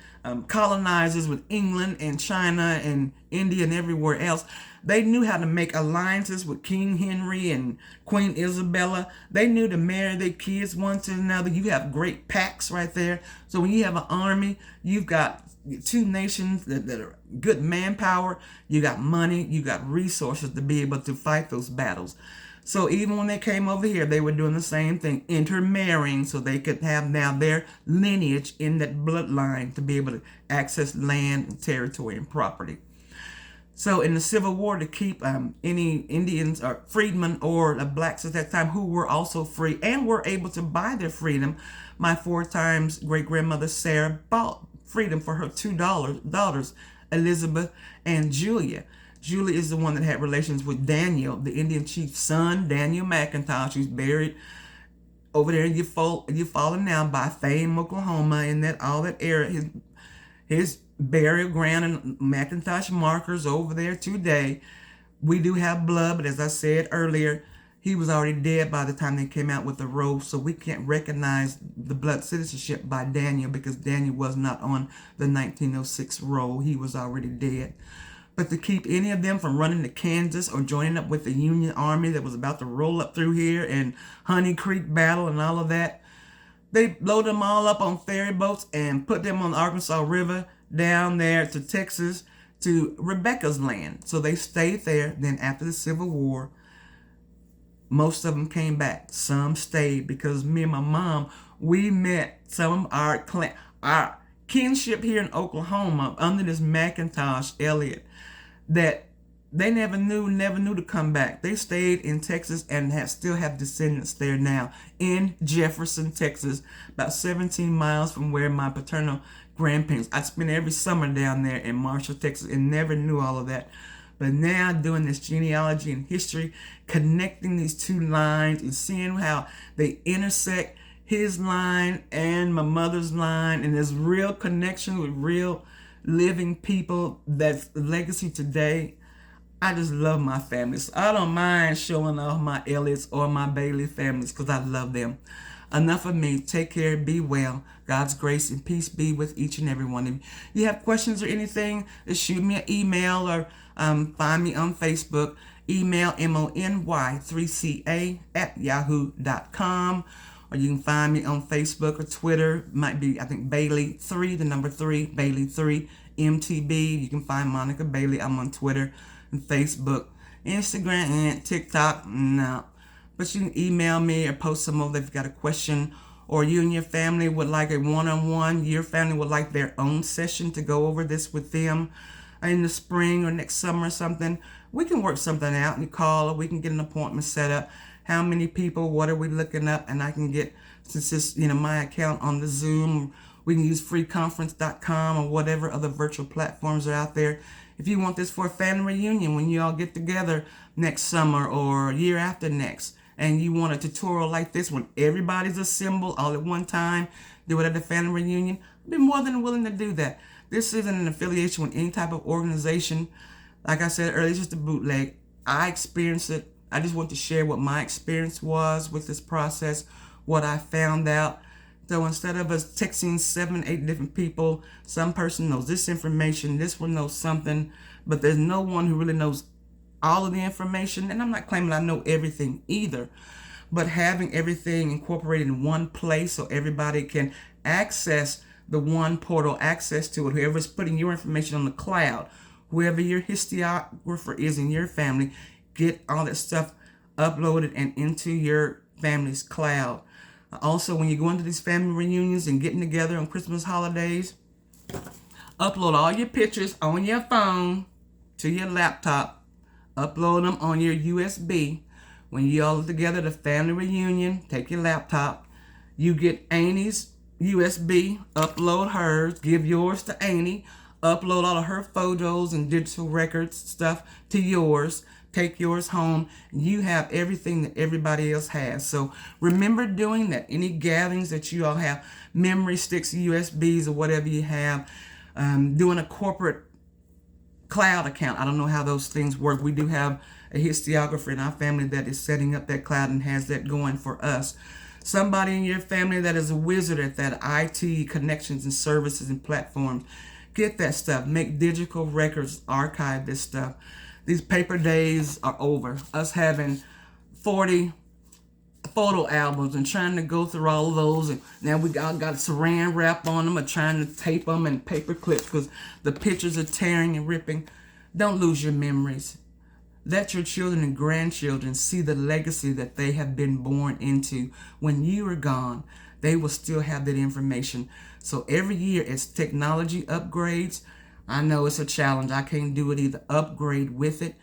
colonizers with England and China and India and everywhere else. They knew how to make alliances with King Henry and Queen Isabella. They knew to marry their kids one to another. You have great pacts right there. So when you have an army, you've got two nations that are good manpower. You got money, you got resources to be able to fight those battles. So even when they came over here, they were doing the same thing, intermarrying, so they could have now their lineage in that bloodline to be able to access land and territory and property. So in the Civil War, to keep any Indians or freedmen or blacks at that time who were also free and were able to buy their freedom, my 4 times great-grandmother Sarah bought freedom for her two daughters, Elizabeth and Julia. Julie is the one that had relations with Daniel, the Indian chief's son, Daniel McIntosh, who's buried over there in Eufaula now by Fame, Oklahoma, in all that area. His burial ground and McIntosh markers over there today. We do have blood, but as I said earlier, he was already dead by the time they came out with the roll, so we can't recognize the blood citizenship by Daniel, because Daniel was not on the 1906 roll. He was already dead. But to keep any of them from running to Kansas or joining up with the Union Army that was about to roll up through here and Honey Creek battle and all of that, they loaded them all up on ferry boats and put them on the Arkansas River down there to Texas, to Rebecca's land. So they stayed there. Then after the Civil War, most of them came back. Some stayed, because me and my mom, we met some of our kinship here in Oklahoma under this McIntosh Elliott, that they never knew to come back. They stayed in Texas and still have descendants there now in Jefferson, Texas, about 17 miles from where my paternal grandparents. I spent every summer down there in Marshall, Texas, and never knew all of that. But now doing this genealogy and history, connecting these two lines and seeing how they intersect, his line and my mother's line, and there's real connection with real living people that's legacy today. I just love my family. So I don't mind showing off my Elliott's or my Bailey families, because I love them. Enough of me. Take care. Be well. God's grace and peace be with each and every one of you. You have questions or anything, just shoot me an email or find me on Facebook. Email mony3ca@yahoo.com. Or you can find me on Facebook or Twitter. Might be, I think, Bailey3, the number 3, Bailey3, MTB. You can find Monica Bailey. I'm on Twitter and Facebook, Instagram, and TikTok. No. But you can email me or post some over if you've got a question, or you and your family would like a one-on-one, your family would like their own session to go over this with them in the spring or next summer or something. We can work something out. You call, or we can get an appointment set up. How many people, what are we looking up, and I can get, since it's my account on the Zoom We can use freeconference.com or whatever other virtual platforms are out there. If you want this for a family reunion, when you all get together next summer or year after next, and you want a tutorial like this when everybody's assembled all at one time, do it at the family reunion, I'd be more than willing to do that. This isn't an affiliation with any type of organization. Like I said earlier, it's just a bootleg. I experienced it. I just want to share what my experience was with this process, what I found out. So instead of us texting 7, 8 different people, some person knows this information, this one knows something, but there's no one who really knows all of the information. And I'm not claiming I know everything either, but having everything incorporated in one place so everybody can access the one portal, access to it, whoever's putting your information on the cloud, whoever your historiographer is in your family, get all that stuff uploaded and into your family's cloud. Also, when you go into these family reunions and getting together on Christmas holidays, upload all your pictures on your phone to your laptop. Upload them on your USB. When you all are together, the family reunion, take your laptop. You get Annie's USB, upload hers, give yours to Annie, upload all of her photos and digital records stuff to yours. Take yours home. You have everything that everybody else has. So remember doing that. Any gatherings that you all have, memory sticks, USBs, or whatever you have, doing a corporate cloud account. I don't know how those things work. We do have a historiographer in our family that is setting up that cloud and has that going for us. Somebody in your family that is a wizard at that, IT connections and services and platforms. Get that stuff. Make digital records. Archive this stuff. These paper days are over. Us having 40 photo albums and trying to go through all of those, and now we all got saran wrap on them or trying to tape them and paper clips because the pictures are tearing and ripping. Don't lose your memories. Let your children and grandchildren see the legacy that they have been born into. When you are gone, they will still have that information. So every year as technology upgrades, I know it's a challenge. I can't do it either. Upgrade with it.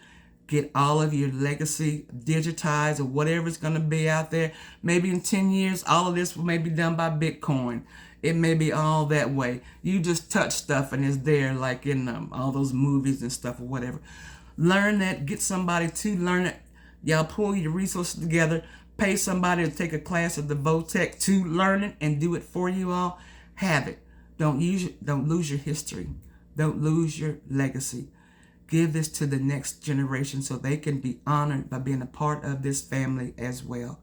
Get all of your legacy digitized or whatever it's going to be out there. Maybe in 10 years, all of this may be done by Bitcoin. It may be all that way. You just touch stuff and it's there, like in all those movies and stuff or whatever. Learn that. Get somebody to learn it. Y'all pull your resources together. Pay somebody to take a class at the Votech to learn it and do it for you all. Have it. Don't lose your history. Don't lose your legacy. Give this to the next generation so they can be honored by being a part of this family as well.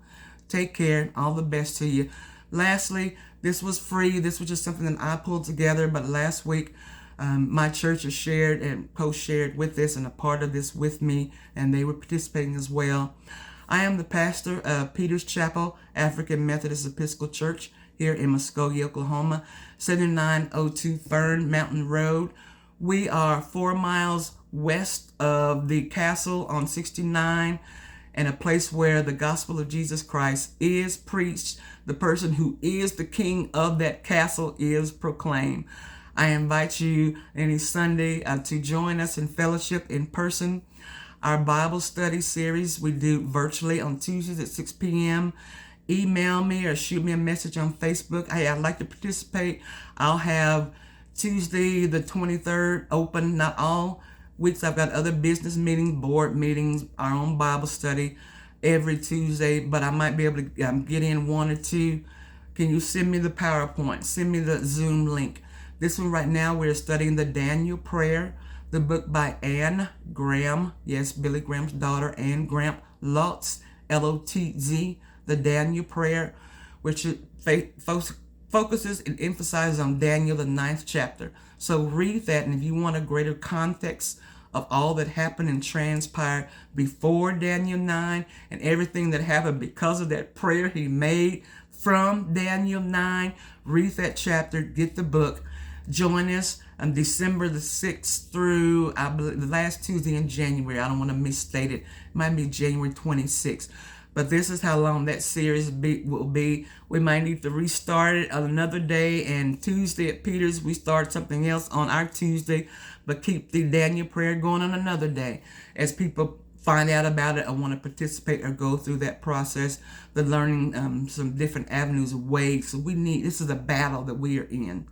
Take care. All the best to you. Lastly, this was free. This was just something that I pulled together. But last week, my church has shared and co-shared with this and a part of this with me, and they were participating as well. I am the pastor of Peter's Chapel, African Methodist Episcopal Church here in Muscogee, Oklahoma, 7902 Fern Mountain Road. We are 4 miles west of the castle on 69 and a place where the gospel of Jesus Christ is preached. The person who is the king of that castle is proclaimed. I invite you any Sunday to join us in fellowship in person. Our Bible study series we do virtually on Tuesdays at 6 p.m. Email me or shoot me a message on Facebook. Hey, I'd like to participate. I'll have Tuesday the 23rd open. Not all weeks. I've got other business meetings, board meetings, our own Bible study every Tuesday, but I might be able to get in 1 or 2. Can you send me the PowerPoint? Send me the Zoom link. This one right now, we're studying the Daniel Prayer, the book by Anne Graham. Yes, Billy Graham's daughter, Anne Graham Lotz, Lotz, the Daniel Prayer, which focuses and emphasizes on Daniel, the 9th chapter. So read that, and if you want a greater context of all that happened and transpired before Daniel 9 and everything that happened because of that prayer he made from Daniel 9, read that chapter, get the book. Join us on December the 6th through, I believe, the last Tuesday in January. I don't want to misstate it. It might be January 26th. But this is how long that series will be. We might need to restart it on another day. And Tuesday at Peter's, we start something else on our Tuesday. But keep the Daniel prayer going on another day as people find out about it or want to participate or go through that process, the learning some different avenues of ways. So this is a battle that we are in.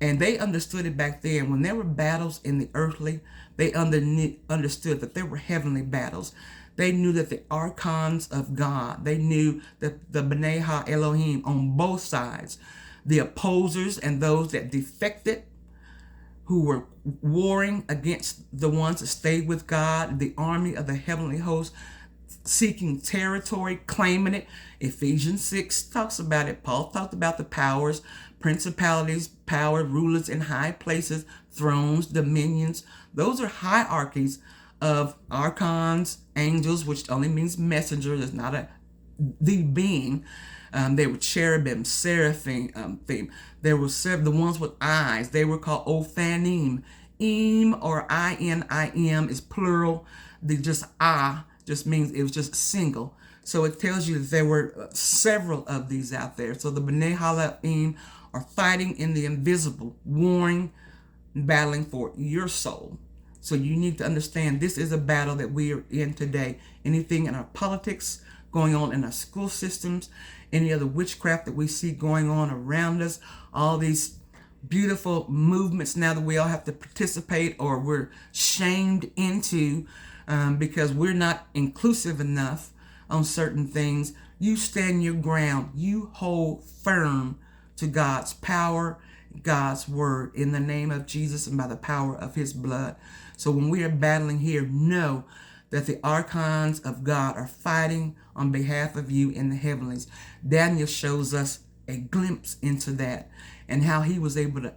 And they understood it back then. When there were battles in the earthly, they understood that there were heavenly battles. They knew that the archons of God, they knew that the B'nai Ha Elohim on both sides, the opposers and those that defected, who were warring against the ones that stayed with God, the army of the heavenly host, seeking territory, claiming it. Ephesians 6 talks about it. Paul talked about the powers, principalities, power, rulers in high places, thrones, dominions. Those are hierarchies of archons, angels, which only means messenger. There's not the being. They were cherubim, seraphim. There were the ones with eyes. They were called Ophanim. Im or I-N-I-M is plural. The just means it was just single. So it tells you that there were several of these out there. So the B'nai Elohim are fighting in the invisible, warring, battling for your soul. So you need to understand this is a battle that we are in today. Anything in our politics, going on in our school systems, any other witchcraft that we see going on around us, all these beautiful movements now that we all have to participate or we're shamed into because we're not inclusive enough on certain things. You stand your ground. You hold firm to God's power, God's word, in the name of Jesus and by the power of his blood. So when we are battling here, know that the archons of God are fighting on behalf of you in the heavenlies. Daniel shows us a glimpse into that and how he was able to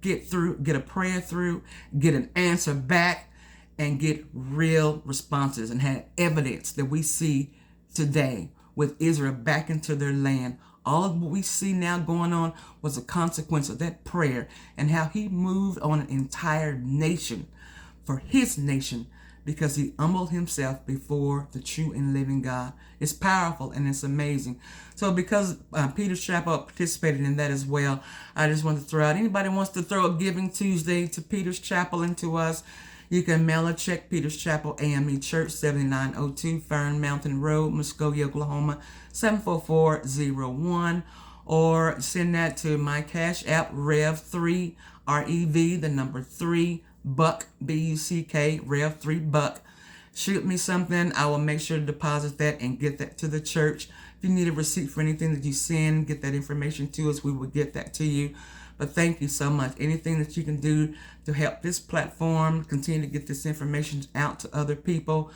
get a prayer through, get an answer back, and get real responses, and had evidence that we see today with Israel back into their land. All of what we see now going on was a consequence of that prayer and how he moved on an entire nation for his nation because he humbled himself before the true and living God. It's powerful and it's amazing. So because Peter's Chapel participated in that as well, I just want to throw out, anybody wants to throw a Giving Tuesday to Peter's Chapel and to us, you can mail a check, Peter's Chapel AME Church, 7902 Fern Mountain Road, Muscogee, Oklahoma, 74401, or send that to my Cash App, Rev3, REV, the number 3, Buck, B-U-C-K, Rev3 Buck. Shoot me something. I will make sure to deposit that and get that to the church. If you need a receipt for anything that you send, get that information to us. We will get that to you. But thank you so much. Anything that you can do to help this platform continue to get this information out to other people,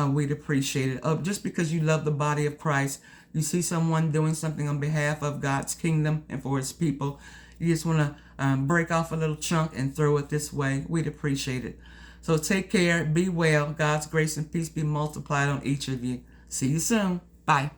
we'd appreciate it. Just because you love the body of Christ, you see someone doing something on behalf of God's kingdom and for his people, you just want to break off a little chunk and throw it this way, we'd appreciate it. So take care, be well. God's grace and peace be multiplied on each of you. See you soon. Bye.